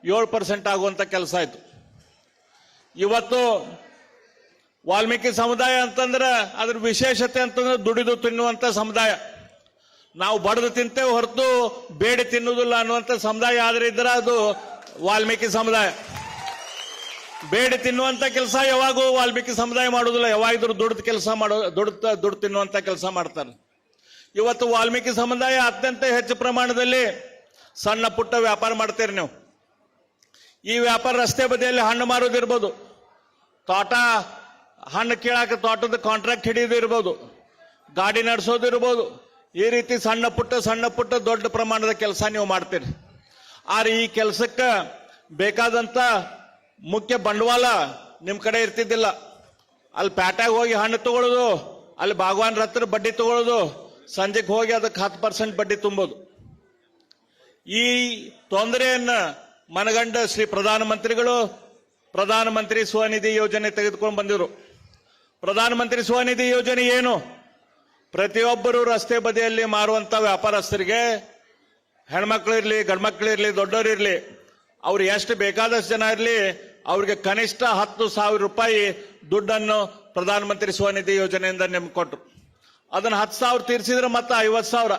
[SPEAKER 6] 7% ಆಗುವಂತ ಕೆಲಸ ಆಯಿತು. ಇವತ್ತು ವಾಲ್ಮೀಕಿ ಸಮುದಾಯ ಅಂತಂದ್ರೆ ಅದ್ರ ವಿಶೇಷತೆ ಅಂತಂದ್ರೆ ದುಡಿದು ತಿನ್ನುವಂತ ಸಮುದಾಯ. ನಾವು ಬಡದು ತಿಂತೇವೆ ಹೊರತು ಬೇಡಿ ತಿನ್ನುವುದಿಲ್ಲ ಅನ್ನುವಂಥ ಸಮುದಾಯ ಆದ್ರೆ ಇದ್ರೆ ಅದು ವಾಲ್ಮೀಕಿ ಸಮುದಾಯ. ಬೇಡಿ ತಿನ್ನುವಂತ ಕೆಲಸ ಯಾವಾಗೂ ವಾಲ್ಮೀಕಿ ಸಮುದಾಯ ಮಾಡುವುದಿಲ್ಲ. ಯಾವಾಗಿದ್ರು ದುಡ್ದು ಕೆಲಸ ದುಡ್ಡು ತಿನ್ನುವಂತ ಕೆಲಸ ಮಾಡ್ತಾರೆ. ಇವತ್ತು ವಾಲ್ಮೀಕಿ ಸಮುದಾಯ ಅತ್ಯಂತ ಹೆಚ್ಚು ಪ್ರಮಾಣದಲ್ಲಿ ಸಣ್ಣ ಪುಟ್ಟ ವ್ಯಾಪಾರ ಮಾಡ್ತೀರಿ ನೀವು. ಈ ವ್ಯಾಪಾರ ರಸ್ತೆ ಬದಿಯಲ್ಲಿ ಹಣ್ಣು ಮಾರೋದಿರ್ಬೋದು, ತೋಟ ಹಣ್ಣು ಕೀಳಾಕ ತೋಟದ ಕಾಂಟ್ರಾಕ್ಟ್ ಹಿಡಿಯೋದು ಇರ್ಬೋದು, ಗಾಡಿ ನಡೆಸೋದು ಇರ್ಬೋದು. ಈ ರೀತಿ ಸಣ್ಣ ಪುಟ್ಟ ದೊಡ್ಡ ಪ್ರಮಾಣದ ಕೆಲಸ ನೀವು ಮಾಡ್ತೀರಿ. ಆದ್ರೆ ಈ ಕೆಲಸಕ್ಕೆ ಬೇಕಾದಂತ ಮುಖ್ಯ ಬಂಡವಾಳ ನಿಮ್ ಕಡೆ ಇರ್ತಿದ್ದಿಲ್ಲ. ಅಲ್ಲಿ ಪ್ಯಾಟ್ಯಾಗ ಹೋಗಿ ಹಣ್ಣು ತಗೊಳ್ಳೋದು, ಅಲ್ಲಿ ಭಾಗವಾನ್ ಹತ್ರ ಬಡ್ಡಿ ತಗೊಳ್ಳೋದು, ಸಂಜೆಗೆ ಹೋಗಿ ಅದಕ್ಕೆ 10% ಬಡ್ಡಿ ತುಂಬೋದು. ಈ ತೊಂದರೆಯನ್ನ ಮನಗಂಡ ಶ್ರೀ ಪ್ರಧಾನಮಂತ್ರಿಗಳು ಪ್ರಧಾನಮಂತ್ರಿ ಸ್ವನಿಧಿ ಯೋಜನೆ ತೆಗೆದುಕೊಂಡು ಬಂದಿರು. ಪ್ರಧಾನಮಂತ್ರಿ ಸ್ವನಿಧಿ ಯೋಜನೆ ಏನು? ಪ್ರತಿಯೊಬ್ಬರು ರಸ್ತೆ ಬದಿಯಲ್ಲಿ ಮಾರುವಂತ ವ್ಯಾಪಾರಸ್ಥರಿಗೆ, ಹೆಣ್ಮಕ್ಳು ಇರ್ಲಿ, ಗಂಡ್ಮಕ್ಳಿರ್ಲಿ, ದೊಡ್ಡವರಿರ್ಲಿ, ಅವ್ರು ಎಷ್ಟು ಬೇಕಾದಷ್ಟು ಜನ ಇರಲಿ, ಅವ್ರಿಗೆ ಕನಿಷ್ಠ 10,000 ರೂಪಾಯಿ ದುಡ್ಡನ್ನು ಪ್ರಧಾನಮಂತ್ರಿ ಸ್ವನಿಧಿ ಯೋಜನೆಯಿಂದ ನೇಮಕ ಕೊಟ್ಟರು. ಅದನ್ನ 10,000 ತೀರಿಸಿದ್ರೆ ಮತ್ತೆ 50,000,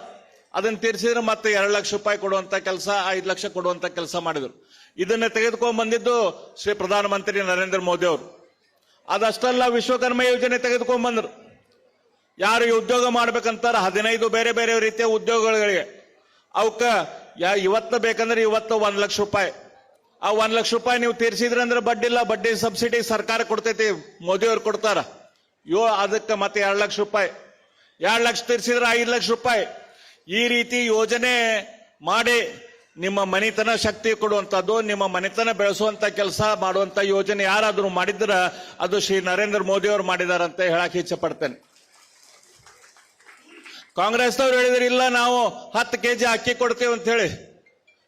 [SPEAKER 6] ಅದನ್ನ ತೀರಿಸಿದ್ರೆ ಮತ್ತೆ 2 ಲಕ್ಷ ರೂಪಾಯಿ ಕೊಡುವಂತ ಕೆಲಸ, 5 ಲಕ್ಷ ಕೊಡುವಂತ ಕೆಲಸ ಮಾಡಿದ್ರು. ಇದನ್ನ ತೆಗೆದುಕೊಂಡು ಬಂದಿದ್ದು ಶ್ರೀ ಪ್ರಧಾನಮಂತ್ರಿ ನರೇಂದ್ರ ಮೋದಿ ಅವರು. ಅದಷ್ಟಲ್ಲ, ವಿಶ್ವಕರ್ಮ ಯೋಜನೆ ತೆಗೆದುಕೊಂಡು ಬಂದರು. ಯಾರು ಉದ್ಯೋಗ ಮಾಡ್ಬೇಕಂತಾರ 15 ಬೇರೆ ಬೇರೆ ರೀತಿಯ ಉದ್ಯೋಗಗಳಿಗೆ ಅವಕ್ಕ ಇವತ್ತು ಬೇಕಂದ್ರೆ ಇವತ್ತು 1 ಲಕ್ಷ ರೂಪಾಯಿ. ಆ 1 ಲಕ್ಷ ರೂಪಾಯಿ ನೀವು ತೀರಿಸಿದ್ರೆ ಅಂದ್ರೆ ಬಡ್ಡಿ ಇಲ್ಲ, ಬಡ್ಡಿ ಸಬ್ಸಿಡಿ ಸರ್ಕಾರ ಕೊಡ್ತೈತಿ, ಮೋದಿಯವ್ರು ಕೊಡ್ತಾರ. ಅದಕ್ಕೆ ಮತ್ತೆ 2 ಲಕ್ಷ ರೂಪಾಯಿ, 2 ಲಕ್ಷ ತೀರಿಸಿದ್ರೆ 5 ಲಕ್ಷ ರೂಪಾಯಿ. ಈ ರೀತಿ ಯೋಜನೆ ಮಾಡಿ ನಿಮ್ಮ ಮನೆತನ ಶಕ್ತಿ ಕೊಡುವಂತದ್ದು, ನಿಮ್ಮ ಮನೆತನ ಬೆಳೆಸುವಂತ ಕೆಲಸ ಮಾಡುವಂತ ಯೋಜನೆ ಯಾರಾದ್ರೂ ಮಾಡಿದ್ರ ಅದು ಶ್ರೀ ನರೇಂದ್ರ ಮೋದಿ ಅವರು ಮಾಡಿದಾರಂತ ಹೇಳಕ್ ಇಚ್ಛೆ ಪಡ್ತೇನೆ. ಕಾಂಗ್ರೆಸ್ನವ್ರು ಹೇಳಿದ್ರೆ ಇಲ್ಲ ನಾವು 10 ಕೆಜಿ ಅಕ್ಕಿ ಕೊಡ್ತೇವೆ ಅಂತ ಹೇಳಿ.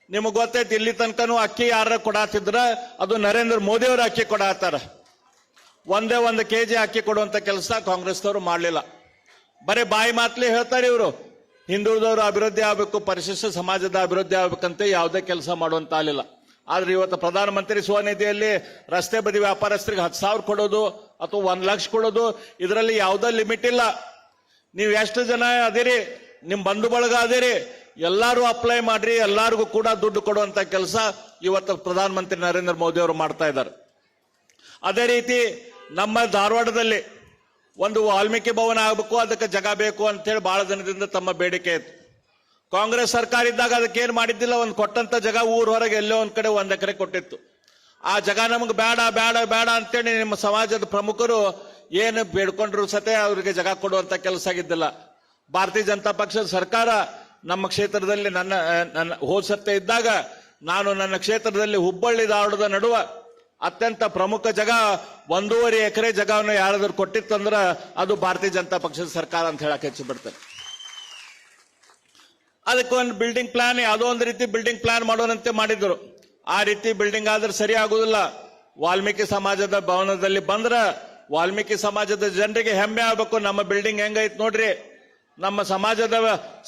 [SPEAKER 6] ನಿಮಗೆ ಗೊತ್ತೈತಿ, ಇಲ್ಲಿ ತನಕನೂ ಅಕ್ಕಿ ಯಾರ ಕೊಡಾತಿದ್ರ ಅದು ನರೇಂದ್ರ ಮೋದಿ ಅವರು ಅಕ್ಕಿ ಕೊಡಾತಾರ. ಒಂದೇ 1 ಕೆಜಿ ಅಕ್ಕಿ ಕೊಡುವಂತ ಕೆಲಸ ಕಾಂಗ್ರೆಸ್ನವರು ಮಾಡಲಿಲ್ಲ. ಬರೀ ಬಾಯಿ ಮಾತ್ಲಿ ಹೇಳ್ತಾರೆ ಇವರು, ಹಿಂದುಳಿದವರು ಅಭಿವೃದ್ಧಿ ಆಗಬೇಕು, ಪರಿಶಿಷ್ಟ ಸಮಾಜದ ಅಭಿವೃದ್ಧಿ ಆಗ್ಬೇಕಂತ ಯಾವುದೇ ಕೆಲಸ ಮಾಡುವಂತ ಆಗಲಿಲ್ಲ. ಆದ್ರೆ ಇವತ್ತು ಪ್ರಧಾನಮಂತ್ರಿ ಸ್ವನಿಧಿಯಲ್ಲಿ ರಸ್ತೆ ಬದಿ ವ್ಯಾಪಾರಸ್ಥರಿಗೆ 10,000 ಕೊಡೋದು ಅಥವಾ 1 ಲಕ್ಷ ಕೊಡೋದು, ಇದರಲ್ಲಿ ಯಾವುದೇ ಲಿಮಿಟ್ ಇಲ್ಲ. ನೀವು ಎಷ್ಟು ಜನ ಅದಿರಿ, ನಿಮ್ ಬಂಧು ಬಳಗ ಅದಿರಿ, ಎಲ್ಲಾರು ಅಪ್ಲೈ ಮಾಡ್ರಿ, ಎಲ್ಲಾರ್ಗೂ ಕೂಡ ದುಡ್ಡು ಕೊಡುವಂತ ಕೆಲಸ ಇವತ್ತು ಪ್ರಧಾನಮಂತ್ರಿ ನರೇಂದ್ರ ಮೋದಿ ಅವರು ಮಾಡ್ತಾ ಇದ್ದಾರೆ. ಅದೇ ರೀತಿ ನಮ್ಮ ಧಾರವಾಡದಲ್ಲಿ ಒಂದು ವಾಲ್ಮೀಕಿ ಭವನ ಆಗಬೇಕು, ಅದಕ್ಕೆ ಜಾಗ ಬೇಕು ಅಂತ ಹೇಳಿ ಬಹಳ ದಿನದಿಂದ ತಮ್ಮ ಬೇಡಿಕೆ ಇತ್ತು. ಕಾಂಗ್ರೆಸ್ ಸರ್ಕಾರ ಇದ್ದಾಗ ಅದಕ್ಕೆ ಏನ್ ಮಾಡಿದ್ದಿಲ್ಲ, ಒಂದು ಕೊಟ್ಟಂತ ಜಾಗ ಊರ್ ಹೊರಗೆ ಎಲ್ಲೋ ಒಂದ್ ಕಡೆ 1 ಎಕರೆ ಕೊಟ್ಟಿತ್ತು. ಆ ಜಾಗ ನಮ್ಗೆ ಬೇಡ ಬೇಡ ಬೇಡ ಅಂತೇಳಿ ನಿಮ್ಮ ಸಮಾಜದ ಪ್ರಮುಖರು ಏನು ಬೇಡ್ಕೊಂಡ್ರು ಸತೆ ಅವರಿಗೆ ಜಾಗ ಕೊಡುವಂತ ಕೆಲಸ ಆಗಿದ್ದಿಲ್ಲ. ಭಾರತೀಯ ಜನತಾ ಪಕ್ಷದ ಸರ್ಕಾರ ನಮ್ಮ ಕ್ಷೇತ್ರದಲ್ಲಿ ನನ್ನ ಹೋಸತ್ತೆ ಇದ್ದಾಗ ನಾನು ನನ್ನ ಕ್ಷೇತ್ರದಲ್ಲಿ ಹುಬ್ಬಳ್ಳಿ ಧಾರವಾಡದ ನಡುವ ಅತ್ಯಂತ ಪ್ರಮುಖ ಜಾಗ 1.5 ಎಕರೆ ಜಾಗವನ್ನು ಯಾರಾದ್ರೂ ಕೊಟ್ಟಿತ್ತಂದ್ರ ಅದು ಭಾರತೀಯ ಜನತಾ ಪಕ್ಷದ ಸರ್ಕಾರ ಅಂತ ಹೇಳಕ್ ಹೆಚ್ಚು ಬಿಡ್ತೇನೆ. ಅದಕ್ಕೆ ಒಂದು ಬಿಲ್ಡಿಂಗ್ ಪ್ಲಾನ್, ಯಾವುದೋ ಒಂದು ರೀತಿ ಬಿಲ್ಡಿಂಗ್ ಪ್ಲಾನ್ ಮಾಡೋಣಂತೆ ಮಾಡಿದ್ರು. ಆ ರೀತಿ ಬಿಲ್ಡಿಂಗ್ ಆದ್ರೆ ಸರಿ ಆಗುದಿಲ್ಲ. ವಾಲ್ಮೀಕಿ ಸಮಾಜದ ಭವನದಲ್ಲಿ ಬಂದ್ರ ವಾಲ್ಮೀಕಿ ಸಮಾಜದ ಜನರಿಗೆ ಹೆಮ್ಮೆ ಆಗ್ಬೇಕು, ನಮ್ಮ ಬಿಲ್ಡಿಂಗ್ ಹೆಂಗೈತ್ ನೋಡ್ರಿ, ನಮ್ಮ ಸಮಾಜದ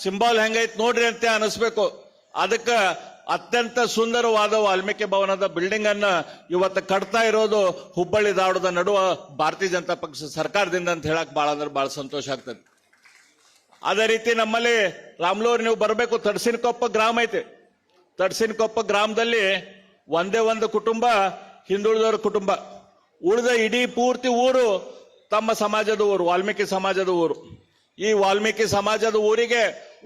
[SPEAKER 6] ಸಿಂಬಾಲ್ ಹೆಂಗೈತ್ ನೋಡ್ರಿ ಅಂತ ಅನಿಸ್ಬೇಕು. ಅದಕ್ಕೆ ಅತ್ಯಂತ ಸುಂದರವಾದ ವಾಲ್ಮೀಕಿ ಭವನದ ಬಿಲ್ಡಿಂಗ್ ಅನ್ನ ಇವತ್ತು ಕಟ್ತಾ ಇರೋದು ಹುಬ್ಬಳ್ಳಿ ಧಾರವಾಡದ ನಡುವ ಭಾರತೀಯ ಜನತಾ ಪಕ್ಷ ಸರ್ಕಾರದಿಂದ ಅಂತ ಹೇಳಕ್ ಬಹಳ ಅಂದ್ರೆ ಬಹಳ ಸಂತೋಷ ಆಗ್ತದೆ. ಅದೇ ರೀತಿ ನಮ್ಮಲ್ಲಿ ರಾಮ್ಲೂರ್ ನೀವು ಬರಬೇಕು, ತಡಸಿನಕೊಪ್ಪ ಗ್ರಾಮ ಐತೆ. ತಡಸಿನಕೊಪ್ಪ ಗ್ರಾಮದಲ್ಲಿ ಒಂದೇ ಒಂದು ಕುಟುಂಬ ಹಿಂದುಳಿದವರ ಕುಟುಂಬ, ಉಳಿದ ಇಡೀ ಪೂರ್ತಿ ಊರು ತಮ್ಮ ಸಮಾಜದ ಊರು, ವಾಲ್ಮೀಕಿ ಸಮಾಜದ ಊರು. ಈ ವಾಲ್ಮೀಕಿ ಸಮಾಜದ ಊರಿಗೆ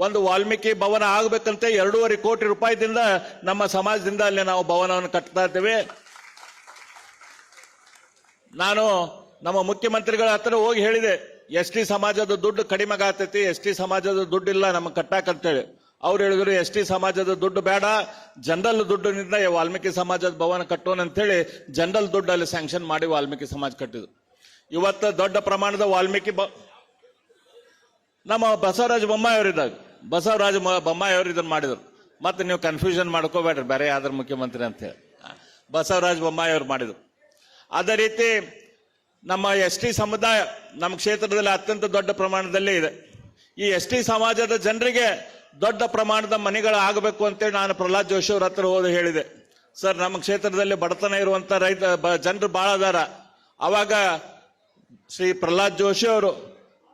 [SPEAKER 6] ಒಂದು ವಾಲ್ಮೀಕಿ ಭವನ ಆಗ್ಬೇಕಂತ 2.5 ಕೋಟಿ ರೂಪಾಯಿದಿಂದ ನಮ್ಮ ಸಮಾಜದಿಂದ ಅಲ್ಲಿ ನಾವು ಭವನವನ್ನು ಕಟ್ತಾ ಇದ್ದೇವೆ. ನಾನು ನಮ್ಮ ಮುಖ್ಯಮಂತ್ರಿಗಳ ಹತ್ರ ಹೋಗಿ ಹೇಳಿದೆ, ST ಸಮಾಜದ ದುಡ್ಡು ಕಡಿಮೆ ಆಗತೈತಿ, ST ಸಮಾಜದ ದುಡ್ಡು ಇಲ್ಲ ನಮಗೆ ಕಟ್ಟಾಕಂತೇಳಿ. ಅವ್ರು ಹೇಳಿದ್ರು ST ಸಮಾಜದ ದುಡ್ಡು ಬೇಡ, ಜನರಲ್ ದುಡ್ಡಿನಿಂದ ವಾಲ್ಮೀಕಿ ಸಮಾಜದ ಭವನ ಕಟ್ಟೋಣ ಅಂತೇಳಿ ಜನರಲ್ ದುಡ್ಡು ಅಲ್ಲಿ ಸ್ಯಾಂಕ್ಷನ್ ಮಾಡಿ ವಾಲ್ಮೀಕಿ ಸಮಾಜ ಕಟ್ಟಿದ್ರು. ಇವತ್ತು ದೊಡ್ಡ ಪ್ರಮಾಣದ ವಾಲ್ಮೀಕಿ ನಮ್ಮ ಬಸವರಾಜ ಬೊಮ್ಮಾಯಿ ಅವರಿದ್ದಾಗ ಬೊಮ್ಮಾಯಿ ಅವರು ಇದನ್ನು ಮಾಡಿದರು. ಮತ್ತೆ ನೀವು ಕನ್ಫ್ಯೂಷನ್ ಮಾಡ್ಕೋಬೇಡ್ರಿ ಬೇರೆ ಯಾವ್ದಾರು ಮುಖ್ಯಮಂತ್ರಿ ಅಂತ ಹೇಳಿ. ಬಸವರಾಜ ಬೊಮ್ಮಾಯಿ ಅವರು ಮಾಡಿದ್ರು. ಅದೇ ರೀತಿ ನಮ್ಮ ಎಸ್ ಟಿ ಸಮುದಾಯ ನಮ್ಮ ಕ್ಷೇತ್ರದಲ್ಲಿ ಅತ್ಯಂತ ದೊಡ್ಡ ಪ್ರಮಾಣದಲ್ಲಿ ಇದೆ. ಈ ಎಸ್ ಟಿ ಸಮಾಜದ ಜನರಿಗೆ ದೊಡ್ಡ ಪ್ರಮಾಣದ ಮನೆಗಳು ಆಗಬೇಕು ಅಂತೇಳಿ ನಾನು ಪ್ರಹ್ಲಾದ್ ಜೋಶಿ ಅವ್ರ ಹತ್ರ ಹೋಗಿ ಹೇಳಿದೆ. ಸರ್, ನಮ್ಮ ಕ್ಷೇತ್ರದಲ್ಲಿ ಬಡತನ ಇರುವಂತ ಜನರು ಬಹಳ ಅದಾರ. ಅವಾಗ ಶ್ರೀ ಪ್ರಹ್ಲಾದ್ ಜೋಶಿ ಅವರು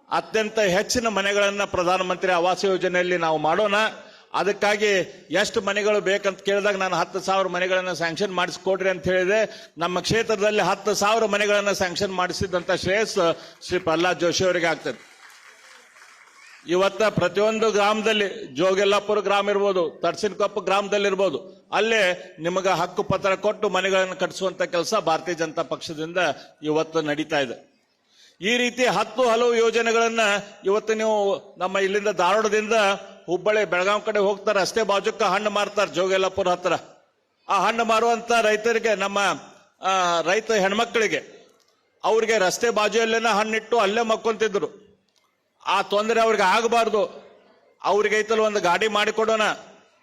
[SPEAKER 6] ಅತ್ಯಂತ ಹೆಚ್ಚಿನ ಮನೆಗಳನ್ನ ಪ್ರಧಾನಮಂತ್ರಿ ಆವಾಸ ಯೋಜನೆಯಲ್ಲಿ ನಾವು ಮಾಡೋಣ, ಅದಕ್ಕಾಗಿ ಎಷ್ಟು ಮನೆಗಳು ಬೇಕಂತ ಕೇಳಿದಾಗ ನಾನು 10,000 ಮನೆಗಳನ್ನ ಸ್ಯಾಂಕ್ಷನ್ ಮಾಡಿಸ್ಕೊಡ್ರಿ ಅಂತ ಹೇಳಿದೆ. ನಮ್ಮ ಕ್ಷೇತ್ರದಲ್ಲಿ 10,000 ಮನೆಗಳನ್ನ ಸ್ಯಾಂಕ್ಷನ್ ಮಾಡಿಸಿದಂತ ಶ್ರೇಯಸ್ ಶ್ರೀ ಪ್ರಹ್ಲಾದ್ ಜೋಶಿ ಅವರಿಗೆ ಆಗ್ತದೆ. ಇವತ್ತ ಪ್ರತಿಯೊಂದು ಗ್ರಾಮದಲ್ಲಿ, ಜೋಗೆಲ್ಲಾಪುರ ಗ್ರಾಮ ಇರ್ಬೋದು, ತಡ್ಸಿನಕೊಪ್ಪ ಗ್ರಾಮದಲ್ಲಿ ಇರ್ಬೋದು, ಅಲ್ಲೇ ನಿಮಗೆ ಹಕ್ಕು ಪತ್ರ ಕೊಟ್ಟು ಮನೆಗಳನ್ನು ಕಟ್ಟಿಸುವಂತ ಕೆಲಸ ಭಾರತೀಯ ಜನತಾ ಪಕ್ಷದಿಂದ ಇವತ್ತು ನಡೀತಾ ಇದೆ. ಈ ರೀತಿ 10 ಹಲವು ಯೋಜನೆಗಳನ್ನ ಇವತ್ತು ನೀವು ನಮ್ಮ ಇಲ್ಲಿಂದ ಧಾರವಾಡದಿಂದ ಹುಬ್ಬಳ್ಳಿ ಬೆಳಗಾವಿ ಕಡೆ ಹೋಗ್ತಾರೆ, ರಸ್ತೆ ಬಾಜುಕ್ಕ ಹಣ್ಣು ಮಾರ್ತಾರೆ ಜೋಗೆಲ್ಲಾಪುರ ಹತ್ರ. ಆ ಹಣ್ಣು ಮಾರುವಂತ ರೈತರಿಗೆ, ನಮ್ಮ ರೈತ ಹೆಣ್ಮಕ್ಳಿಗೆ, ಅವ್ರಿಗೆ ರಸ್ತೆ ಬಾಜುಯಲ್ಲೇನ ಹಣ್ಣಿಟ್ಟು ಅಲ್ಲೇ ಮಕ್ಕೊಂತಿದ್ರು. ಆ ತೊಂದರೆ ಅವ್ರಿಗೆ ಆಗಬಾರ್ದು, ಅವ್ರಿಗೆ ಐತಲ್ಲ ಒಂದು ಗಾಡಿ ಮಾಡಿಕೊಡೋಣ,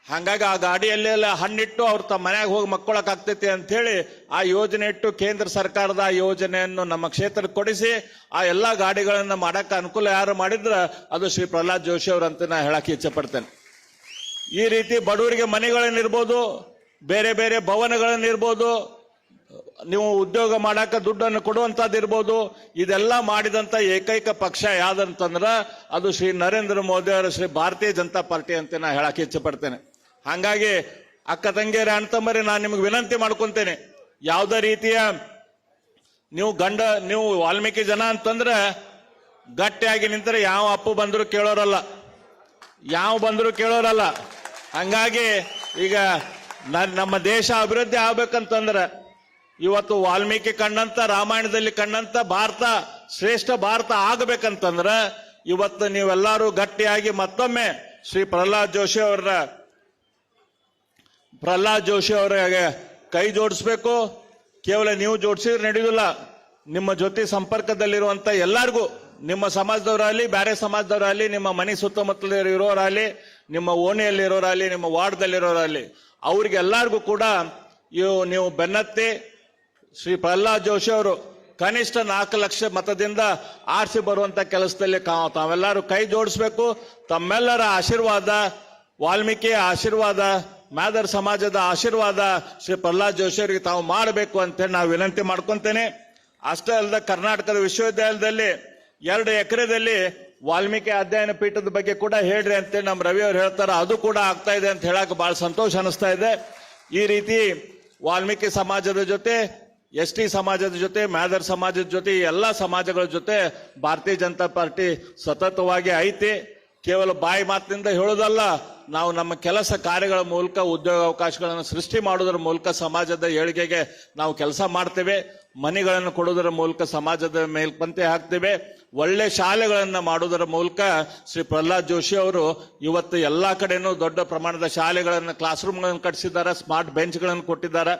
[SPEAKER 6] ಹಂಗಾಗಿ ಆ ಗಾಡಿಯಲ್ಲೆಲ್ಲ ಹಣ್ಣಿಟ್ಟು ಅವ್ರು ತಮ್ಮ ಮನ್ಯಾಗ ಹೋಗಿ ಮಕ್ಕೊಳಕ್ ಆಗ್ತೈತಿ ಅಂತ ಹೇಳಿ ಆ ಯೋಜನೆ ಇಟ್ಟು ಕೇಂದ್ರ ಸರ್ಕಾರದ ಆ ಯೋಜನೆಯನ್ನು ನಮ್ಮ ಕ್ಷೇತ್ರಕ್ಕೆ ಕೊಡಿಸಿ ಆ ಎಲ್ಲಾ ಗಾಡಿಗಳನ್ನ ಮಾಡಕ್ಕೆ ಅನುಕೂಲ ಯಾರು ಮಾಡಿದ್ರ ಅದು ಶ್ರೀ ಪ್ರಹ್ಲಾದ್ ಜೋಶಿ ಅವ್ರಂತ ನಾ ಹೇಳಕ್ಕೆ ಇಚ್ಛೆ ಪಡ್ತೇನೆ. ಈ ರೀತಿ ಬಡವರಿಗೆ ಮನೆಗಳನ್ನಿರ್ಬೋದು, ಬೇರೆ ಬೇರೆ ಭವನಗಳನ್ನಿರ್ಬೋದು, ನೀವು ಉದ್ಯೋಗ ಮಾಡಾಕ ದುಡ್ಡನ್ನು ಕೊಡುವಂತದ್ದು ಇರ್ಬೋದು, ಇದೆಲ್ಲ ಮಾಡಿದಂತ ಏಕೈಕ ಪಕ್ಷ ಯಾವ್ದಂತಂದ್ರ ಅದು ಶ್ರೀ ನರೇಂದ್ರ ಮೋದಿ ಅವರ ಶ್ರೀ ಭಾರತೀಯ ಜನತಾ ಪಾರ್ಟಿ ಅಂತ ನಾ ಹೇಳಕ್ಕೆ ಇಚ್ಛೆ ಪಡ್ತೇನೆ. ಹಾಗಾಗಿ ಅಕ್ಕ ತಂಗಿಯರ ಅಣ್ತಂಬರಿ ನಾನು ನಿಮ್ಗೆ ವಿನಂತಿ ಮಾಡ್ಕೊಂತೇನೆ, ಯಾವುದೇ ರೀತಿಯ ನೀವು ವಾಲ್ಮೀಕಿ ಜನ ಅಂತಂದ್ರೆ ಗಟ್ಟಿಯಾಗಿ ನಿಂತರೆ ಯಾವ ಅಪ್ಪು ಬಂದ್ರು ಕೇಳೋರಲ್ಲ. ಹಂಗಾಗಿ ಈಗ ನಮ್ಮ ದೇಶ ಅಭಿವೃದ್ಧಿ ಆಗ್ಬೇಕಂತಂದ್ರೆ ಇವತ್ತು ವಾಲ್ಮೀಕಿ ಕಂಡಂತ, ರಾಮಾಯಣದಲ್ಲಿ ಕಂಡಂತ ಭಾರತ ಶ್ರೇಷ್ಠ ಭಾರತ ಆಗಬೇಕಂತಂದ್ರ ಇವತ್ತು ನೀವೆಲ್ಲರೂ ಗಟ್ಟಿಯಾಗಿ ಮತ್ತೊಮ್ಮೆ ಶ್ರೀ ಪ್ರಹ್ಲಾದ್ ಜೋಶಿ ಅವರಿಗೆ ಕೈ ಜೋಡಿಸ್ಬೇಕು. ಕೇವಲ ನೀವು ಜೋಡಿಸಿದ್ರೆ ನಡೆಯುವುದಿಲ್ಲ, ನಿಮ್ಮ ಜೊತೆ ಸಂಪರ್ಕದಲ್ಲಿರುವಂತ ಎಲ್ಲರಿಗೂ, ನಿಮ್ಮ ಸಮಾಜದವರಾಗಲಿ, ಬೇರೆ ಸಮಾಜದವರಾಗಲಿ, ನಿಮ್ಮ ಮನೆ ಸುತ್ತಮುತ್ತಲ ಇರೋರಾಗಲಿ, ನಿಮ್ಮ ಓಣಿಯಲ್ಲಿರೋರಾಗಲಿ, ನಿಮ್ಮ ವಾರ್ಡ್ದಲ್ಲಿರೋರಾಗಲಿ, ಅವ್ರಿಗೆಲ್ಲರಿಗೂ ಕೂಡ ನೀವು ಬೆನ್ನತ್ತಿ ಶ್ರೀ ಪ್ರಹ್ಲಾದ್ ಜೋಶಿ ಅವರು ಕನಿಷ್ಠ 4 ಲಕ್ಷ ಮತದಿಂದ ಆರಿಸಿ ಬರುವಂತ ಕೆಲಸದಲ್ಲಿ ತಾವೆಲ್ಲರೂ ಕೈ ಜೋಡಿಸ್ಬೇಕು. ತಮ್ಮೆಲ್ಲರ ಆಶೀರ್ವಾದ, ವಾಲ್ಮೀಕಿಯ ಆಶೀರ್ವಾದ, ಮ್ಯಾದರ್ ಸಮಾಜದ ಆಶೀರ್ವಾದ ಶ್ರೀ ಪ್ರಹ್ಲಾದ್ ಜೋಶಿ ಅವರಿಗೆ ತಾವು ಮಾಡಬೇಕು ಅಂತ ನಾವು ವಿನಂತಿ ಮಾಡ್ಕೊಂತೇನೆ. ಅಷ್ಟೇ ಅಲ್ಲದೆ ಕರ್ನಾಟಕದ ವಿಶ್ವವಿದ್ಯಾಲಯದಲ್ಲಿ 2 ಎಕರೆದಲ್ಲಿ ವಾಲ್ಮೀಕಿ ಅಧ್ಯಯನ ಪೀಠದ ಬಗ್ಗೆ ಕೂಡ ಹೇಳ್ರಿ ಅಂತೇಳಿ ನಮ್ಮ ರವಿ ಅವರು ಹೇಳ್ತಾರೆ. ಅದು ಕೂಡ ಆಗ್ತಾ ಇದೆ ಅಂತ ಹೇಳಕ್ ಬಹಳ ಸಂತೋಷ ಅನಿಸ್ತಾ ಇದೆ. ಈ ರೀತಿ ವಾಲ್ಮೀಕಿ ಸಮಾಜದ ಜೊತೆ, ಎಸ್ ಟಿ ಸಮಾಜದ ಜೊತೆ, ಮ್ಯಾದರ್ ಸಮಾಜದ ಜೊತೆ, ಎಲ್ಲ ಸಮಾಜಗಳ ಜೊತೆ ಭಾರತೀಯ ಜನತಾ ಪಾರ್ಟಿ ಸತತವಾಗಿ ಐತಿ. ಕೇವಲ ಬಾಯಿ ಮಾತಿನಿಂದ ಹೇಳೋದಲ್ಲ, ನಾವು ನಮ್ಮ ಕೆಲಸ ಕಾರ್ಯಗಳ ಮೂಲಕ ಉದ್ಯೋಗಾವಕಾಶಗಳನ್ನು ಸೃಷ್ಟಿ ಮಾಡೋದ್ರ ಮೂಲಕ ಸಮಾಜದ ಏಳಿಗೆಗೆ ನಾವು ಕೆಲಸ ಮಾಡ್ತೇವೆ. ಮನೆಗಳನ್ನು ಕೊಡೋದರ ಮೂಲಕ ಸಮಾಜದ ಮೇಲ್ಪಂತೆ ಹಾಕ್ತೇವೆ. ಒಳ್ಳೆ ಶಾಲೆಗಳನ್ನ ಮಾಡೋದರ ಮೂಲಕ ಶ್ರೀ ಪ್ರಹ್ಲಾದ್ ಜೋಶಿ ಅವರು ಇವತ್ತು ಎಲ್ಲಾ ಕಡೆನೂ ದೊಡ್ಡ ಪ್ರಮಾಣದ ಶಾಲೆಗಳನ್ನು, ಕ್ಲಾಸ್ ರೂಮ್ಗಳನ್ನು ಕಟ್ಟಿಸಿದ್ದಾರೆ, ಸ್ಮಾರ್ಟ್ ಬೆಂಚ್ಗಳನ್ನು ಕೊಟ್ಟಿದ್ದಾರೆ,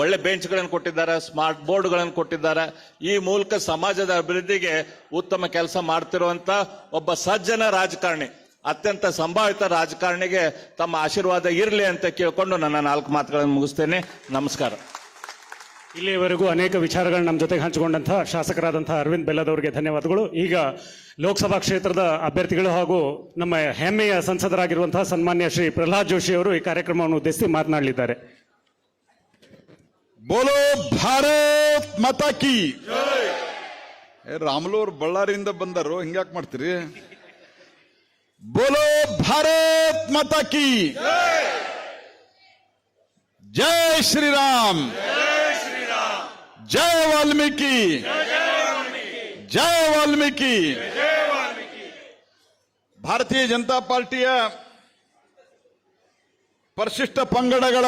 [SPEAKER 6] ಒಳ್ಳೆ ಬೆಂಚ್ಗಳನ್ನು ಕೊಟ್ಟಿದ್ದಾರೆ, ಸ್ಮಾರ್ಟ್ ಬೋರ್ಡ್ಗಳನ್ನು ಕೊಟ್ಟಿದ್ದಾರೆ. ಈ ಮೂಲಕ ಸಮಾಜದ ಅಭಿವೃದ್ಧಿಗೆ ಉತ್ತಮ ಕೆಲಸ ಮಾಡ್ತಿರುವಂತ ಒಬ್ಬ ಸಜ್ಜನ ರಾಜಕಾರಣಿ, ಅತ್ಯಂತ ಸಂಭಾವಿತ ರಾಜಕಾರಣಿಗೆ ತಮ್ಮ ಆಶೀರ್ವಾದ ಇರಲಿ ಅಂತ ಕೇಳ್ಕೊಂಡು ನನ್ನ 4 ಮಾತುಗಳನ್ನು ಮುಗಿಸ್ತೇನೆ. ನಮಸ್ಕಾರ.
[SPEAKER 2] ಇಲ್ಲಿಯವರೆಗೂ ಅನೇಕ ವಿಚಾರಗಳು ನಮ್ಮ ಜೊತೆಗೆ ಹಂಚಿಕೊಂಡಂತಹ ಶಾಸಕರಾದಂತಹ ಅರವಿಂದ್ ಬೆಲ್ಲದವರಿಗೆ ಧನ್ಯವಾದಗಳು. ಈಗ ಲೋಕಸಭಾ ಕ್ಷೇತ್ರದ ಅಭ್ಯರ್ಥಿಗಳು ಹಾಗೂ ನಮ್ಮ ಹೆಮ್ಮೆಯ ಸಂಸದರಾಗಿರುವಂತಹ ಸನ್ಮಾನ್ಯ ಶ್ರೀ ಪ್ರಹ್ಲಾದ್ ಜೋಶಿ ಅವರು ಈ ಕಾರ್ಯಕ್ರಮವನ್ನು ಉದ್ದೇಶಿಸಿ ಮಾತನಾಡಲಿದ್ದಾರೆ.
[SPEAKER 7] ಬೋಲೋ ಭಾರತ್ ಮಾತಾ ಕಿ. ರಾಮುಲು ಅವರು ಬಳ್ಳಾರಿಯಿಂದ ಬಂದರು, ಹಿಂಗ್ಯಾಕ್ ಮಾಡ್ತೀರಿ? ಬೋಲೋ ಭಾರತ್ ಮಾತಾ ಕಿ. ಜೈ ಶ್ರೀರಾಮ್, ಜೈ ವಾಲ್ಮೀಕಿ, ಜೈ ವಾಲ್ಮೀಕಿ. ಭಾರತೀಯ ಜನತಾ ಪಾರ್ಟಿಯ ಪರಿಶಿಷ್ಟ ಪಂಗಡಗಳ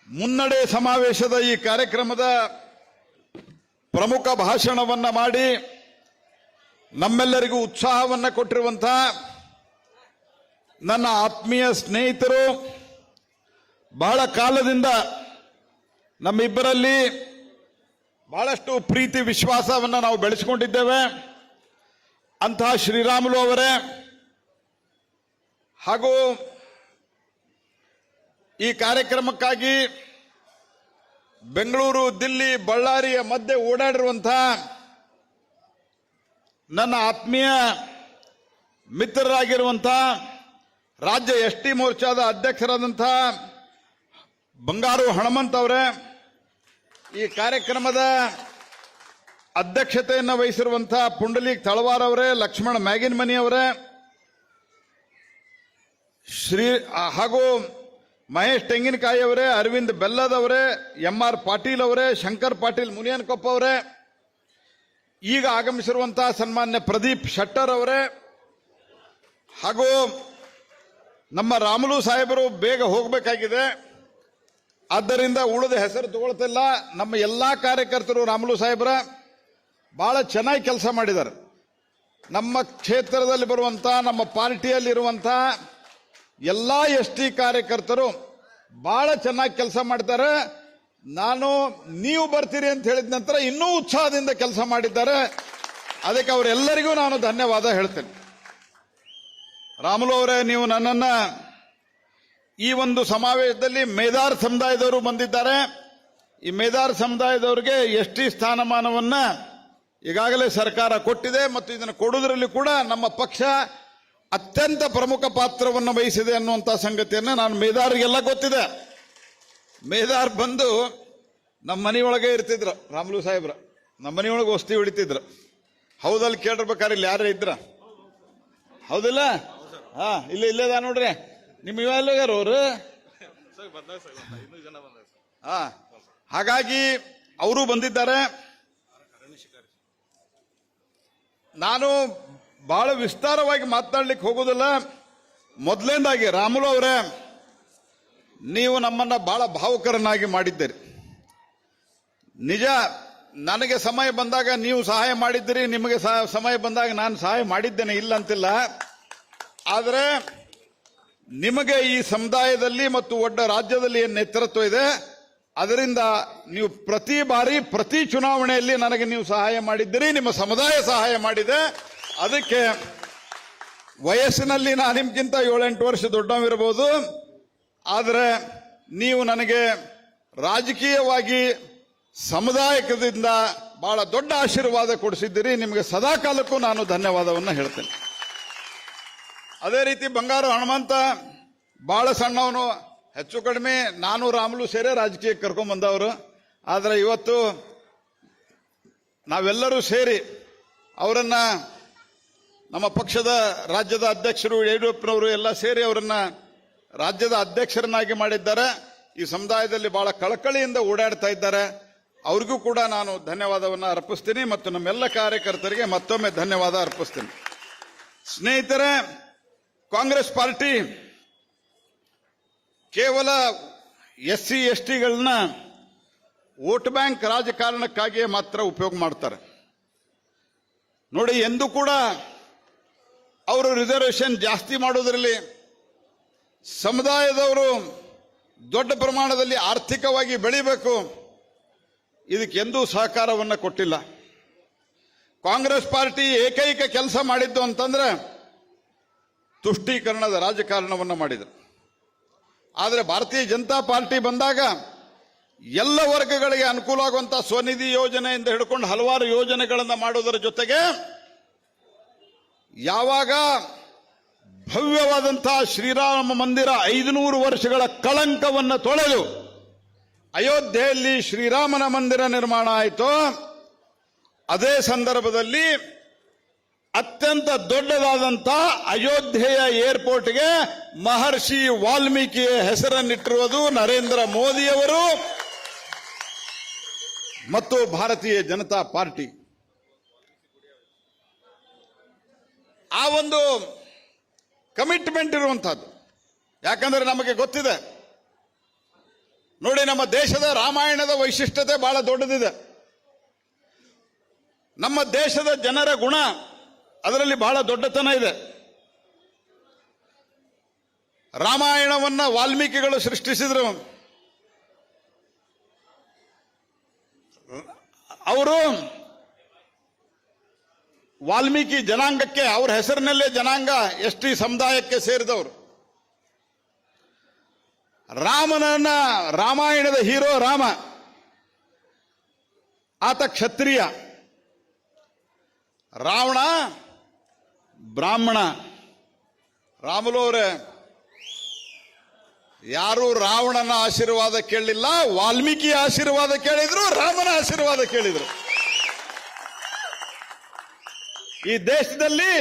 [SPEAKER 7] ಮುನ್ನಡೆ ಸಮಾವೇಶದ ಈ ಕಾರ್ಯಕ್ರಮದ ಪ್ರಮುಖ ಭಾಷಣವನ್ನ ಮಾಡಿ ನಮ್ಮೆಲ್ಲರಿಗೂ ಉತ್ಸಾಹವನ್ನ ಕೊಟ್ಟಿರುವಂತಹ ನನ್ನ ಆತ್ಮೀಯ ಸ್ನೇಹಿತರು, ಬಹಳ ಕಾಲದಿಂದ ನಮ್ಮಿಬ್ಬರಲ್ಲಿ ಬಹಳಷ್ಟು ಪ್ರೀತಿ ವಿಶ್ವಾಸವನ್ನು ನಾವು ಬೆಳೆಸಿಕೊಂಡಿದ್ದೇವೆ. ಅಂತಹ ಶ್ರೀರಾಮುಲು ಅವರೇ, ಹಾಗೂ ಈ ಕಾರ್ಯಕ್ರಮಕ್ಕಾಗಿ ಬೆಂಗಳೂರು, ದಿಲ್ಲಿ, ಬಳ್ಳಾರಿಯ ಮಧ್ಯೆ ಓಡಾಡಿರುವಂತಹ ನನ್ನ ಆತ್ಮೀಯ ಮಿತ್ರರಾಗಿರುವಂತಹ ರಾಜ್ಯ ಎಸ್ಟಿ ಮೋರ್ಚಾದ ಅಧ್ಯಕ್ಷರಾದಂತಹ ಬಂಗಾರು ಹಣಮಂತ್ ಅವರೇ, ಈ ಕಾರ್ಯಕ್ರಮದ ಅಧ್ಯಕ್ಷತೆಯನ್ನು ವಹಿಸಿರುವಂತಹ ಪುಂಡಲೀಕ್ ತಳವಾರ್ ಅವರೇ, ಲಕ್ಷ್ಮಣ ಮ್ಯಾಗಿನ್ಮನಿ ಅವರೇ, ಹಾಗೂ ಮಹೇಶ್ ತೆಂಗಿನಕಾಯಿ ಅವರೇ, ಅರವಿಂದ್ ಬೆಲ್ಲದವರೇ, MR ಪಾಟೀಲ್ ಅವರೇ, ಶಂಕರ್ ಪಾಟೀಲ್ ಮುನಿಯನ್ಕೊಪ್ಪ ಅವರೇ, ಈಗ ಆಗಮಿಸಿರುವಂತಹ ಸನ್ಮಾನ್ಯ ಪ್ರದೀಪ್ ಶೆಟ್ಟರ್ ಅವರೇ, ಹಾಗೂ ನಮ್ಮ ರಾಮುಲು ಸಾಹೇಬರು ಬೇಗ ಹೋಗಬೇಕಾಗಿದೆ, ಆದ್ದರಿಂದ ಉಳಿದ ಹೆಸರು ತಗೊಳ್ತಿಲ್ಲ. ನಮ್ಮ ಎಲ್ಲಾ ಕಾರ್ಯಕರ್ತರು ರಾಮುಲು ಸಾಹೇಬರ ಬಹಳ ಚೆನ್ನಾಗಿ ಕೆಲಸ ಮಾಡಿದ್ದಾರೆ. ನಮ್ಮ ಕ್ಷೇತ್ರದಲ್ಲಿ ಬರುವಂತಹ, ನಮ್ಮ ಪಾರ್ಟಿಯಲ್ಲಿರುವಂತಹ ಎಲ್ಲಾ ST ಕಾರ್ಯಕರ್ತರು ಬಹಳ ಚೆನ್ನಾಗಿ ಕೆಲಸ ಮಾಡ್ತಾರೆ. ನೀವು ಬರ್ತೀರಿ ಅಂತ ಹೇಳಿದ ನಂತರ ಇನ್ನೂ ಉತ್ಸಾಹದಿಂದ ಕೆಲಸ ಮಾಡಿದ್ದಾರೆ. ಅದಕ್ಕೆ ಅವರೆಲ್ಲರಿಗೂ ನಾನು ಧನ್ಯವಾದ ಹೇಳ್ತೇನೆ. ರಾಮುಲು ಅವರೇ, ನೀವು ನನ್ನನ್ನ ಈ ಒಂದು ಸಮಾವೇಶದಲ್ಲಿ ಮೇದಾರ್ ಸಮುದಾಯದವರು ಬಂದಿದ್ದಾರೆ. ಈ ಮೇದಾರ್ ಸಮುದಾಯದವರಿಗೆ ST ಸ್ಥಾನಮಾನವನ್ನ ಈಗಾಗಲೇ ಸರ್ಕಾರ ಕೊಟ್ಟಿದೆ ಮತ್ತು ಇದನ್ನು ಕೊಡುವುದರಲ್ಲಿ ಕೂಡ ನಮ್ಮ ಪಕ್ಷ ಅತ್ಯಂತ ಪ್ರಮುಖ ಪಾತ್ರವನ್ನು ವಹಿಸಿದೆ ಅನ್ನುವಂಥ ಸಂಗತಿಯನ್ನು ನಾನು ಮೇದಾರಿಗೆಲ್ಲ ಗೊತ್ತಿದೆ. ಮೇದಾರ್ ಬಂದು ನಮ್ಮ ಮನೆಯೊಳಗೆ ಇರ್ತಿದ್ರು ರಾಮುಲು ಸಾಹೇಬ್ರ, ನಮ್ಮ ಮನೆಯೊಳಗೆ ವಸ್ತಿ ಹೊಡಿತಿದ್ರು. ಹೌದಲ್ಲಿ ಕೇಳಿರ್ಬೇಕಾದ್ರೆ ಇಲ್ಲಿ ಯಾರೇ ಇದ್ರ? ಹೌದಿಲ್ಲ? ಹಾ, ಇಲ್ಲೇದ ನೋಡ್ರಿ. ನಿಮ್ಮ ಇವೆಲ್ಲಗಾರ ಅವರು? ಹಾ, ಹಾಗಾಗಿ ಅವರು ಬಂದಿದ್ದಾರೆ. ನಾನು ಬಹಳ ವಿಸ್ತಾರವಾಗಿ ಮಾತನಾಡ್ಲಿಕ್ಕೆ ಹೋಗೋದಿಲ್ಲ. ಮೊದಲನೇದಾಗಿ ರಾಮುಲು ಅವರೇ, ನೀವು ನಮ್ಮನ್ನ ಬಹಳ ಭಾವುಕರನ್ನಾಗಿ ಮಾಡಿದ್ದೀರಿ. ನಿಜ, ನನಗೆ ಸಮಯ ಬಂದಾಗ ನೀವು ಸಹಾಯ ಮಾಡಿದ್ದೀರಿ, ನಿಮಗೆ ಸಮಯ ಬಂದಾಗ ನಾನು ಸಹಾಯ ಮಾಡಿದ್ದೇನೆ, ಇಲ್ಲ ಅಂತಿಲ್ಲ. ಆದರೆ ನಿಮಗೆ ಈ ಸಮುದಾಯದಲ್ಲಿ ಮತ್ತು ಒಡ್ಡ ರಾಜ್ಯದಲ್ಲಿ ಏನು ನೇತೃತ್ವ ಇದೆ, ಅದರಿಂದ ನೀವು ಪ್ರತಿ ಬಾರಿ ಪ್ರತಿ ಚುನಾವಣೆಯಲ್ಲಿ ನನಗೆ ನೀವು ಸಹಾಯ ಮಾಡಿದ್ದೀರಿ, ನಿಮ್ಮ ಸಮುದಾಯ ಸಹಾಯ ಮಾಡಿದೆ. ಅದಕ್ಕೆ ವಯಸ್ಸಿನಲ್ಲಿ ನಾನು ನಿಮ್ಗಿಂತ 7-8 ವರ್ಷ ದೊಡ್ಡವಿರಬಹುದು, ಆದರೆ ನೀವು ನನಗೆ ರಾಜಕೀಯವಾಗಿ ಸಮುದಾಯದಿಂದ ಬಹಳ ದೊಡ್ಡ ಆಶೀರ್ವಾದ ಕೊಡಿಸಿದ್ದೀರಿ. ನಿಮಗೆ ಸದಾ ಕಾಲಕ್ಕೂ ನಾನು ಧನ್ಯವಾದವನ್ನು ಹೇಳ್ತೇನೆ. ಅದೇ ರೀತಿ ಬಂಗಾರು ಹನುಮಂತ ಬಹಳ ಸಣ್ಣವನು, ಹೆಚ್ಚು ಕಡಿಮೆ ನಾನು ರಾಮುಲು ಸೇರಿ ರಾಜಕೀಯಕ್ಕೆ ಕರ್ಕೊಂಡ್ ಬಂದವರು. ಆದರೆ ಇವತ್ತು ನಾವೆಲ್ಲರೂ ಸೇರಿ ಅವರನ್ನ, ನಮ್ಮ ಪಕ್ಷದ ರಾಜ್ಯದ ಅಧ್ಯಕ್ಷರು ಯಡಿಯೂರಪ್ಪನವರು ಎಲ್ಲ ಸೇರಿ ಅವರನ್ನ ರಾಜ್ಯದ ಅಧ್ಯಕ್ಷರನ್ನಾಗಿ ಮಾಡಿದ್ದಾರೆ. ಈ ಸಮುದಾಯದಲ್ಲಿ ಬಹಳ ಕಳಕಳಿಯಿಂದ ಓಡಾಡ್ತಾ ಇದ್ದಾರೆ. ಅವ್ರಿಗೂ ಕೂಡ ನಾನು ಧನ್ಯವಾದವನ್ನು ಅರ್ಪಿಸ್ತೀನಿ ಮತ್ತು ನಮ್ಮೆಲ್ಲ ಕಾರ್ಯಕರ್ತರಿಗೆ ಮತ್ತೊಮ್ಮೆ ಧನ್ಯವಾದ ಅರ್ಪಿಸ್ತೀನಿ. ಸ್ನೇಹಿತರೆ, ಕಾಂಗ್ರೆಸ್ ಪಾರ್ಟಿ ಕೇವಲ SC STಗಳನ್ನ ವೋಟ್ ಬ್ಯಾಂಕ್ ರಾಜಕಾರಣಕ್ಕಾಗಿಯೇ ಮಾತ್ರ ಉಪಯೋಗ ಮಾಡ್ತಾರೆ. ನೋಡಿ, ಎಂದೂ ಕೂಡ ಅವರು ರಿಸರ್ವೇಶನ್ ಜಾಸ್ತಿ ಮಾಡೋದ್ರಲ್ಲಿ ಸಮುದಾಯದವರು ದೊಡ್ಡ ಪ್ರಮಾಣದಲ್ಲಿ ಆರ್ಥಿಕವಾಗಿ ಬೆಳಿಬೇಕು, ಇದಕ್ಕೆಂದೂ ಸಹಕಾರವನ್ನು ಕೊಟ್ಟಿಲ್ಲ. ಕಾಂಗ್ರೆಸ್ ಪಾರ್ಟಿ ಏಕೈಕ ಕೆಲಸ ಮಾಡಿದ್ದು ಅಂತಂದ್ರೆ ತುಷ್ಟೀಕರಣದ ರಾಜಕಾರಣವನ್ನು ಮಾಡಿದರು. ಆದರೆ ಭಾರತೀಯ ಜನತಾ ಪಾರ್ಟಿ ಬಂದಾಗ ಎಲ್ಲ ವರ್ಗಗಳಿಗೆ ಅನುಕೂಲ ಆಗುವಂತಹ ಸ್ವನಿಧಿ ಯೋಜನೆಯಿಂದ ಹಿಡ್ಕೊಂಡು ಹಲವಾರು ಯೋಜನೆಗಳನ್ನು ಮಾಡೋದರ ಜೊತೆಗೆ ಯಾವಾಗ ಭವ್ಯವಾದಂತಹ ಶ್ರೀರಾಮ ಮಂದಿರ 500 ವರ್ಷಗಳ ಕಳಂಕವನ್ನು ತೊಳೆದು ಅಯೋಧ್ಯೆಯಲ್ಲಿ ಶ್ರೀರಾಮನ ಮಂದಿರ ನಿರ್ಮಾಣ ಆಯಿತು, ಅದೇ ಸಂದರ್ಭದಲ್ಲಿ ಅತ್ಯಂತ ದೊಡ್ಡದಾದಂತಹ ಅಯೋಧ್ಯೆಯ ಏರ್ಪೋರ್ಟ್ಗೆ ಮಹರ್ಷಿ ವಾಲ್ಮೀಕಿಯ ಹೆಸರನ್ನಿಟ್ಟಿರುವುದು ನರೇಂದ್ರ ಮೋದಿಯವರು ಮತ್ತು ಭಾರತೀಯ ಜನತಾ ಪಾರ್ಟಿ. ಆ ಒಂದು ಕಮಿಟ್ಮೆಂಟ್ ಇರುವಂತಹದ್ದು. ಯಾಕಂದ್ರೆ ನಮಗೆ ಗೊತ್ತಿದೆ ನೋಡಿ, ನಮ್ಮ ದೇಶದ ರಾಮಾಯಣದ ವೈಶಿಷ್ಟ್ಯತೆ ಬಹಳ ದೊಡ್ಡದಿದೆ. ನಮ್ಮ ದೇಶದ ಜನರ ಗುಣ ಅದರಲ್ಲಿ ಬಹಳ ದೊಡ್ಡತನ ಇದೆ. ರಾಮಾಯಣವನ್ನ ವಾಲ್ಮೀಕಿಗಳು ಸೃಷ್ಟಿಸಿದ್ರು. ಅವರು ವಾಲ್ಮೀಕಿ ಜನಾಂಗಕ್ಕೆ, ಅವ್ರ ಹೆಸರಿನಲ್ಲೇ ಜನಾಂಗ ST ಸಮುದಾಯಕ್ಕೆ ಸೇರಿದವರು. ರಾಮನನ್ನ, ರಾಮಾಯಣದ ಹೀರೋ ರಾಮ, ಆತ ಕ್ಷತ್ರಿಯ, ರಾವಣ ಬ್ರಾಹ್ಮಣ. ರಾಮುಲು ಅವರೇ, ಯಾರು ರಾವಣನ ಆಶೀರ್ವಾದ ಕೇಳಲಿಲ್ಲ, ವಾಲ್ಮೀಕಿ ಆಶೀರ್ವಾದ ಕೇಳಿದ್ರು, ರಾಮನ ಆಶೀರ್ವಾದ ಕೇಳಿದ್ರು. ಈ ದೇಶದಲ್ಲಿ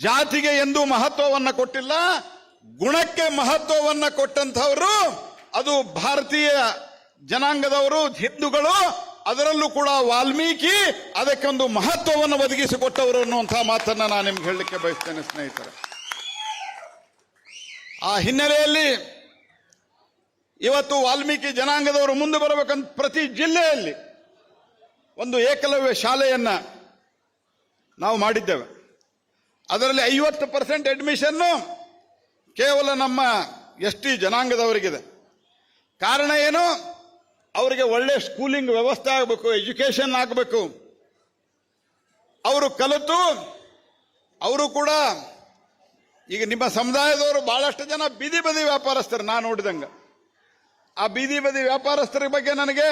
[SPEAKER 7] ಜಾತಿಗೆ ಎಂದೂ ಮಹತ್ವವನ್ನ ಕೊಟ್ಟಿಲ್ಲ, ಗುಣಕ್ಕೆ ಮಹತ್ವವನ್ನ ಕೊಟ್ಟಂತಹವರು ಅದು ಭಾರತೀಯ ಜನಾಂಗದವರು, ಹಿಂದೂಗಳು, ಅದರಲ್ಲೂ ಕೂಡ ವಾಲ್ಮೀಕಿ ಅದಕ್ಕೊಂದು ಮಹತ್ವವನ್ನು ಒದಗಿಸಿಕೊಟ್ಟವರು ಅನ್ನುವಂತಹ ಮಾತನ್ನ ನಾನು ನಿಮ್ಗೆ ಹೇಳಲಿಕ್ಕೆ ಬಯಸ್ತೇನೆ ಸ್ನೇಹಿತರೆ. ಆ ಹಿನ್ನೆಲೆಯಲ್ಲಿ ಇವತ್ತು ವಾಲ್ಮೀಕಿ ಜನಾಂಗದವರು ಮುಂದೆ ಬರಬೇಕಂತ ಪ್ರತಿ ಜಿಲ್ಲೆಯಲ್ಲಿ ಒಂದು ಏಕಲವ್ಯ ಶಾಲೆಯನ್ನ ನಾವು ಮಾಡಿದ್ದೇವೆ. ಅದರಲ್ಲಿ 50% ಅಡ್ಮಿಷನ್ನು ಕೇವಲ ನಮ್ಮ ST ಜನಾಂಗದವರಿಗಿದೆ. ಕಾರಣ ಏನು? ಅವರಿಗೆ ಒಳ್ಳೆ ಸ್ಕೂಲಿಂಗ್ ವ್ಯವಸ್ಥೆ ಆಗಬೇಕು, ಎಜುಕೇಶನ್ ಆಗಬೇಕು. ಅವರು ಕಲಿತು ಅವರು ಕೂಡ ಈಗ ನಿಮ್ಮ ಸಮುದಾಯದವರು ಬಹಳಷ್ಟು ಜನ ಬೀದಿ ಬದಿ ವ್ಯಾಪಾರಸ್ಥರು ನಾನು ನೋಡಿದಂಗ. ಆ ಬೀದಿ ಬದಿ ವ್ಯಾಪಾರಸ್ಥರ ಬಗ್ಗೆ ನನಗೆ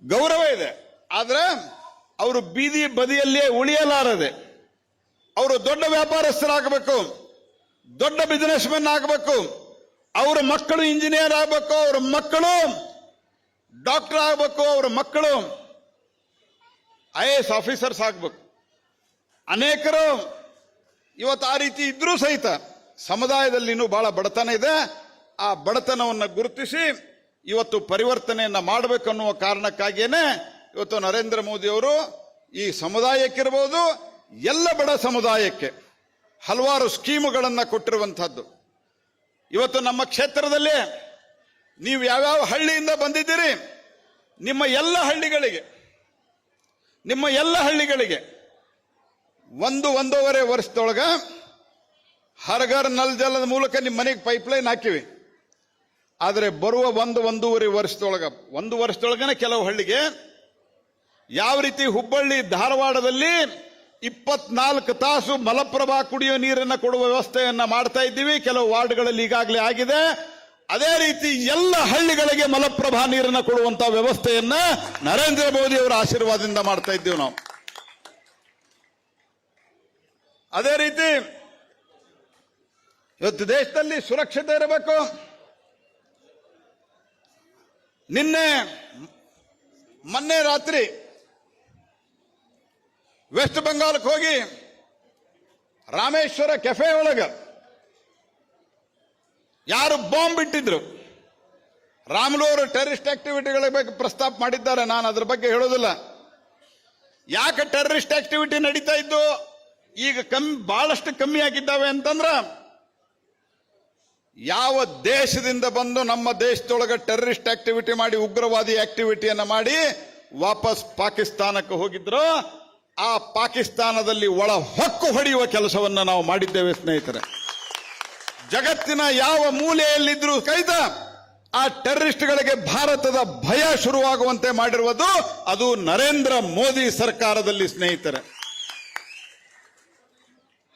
[SPEAKER 7] ಗೌರವ ಇದೆ. ಆದ್ರೆ ಅವರು ಬೀದಿ ಬದಿಯಲ್ಲಿಯೇ ಉಳಿಯಲಾರದೆ ಅವರು ದೊಡ್ಡ ವ್ಯಾಪಾರಸ್ಥರಾಗಬೇಕು, ದೊಡ್ಡ ಬಿಸಿನೆಸ್ ಮೆನ್ ಆಗಬೇಕು, ಅವರ ಮಕ್ಕಳು ಇಂಜಿನಿಯರ್ ಆಗಬೇಕು, ಅವರ ಮಕ್ಕಳು ಡಾಕ್ಟರ್ ಆಗಬೇಕು, ಅವರ ಮಕ್ಕಳು IAS ಆಫೀಸರ್ಸ್ ಆಗಬೇಕು. ಅನೇಕರು ಇವತ್ತು ಆ ರೀತಿ ಇದ್ರೂ ಸಹಿತ ಸಮುದಾಯದಲ್ಲಿ ಇನ್ನೂ ಬಹಳ ಬಡತನ ಇದೆ. ಆ ಬಡತನವನ್ನು ಗುರುತಿಸಿ ಇವತ್ತು ಪರಿವರ್ತನೆಯನ್ನ ಮಾಡಬೇಕನ್ನುವ ಕಾರಣಕ್ಕಾಗಿಯೇ ಇವತ್ತು ನರೇಂದ್ರ ಮೋದಿ ಅವರು ಈ ಸಮುದಾಯಕ್ಕಿರಬಹುದು, ಎಲ್ಲ ಬಡ ಸಮುದಾಯಕ್ಕೆ ಹಲವಾರು ಸ್ಕೀಮುಗಳನ್ನು ಕೊಟ್ಟಿರುವಂತಹದ್ದು. ಇವತ್ತು ನಮ್ಮ ಕ್ಷೇತ್ರದಲ್ಲಿ ನೀವು ಯಾವ್ಯಾವ ಹಳ್ಳಿಯಿಂದ ಬಂದಿದ್ದೀರಿ, ನಿಮ್ಮ ಎಲ್ಲ ಹಳ್ಳಿಗಳಿಗೆ 1-1.5 ವರ್ಷದೊಳಗ ಹರ್ಘರ್ ನಲ್ ಜಲದ ಮೂಲಕ ನಿಮ್ಮ ಮನೆಗೆ ಪೈಪ್ಲೈನ್ ಹಾಕಿವಿ. ಆದರೆ ಬರುವ 1-1.5 ವರ್ಷದೊಳಗನೆ ಕೆಲವು ಹಳ್ಳಿಗೆ ಯಾವ ರೀತಿ ಹುಬ್ಬಳ್ಳಿ ಧಾರವಾಡದಲ್ಲಿ 24 ತಾಸು ಮಲಪ್ರಭಾ ಕುಡಿಯೋ ನೀರನ್ನು ಕೊಡುವ ವ್ಯವಸ್ಥೆಯನ್ನ ಮಾಡ್ತಾ ಇದ್ದೀವಿ. ಕೆಲವು ವಾರ್ಡ್ಗಳಲ್ಲಿ ಈಗಾಗಲೇ ಆಗಿದೆ. ಅದೇ ರೀತಿ ಎಲ್ಲ ಹಳ್ಳಿಗಳಿಗೆ ಮಲಪ್ರಭಾ ನೀರನ್ನು ಕೊಡುವಂತಹ ವ್ಯವಸ್ಥೆಯನ್ನ ನರೇಂದ್ರ ಮೋದಿ ಅವರ ಆಶೀರ್ವಾದದಿಂದ ಮಾಡ್ತಾ ಇದ್ದೀವಿ ನಾವು. ಅದೇ ರೀತಿ ಇವತ್ತು ದೇಶದಲ್ಲಿ ಸುರಕ್ಷತೆ ಇರಬೇಕು. ಮೊನ್ನೆ ರಾತ್ರಿ ವೆಸ್ಟ್ ಬೆಂಗಾಲ್ಗೆ ಹೋಗಿ ರಾಮೇಶ್ವರ ಕೆಫೆ ಒಳಗ ಯಾರು ಬಾಂಬ್ ಇಟ್ಟಿದ್ರು. ರಾಮುಲು ಅವರು ಟೆರರಿಸ್ಟ್ ಆಕ್ಟಿವಿಟಿಗಳ ಬಗ್ಗೆ ಪ್ರಸ್ತಾಪ ಮಾಡಿದ್ದಾರೆ, ನಾನು ಅದ್ರ ಬಗ್ಗೆ ಹೇಳೋದಿಲ್ಲ. ಯಾಕೆ ಟೆರರಿಸ್ಟ್ ಆಕ್ಟಿವಿಟಿ ನಡೀತಾ ಇದ್ದು ಈಗ ಬಹಳಷ್ಟು ಕಮ್ಮಿ ಆಗಿದ್ದಾವೆ ಅಂತಂದ್ರ, ಯಾವ ದೇಶದಿಂದ ಬಂದು ನಮ್ಮ ದೇಶದೊಳಗೆ ಟೆರರಿಸ್ಟ್ ಆಕ್ಟಿವಿಟಿ ಮಾಡಿ, ಉಗ್ರವಾದಿ ಆಕ್ಟಿವಿಟಿಯನ್ನ ಮಾಡಿ ವಾಪಸ್ ಪಾಕಿಸ್ತಾನಕ್ಕೆ ಹೋಗಿದ್ರು, ಆ ಪಾಕಿಸ್ತಾನದಲ್ಲಿ ಒಳ ಹೊಕ್ಕು ಹೊಡೆಯುವ ಕೆಲಸವನ್ನ ನಾವು ಮಾಡಿದ್ದೇವೆ ಸ್ನೇಹಿತರೆ. ಜಗತ್ತಿನ ಯಾವ ಮೂಲೆಯಲ್ಲಿದ್ರೂ ಸಹಿತ ಆ ಟೆರರಿಸ್ಟ್ಗಳಿಗೆ ಭಾರತದ ಭಯ ಶುರುವಾಗುವಂತೆ ಮಾಡಿರುವುದು ಅದು ನರೇಂದ್ರ ಮೋದಿ ಸರ್ಕಾರದಲ್ಲಿ ಸ್ನೇಹಿತರೆ.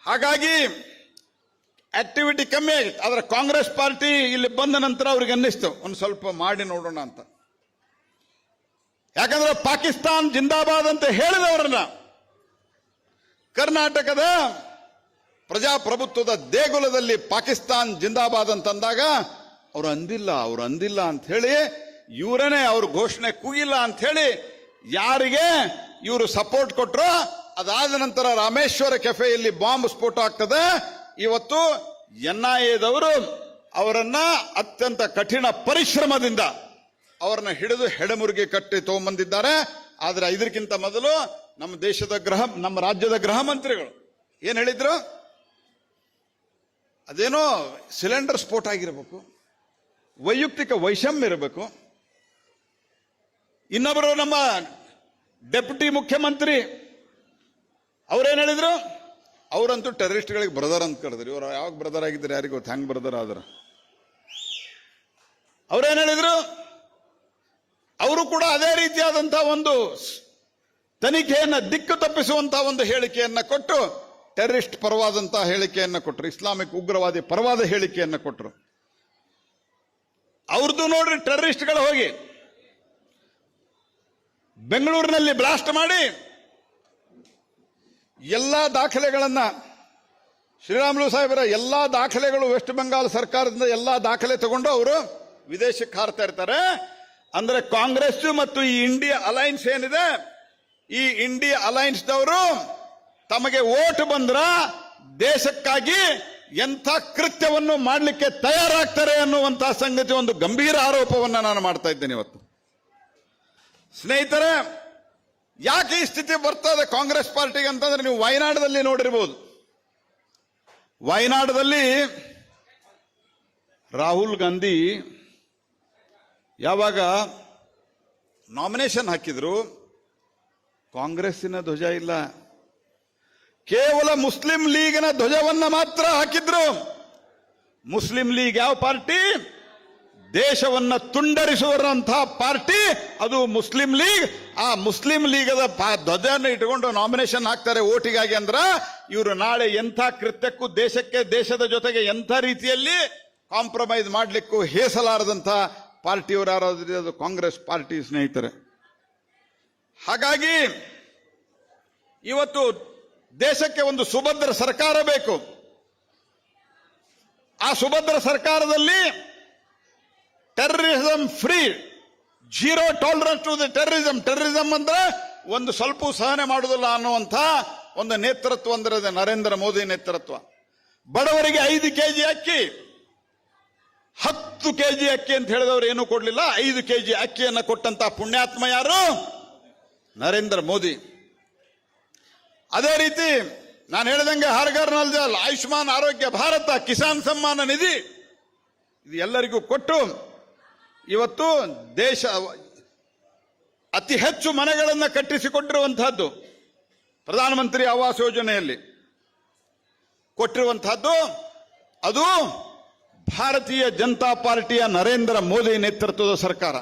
[SPEAKER 7] ಹಾಗಾಗಿ ಆಕ್ಟಿವಿಟಿ ಕಮ್ಮಿ ಆಗಿತ್ತು. ಆದ್ರೆ ಕಾಂಗ್ರೆಸ್ ಪಾರ್ಟಿ ಇಲ್ಲಿ ಬಂದ ನಂತರ ಅವ್ರಿಗೆ ಅನ್ನಿಸ್ತು ಒಂದು ಸ್ವಲ್ಪ ಮಾಡಿ ನೋಡೋಣ ಅಂತ. ಯಾಕಂದ್ರೆ ಪಾಕಿಸ್ತಾನ್ ಜಿಂದಾಬಾದ್ ಅಂತ ಹೇಳಿದವರನ್ನ ಕರ್ನಾಟಕದ ಪ್ರಜಾಪ್ರಭುತ್ವದ ದೇಗುಲದಲ್ಲಿ ಪಾಕಿಸ್ತಾನ್ ಜಿಂದಾಬಾದ್ ಅಂತಂದಾಗ ಅವ್ರು ಅಂದಿಲ್ಲ ಅಂತ ಹೇಳಿ ಇವರನ್ನೇ ಅವ್ರ ಘೋಷಣೆ ಕೂಗಿಲ್ಲ ಅಂತ ಹೇಳಿ ಯಾರಿಗೆ ಇವರು ಸಪೋರ್ಟ್ ಕೊಟ್ರು. ಅದಾದ ನಂತರ ರಾಮೇಶ್ವರ ಕೆಫೆಯಲ್ಲಿ ಬಾಂಬ್ ಸ್ಫೋಟ ಆಗ್ತದೆ. ಇವತ್ತು NIAದವರು ಅವರನ್ನ ಅತ್ಯಂತ ಕಠಿಣ ಪರಿಶ್ರಮದಿಂದ ಅವರನ್ನ ಹಿಡಿದು ಹೆಡೆಮುರುಗಿ ಕಟ್ಟಿ ತಗೊಂಡ್ಬಂದಿದ್ದಾರೆ. ಆದ್ರೆ ಇದಕ್ಕಿಂತ ಮೊದಲು ನಮ್ಮ ರಾಜ್ಯದ ಗೃಹ ಮಂತ್ರಿಗಳು ಏನ್ ಹೇಳಿದ್ರು, ಅದೇನೋ ಸಿಲಿಂಡರ್ ಸ್ಫೋಟ ಆಗಿರಬೇಕು, ವೈಯಕ್ತಿಕ ವೈಷಮ್ಯ ಇರಬೇಕು. ಇನ್ನೊಬ್ಬರು ನಮ್ಮ ಡೆಪ್ಯೂಟಿ ಮುಖ್ಯಮಂತ್ರಿ ಅವ್ರೇನ್ ಹೇಳಿದ್ರು, ಅವರಂತೂ ಟೆರರಿಸ್ಟ್ಗಳಿಗೆ ಬ್ರದರ್ ಅಂತ ಕರೆದ್ರು. ಇವರು ಯಾವಾಗ ಬ್ರದರ್ ಆಗಿದ್ದಾರೆ ಯಾರಿಗೂ ಗೊತ್ತು, ಹೆಂಗ್ ಬ್ರದರ್ ಆದ್ರ. ಅವ್ರೇನ್ ಹೇಳಿದ್ರು, ಅವರು ಕೂಡ ಅದೇ ರೀತಿಯಾದಂತಹ ಒಂದು ತನಿಖೆಯನ್ನ ದಿಕ್ಕು ತಪ್ಪಿಸುವಂತಹ ಒಂದು ಹೇಳಿಕೆಯನ್ನ ಕೊಟ್ಟು ಟೆರರಿಸ್ಟ್ ಪರವಾದಂತಹ ಹೇಳಿಕೆಯನ್ನ ಕೊಟ್ಟರು, ಇಸ್ಲಾಮಿಕ್ ಉಗ್ರವಾದಿ ಪರವಾದ ಹೇಳಿಕೆಯನ್ನ ಕೊಟ್ಟರು. ಅವ್ರದ್ದು ನೋಡ್ರಿ ಟೆರರಿಸ್ಟ್ಗಳು ಹೋಗಿ ಬೆಂಗಳೂರಿನಲ್ಲಿ ಬ್ಲಾಸ್ಟ್ ಮಾಡಿ ಎಲ್ಲಾ ದಾಖಲೆಗಳನ್ನ ಶ್ರೀರಾಮುಲು ಸಾಹೇಬರ ಎಲ್ಲಾ ದಾಖಲೆಗಳು ವೆಸ್ಟ್ ಬೆಂಗಾಲ್ ಸರ್ಕಾರದಿಂದ ಎಲ್ಲಾ ದಾಖಲೆ ತಗೊಂಡು ಅವರು ವಿದೇಶಕ್ಕೆ ಹಾರ್ತಾ ಇರ್ತಾರೆ. ಅಂದ್ರೆ ಕಾಂಗ್ರೆಸ್ ಮತ್ತು ಈ ಇಂಡಿಯಾ ಅಲೈನ್ಸ್ ಏನಿದೆ, ಈ ಇಂಡಿಯಾ ಅಲೈನ್ಸ್ ದವರು ತಮಗೆ ವೋಟ್ ಬಂದ್ರ ದೇಶಕ್ಕಾಗಿ ಎಂಥ ಕೃತ್ಯವನ್ನು ಮಾಡಲಿಕ್ಕೆ ತಯಾರಾಗ್ತಾರೆ ಅನ್ನುವಂತಹ ಸಂಗತಿ ಒಂದು ಗಂಭೀರ ಆರೋಪವನ್ನು ನಾನು ಮಾಡ್ತಾ ಇದ್ದೇನೆ ಇವತ್ತು. ಸ್ನೇಹಿತರೆ, ಯಾಕೆ ಈ ಸ್ಥಿತಿ ಬರ್ತದೆ ಕಾಂಗ್ರೆಸ್ ಪಾರ್ಟಿಗೆ ಅಂತಂದ್ರೆ ನೀವು ವಯನಾಡದಲ್ಲಿ ನೋಡಿರ್ಬೋದು. ವಯನಾಡದಲ್ಲಿ ರಾಹುಲ್ ಗಾಂಧಿ ಯಾವಾಗ ನಾಮಿನೇಷನ್ ಹಾಕಿದ್ರು, ಕಾಂಗ್ರೆಸ್ಸಿನ ಧ್ವಜ ಇಲ್ಲ, ಕೇವಲ ಮುಸ್ಲಿಂ ಲೀಗಿನ ಧ್ವಜವನ್ನ ಮಾತ್ರ ಹಾಕಿದ್ರು. ಮುಸ್ಲಿಂ ಲೀಗ್ ಯಾವ ಪಾರ್ಟಿ? ದೇಶವನ್ನ ತುಂಡರಿಸುವಂತಹ ಪಾರ್ಟಿ, ಅದು ಮುಸ್ಲಿಂ ಲೀಗ್. ಆ ಮುಸ್ಲಿಂ ಲೀಗದ ಧ್ವಜವನ್ನು ಇಟ್ಟುಕೊಂಡು ನಾಮಿನೇಷನ್ ಹಾಕ್ತಾರೆ ಓಟಿಗಾಗಿ. ಅಂದ್ರ ಇವರು ನಾಳೆ ಎಂಥ ಕೃತ್ಯಕ್ಕೂ ದೇಶಕ್ಕೆ, ದೇಶದ ಜೊತೆಗೆ ಎಂಥ ರೀತಿಯಲ್ಲಿ ಕಾಂಪ್ರಮೈಸ್ ಮಾಡಲಿಕ್ಕೂ ಹೇಸಲಾರದಂತ ಪಾರ್ಟಿಯವರು ಯಾರಾದ್ರೂ ಅದು ಕಾಂಗ್ರೆಸ್ ಪಾರ್ಟಿ ಸ್ನೇಹಿತರೆ. ಹಾಗಾಗಿ ಇವತ್ತು ದೇಶಕ್ಕೆ ಒಂದು ಸುಭದ್ರ ಸರ್ಕಾರ ಬೇಕು. ಆ ಸುಭದ್ರ ಸರ್ಕಾರದಲ್ಲಿ terrorism free, zero tolerance to the terrorism. Terrorism ಅಂದ್ರೆ ಒಂದು ಸ್ವಲ್ಪ ಸಹನೆ ಮಾಡುವುದಿಲ್ಲ ಅನ್ನುವಂಥ ಒಂದು ನೇತೃತ್ವ ಅಂದ್ರೆ ನರೇಂದ್ರ ಮೋದಿ ನೇತೃತ್ವ. ಬಡವರಿಗೆ 5 ಕೆಜಿ ಅಕ್ಕಿ, 10 ಕೆಜಿ ಅಕ್ಕಿ ಅಂತ ಹೇಳಿದವರು ಏನೂ ಕೊಡ್ಲಿಲ್ಲ. 5 ಕೆಜಿ ಅಕ್ಕಿಯನ್ನು ಕೊಟ್ಟಂತ ಪುಣ್ಯಾತ್ಮ ಯಾರು? ನರೇಂದ್ರ ಮೋದಿ. ಅದೇ ರೀತಿ ನಾನು ಹೇಳಿದಂಗೆ ಹರ್ ಘರ್ ನಲ್ ಜಲ್, ಆಯುಷ್ಮಾನ್ ಆರೋಗ್ಯ ಭಾರತ, ಕಿಸಾನ್ ಸಮ್ಮಾನ ನಿಧಿ, ಇದು ಎಲ್ಲರಿಗೂ ಕೊಟ್ಟು ಇವತ್ತು ದೇಶ ಅತಿ ಹೆಚ್ಚು ಮನೆಗಳನ್ನು ಕಟ್ಟಿಸಿಕೊಟ್ಟಿರುವಂತಹದ್ದು ಪ್ರಧಾನಮಂತ್ರಿ ಆವಾಸ್ ಯೋಜನೆಯಲ್ಲಿ ಕೊಟ್ಟಿರುವಂತಹದ್ದು ಅದು ಭಾರತೀಯ ಜನತಾ ಪಾರ್ಟಿಯ ನರೇಂದ್ರ ಮೋದಿ ನೇತೃತ್ವದ ಸರ್ಕಾರ.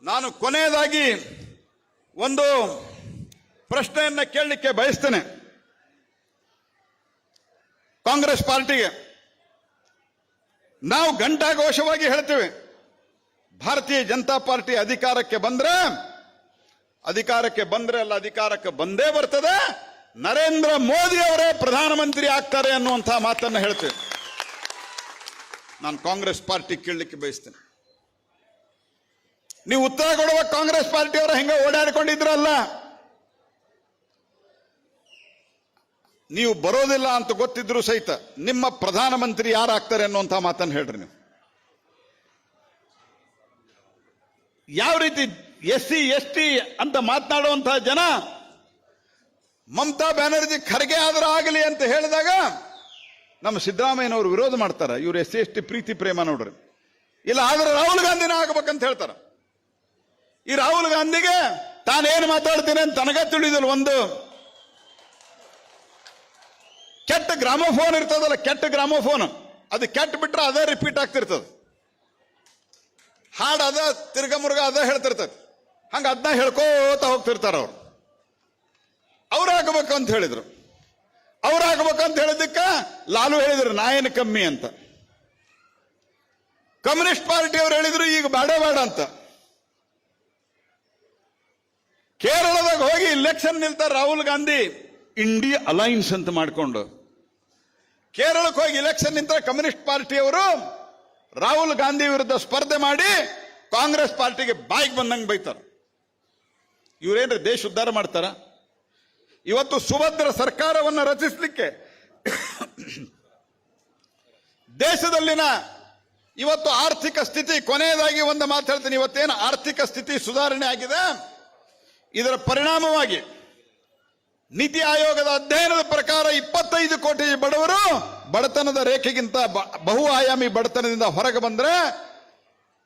[SPEAKER 7] ನಾನು ಕೊನೆಯದಾಗಿ ಒಂದು ಪ್ರಶ್ನೆಯನ್ನ ಕೇಳಲಿಕ್ಕೆ ಬಯಸ್ತೇನೆ ಕಾಂಗ್ರೆಸ್ ಪಾರ್ಟಿಗೆ. ನಾವು ಘಂಟಾಘೋಷವಾಗಿ ಹೇಳ್ತೇವೆ, ಭಾರತೀಯ ಜನತಾ ಪಾರ್ಟಿ ಅಧಿಕಾರಕ್ಕೆ ಬಂದ್ರೆ ಅಲ್ಲ, ಅಧಿಕಾರಕ್ಕೆ ಬಂದೇ ಬರ್ತದೆ, ನರೇಂದ್ರ ಮೋದಿ ಅವರೇ ಪ್ರಧಾನಮಂತ್ರಿ ಆಗ್ತಾರೆ ಅನ್ನುವಂತಹ ಮಾತನ್ನು ಹೇಳ್ತೇವೆ. ನಾನು ಕಾಂಗ್ರೆಸ್ ಪಾರ್ಟಿ ಕೇಳಲಿಕ್ಕೆ ಬಯಸ್ತೇನೆ. ನೀವು ಉತ್ತರ ಕೊಡುವ ಕಾಂಗ್ರೆಸ್ ಪಾರ್ಟಿಯವರ ಹೆಂಗ ಓಡಾಡಿಕೊಂಡಿದ್ರಲ್ಲ, ನೀವು ಬರೋದಿಲ್ಲ ಅಂತ ಗೊತ್ತಿದ್ರು ಸಹಿತ ನಿಮ್ಮ ಪ್ರಧಾನಮಂತ್ರಿ ಯಾರಾಗ್ತಾರೆ ಅನ್ನುವಂಥ ಮಾತನ್ನು ಹೇಳ್ರಿ. ನೀವು ಯಾವ ರೀತಿ SC ST ಅಂತ ಮಾತನಾಡುವಂತಹ ಜನ ಮಮತಾ ಬ್ಯಾನರ್ಜಿ ಖರ್ಗೆ ಆದ್ರೂ ಆಗಲಿ ಅಂತ ಹೇಳಿದಾಗ ನಮ್ಮ ಸಿದ್ದರಾಮಯ್ಯನವರು ವಿರೋಧ ಮಾಡ್ತಾರೆ. ಇವರು SC ST ಪ್ರೀತಿ ಪ್ರೇಮ ನೋಡ್ರಿ. ಇಲ್ಲ ಆದ್ರೆ ರಾಹುಲ್ ಗಾಂಧಿನ ಆಗ್ಬೇಕಂತ ಹೇಳ್ತಾರ. ಈ ರಾಹುಲ್ ಗಾಂಧಿಗೆ ತಾನೇನು ಮಾತಾಡ್ತೀನಿ ಅಂತ ತನಗ ತಿಳಿದಿಲ್ಲ. ಒಂದು ಕೆಟ್ಟ ಗ್ರಾಮೋಫೋನ್ ಇರ್ತದಲ್ಲ, ಕೆಟ್ಟ ಗ್ರಾಮೋಫೋನ್, ಅದು ಕೆಟ್ಟ ಬಿಟ್ರೆ ಅದೇ ರಿಪೀಟ್ ಆಗ್ತಿರ್ತದ. ಹಾಡು ಅದ ತಿರ್ಗ ಮುರ್ಗ ಅದ ಹೇಳ್ತಿರ್ತದೆ. ಹಂಗ ಅದನ್ನ ಹೇಳ್ಕೋತ ಹೋಗ್ತಿರ್ತಾರ. ಅವ್ರು ಆಗ್ಬೇಕು ಅಂತ ಹೇಳಿದ್ರು. ಅವ್ರು ಆಗ್ಬೇಕಂತ ಹೇಳಿದ್ದಕ್ಕ ಲಾಲು ಹೇಳಿದ್ರು ನಾ ಏನು ಕಮ್ಮಿ ಅಂತ. ಕಮ್ಯುನಿಸ್ಟ್ ಪಾರ್ಟಿಯವರು ಹೇಳಿದ್ರು ಈಗ ಬೇಡ ಅಂತ. ಕೇರಳದಾಗ ಹೋಗಿ ಇಲೆಕ್ಷನ್ ನಿಲ್ತಾರೆ ರಾಹುಲ್ ಗಾಂಧಿ, ಇಂಡಿಯಾ ಅಲೈನ್ಸ್ ಅಂತ ಮಾಡಿಕೊಂಡು. ಕೇರಳಕ್ಕೆ ಹೋಗಿ ಇಲೆಕ್ಷನ್ ನಿಂತರೆ ಕಮ್ಯುನಿಸ್ಟ್ ಪಾರ್ಟಿಯವರು ರಾಹುಲ್ ಗಾಂಧಿ ವಿರುದ್ಧ ಸ್ಪರ್ಧೆ ಮಾಡಿ ಕಾಂಗ್ರೆಸ್ ಪಾರ್ಟಿಗೆ ಬಾಯಿಗೆ ಬಂದಂಗೆ ಬೈತಾರೆ. ಇವರೇನ್ರಿ ದೇಶ ಉದ್ಧಾರ ಮಾಡ್ತಾರ? ಇವತ್ತು ಸುಭದ್ರ ಸರ್ಕಾರವನ್ನು ರಚಿಸಲಿಕ್ಕೆ ದೇಶದಲ್ಲಿನ ಇವತ್ತು ಆರ್ಥಿಕ ಸ್ಥಿತಿ, ಕೊನೆಯದಾಗಿ ಒಂದು ಮಾತು ಹೇಳ್ತೀನಿ, ಇವತ್ತೇನು ಆರ್ಥಿಕ ಸ್ಥಿತಿ ಸುಧಾರಣೆ ಆಗಿದೆ, ಇದರ ಪರಿಣಾಮವಾಗಿ ನೀತಿ ಆಯೋಗದ ಅಧ್ಯಯನದ ಪ್ರಕಾರ 25 ಕೋಟಿ ಬಡವರು ಬಡತನದ ರೇಖೆಗಿಂತ ಬಹು ಆಯಾಮಿ ಬಡತನದಿಂದ ಹೊರಗೆ ಬಂದ್ರೆ,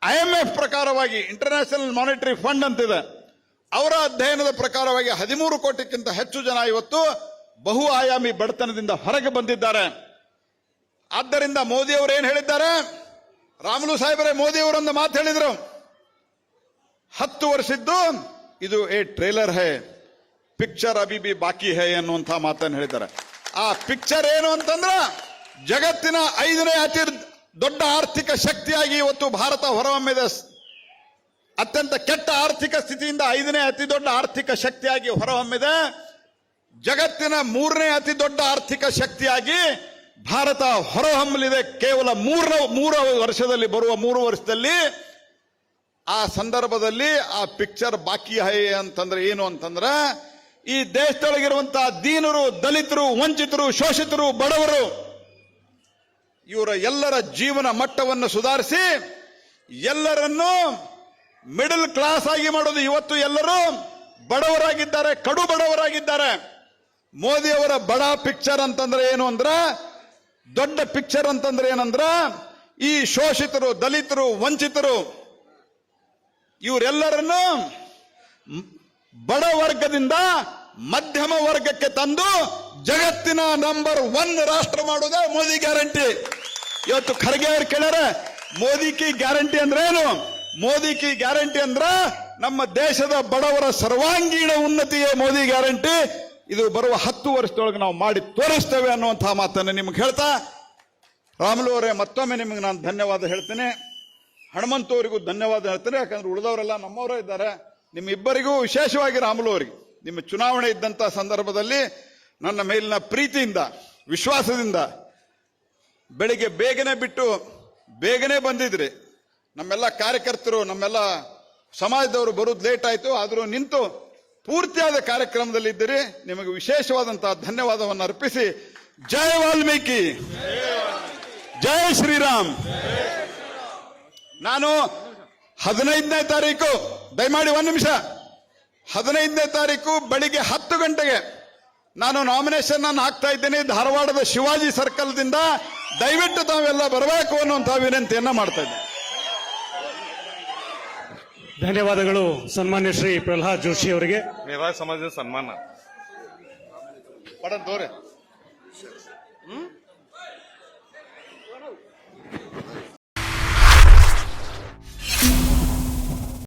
[SPEAKER 7] IMF ಪ್ರಕಾರವಾಗಿ ಇಂಟರ್ನ್ಯಾಷನಲ್ ಮಾನಿಟರಿ ಫಂಡ್ ಅಂತಿದೆ, ಅವರ ಅಧ್ಯಯನದ ಪ್ರಕಾರವಾಗಿ 13 ಕೋಟಿಗಿಂತ ಹೆಚ್ಚು ಜನ ಇವತ್ತು ಬಹು ಆಯಾಮಿ ಬಡತನದಿಂದ ಹೊರಗೆ ಬಂದಿದ್ದಾರೆ. ಆದ್ದರಿಂದ ಮೋದಿ ಅವರು ಏನ್ ಹೇಳಿದ್ದಾರೆ, ರಾಮುಲು ಸಾಹೇಬರೇ ಮೋದಿ ಅವರೊಂದು ಮಾತು ಹೇಳಿದ್ರು, 10 ವರ್ಷದ್ದು ಇದು trailer high, picture Abhi B ಬಾಕಿ ಹೈ ಅನ್ನುವಂಥ ಮಾತನ್ನು ಹೇಳಿದ್ದಾರೆ. ಆ ಪಿಕ್ಚರ್ ಏನು ಅಂತಂದ್ರ ಜಗತ್ತಿನ ದೊಡ್ಡ ಆರ್ಥಿಕ ಶಕ್ತಿಯಾಗಿ ಇವತ್ತು ಭಾರತ ಹೊರಹೊಮ್ಮಿದೆ. ಅತ್ಯಂತ ಕೆಟ್ಟ ಆರ್ಥಿಕ ಸ್ಥಿತಿಯಿಂದ 5ನೇ ಅತಿ ದೊಡ್ಡ ಆರ್ಥಿಕ ಶಕ್ತಿಯಾಗಿ ಹೊರಹೊಮ್ಮಿದೆ. ಜಗತ್ತಿನ 3ನೇ ಅತಿ ದೊಡ್ಡ ಆರ್ಥಿಕ ಶಕ್ತಿಯಾಗಿ ಭಾರತ ಹೊರಹೊಮ್ಮಲಿದೆ ಕೇವಲ ಮೂರು ವರ್ಷದಲ್ಲಿ, ಬರುವ 3 ವರ್ಷದಲ್ಲಿ. ಆ ಸಂದರ್ಭದಲ್ಲಿ ಆ ಪಿಕ್ಚರ್ ಬಾಕಿ ಹೈ ಅಂತಂದ್ರೆ ಏನು ಅಂತಂದ್ರೆ, ಈ ದೇಶದೊಳಗಿರುವಂತಹ ದೀನರು, ದಲಿತರು, ವಂಚಿತರು, ಶೋಷಿತರು, ಬಡವರು ಇವರ ಎಲ್ಲರ ಜೀವನ ಮಟ್ಟವನ್ನು ಸುಧಾರಿಸಿ ಎಲ್ಲರನ್ನೂ ಮಿಡಲ್ ಕ್ಲಾಸ್ ಆಗಿ ಮಾಡೋದು. ಇವತ್ತು ಎಲ್ಲರೂ ಬಡವರಾಗಿದ್ದಾರೆ, ಕಡು ಬಡವರಾಗಿದ್ದಾರೆ. ಮೋದಿಯವರ ಬಡ ಪಿಕ್ಚರ್ ಅಂತಂದ್ರೆ ಏನು ಅಂದ್ರೆ, ದೊಡ್ಡ ಪಿಕ್ಚರ್ ಅಂತಂದ್ರೆ ಏನಂದ್ರ, ಈ ಶೋಷಿತರು, ದಲಿತರು, ವಂಚಿತರು ಇವರೆಲ್ಲರನ್ನು ಬಡ ವರ್ಗದಿಂದ ಮಧ್ಯಮ ವರ್ಗಕ್ಕೆ ತಂದು ಜಗತ್ತಿನ ನಂಬರ್ 1 ರಾಷ್ಟ್ರ ಮಾಡೋದೇ ಮೋದಿ ಗ್ಯಾರಂಟಿ. ಇವತ್ತು ಖರ್ಗೆ ಅವರು ಕೇಳ್ಯಾರ, ಮೋದಿ ಕಿ ಗ್ಯಾರಂಟಿ ಅಂದ್ರೆ ಏನು? ಮೋದಿ ಕಿ ಗ್ಯಾರಂಟಿ ಅಂದ್ರ ನಮ್ಮ ದೇಶದ ಬಡವರ ಸರ್ವಾಂಗೀಣ ಉನ್ನತಿಯೇ ಮೋದಿ ಗ್ಯಾರಂಟಿ. ಇದು ಬರುವ 10 ವರ್ಷದೊಳಗೆ ನಾವು ಮಾಡಿ ತೋರಿಸ್ತೇವೆ ಅನ್ನುವಂತಹ ಮಾತನ್ನು ನಿಮ್ಗೆ ಹೇಳ್ತಾ, ರಾಮುಲು ಅವರೇ ಮತ್ತೊಮ್ಮೆ ನಿಮಗೆ ನಾನು ಧನ್ಯವಾದ ಹೇಳ್ತೇನೆ. ಹನುಮಂತ ಅವರಿಗೂ ಧನ್ಯವಾದ ಹೇಳ್ತೇನೆ. ಯಾಕಂದ್ರೆ ಉಳಿದವರೆಲ್ಲ ನಮ್ಮವರೇ ಇದ್ದಾರೆ. ನಿಮ್ಮಿಬ್ಬರಿಗೂ ವಿಶೇಷವಾಗಿ ರಾಮುಲು ಅವರಿಗೆ ನಿಮ್ಮ ಚುನಾವಣೆ ಇದ್ದಂತ ಸಂದರ್ಭದಲ್ಲಿ ನನ್ನ ಮೇಲಿನ ಪ್ರೀತಿಯಿಂದ, ವಿಶ್ವಾಸದಿಂದ ಬೆಳಿಗ್ಗೆ ಬೇಗನೆ ಬಿಟ್ಟು ಬೇಗನೆ ಬಂದಿದ್ರಿ. ನಮ್ಮೆಲ್ಲ ಕಾರ್ಯಕರ್ತರು, ನಮ್ಮೆಲ್ಲ ಸಮಾಜದವರು ಬರೋದು ಲೇಟ್ ಆಯ್ತು, ಆದರೂ ನಿಂತು ಪೂರ್ತಿಯಾದ ಕಾರ್ಯಕ್ರಮದಲ್ಲಿ ಇದ್ದೀರಿ. ನಿಮಗೆ ವಿಶೇಷವಾದಂತಹ ಧನ್ಯವಾದವನ್ನು ಅರ್ಪಿಸಿ, ಜೈ ವಾಲ್ಮೀಕಿ, ಜೈ ಶ್ರೀರಾಮ್. ನಾನು 15ನೇ ತಾರೀಕು, ದಯಮಾಡಿ 1 ನಿಮಿಷ, 15ನೇ ತಾರೀಕು ಬೆಳಿಗ್ಗೆ 10 ಗಂಟೆಗೆ ನಾನು ನಾಮಿನೇಷನ್ ಅನ್ನು ಹಾಕ್ತಾ ಇದ್ದೇನೆ ಧಾರವಾಡದ ಶಿವಾಜಿ ಸರ್ಕಲ್ದಿಂದ. ದಯವಿಟ್ಟು ತಾವೆಲ್ಲ ಬರಬೇಕು ಅನ್ನುವಂತಹ ವಿನಂತಿಯನ್ನ ಮಾಡ್ತಾ ಇದ್ದೇನೆ.
[SPEAKER 2] ಧನ್ಯವಾದಗಳು ಸನ್ಮಾನ್ಯ ಶ್ರೀ ಪ್ರಹ್ಲಾದ್ ಜೋಶಿ ಅವರಿಗೆ.
[SPEAKER 6] ಮೇಧಾವಿ ಸಮಾಜದ ಸನ್ಮಾನ.
[SPEAKER 7] ಪಡ ತೋರೆ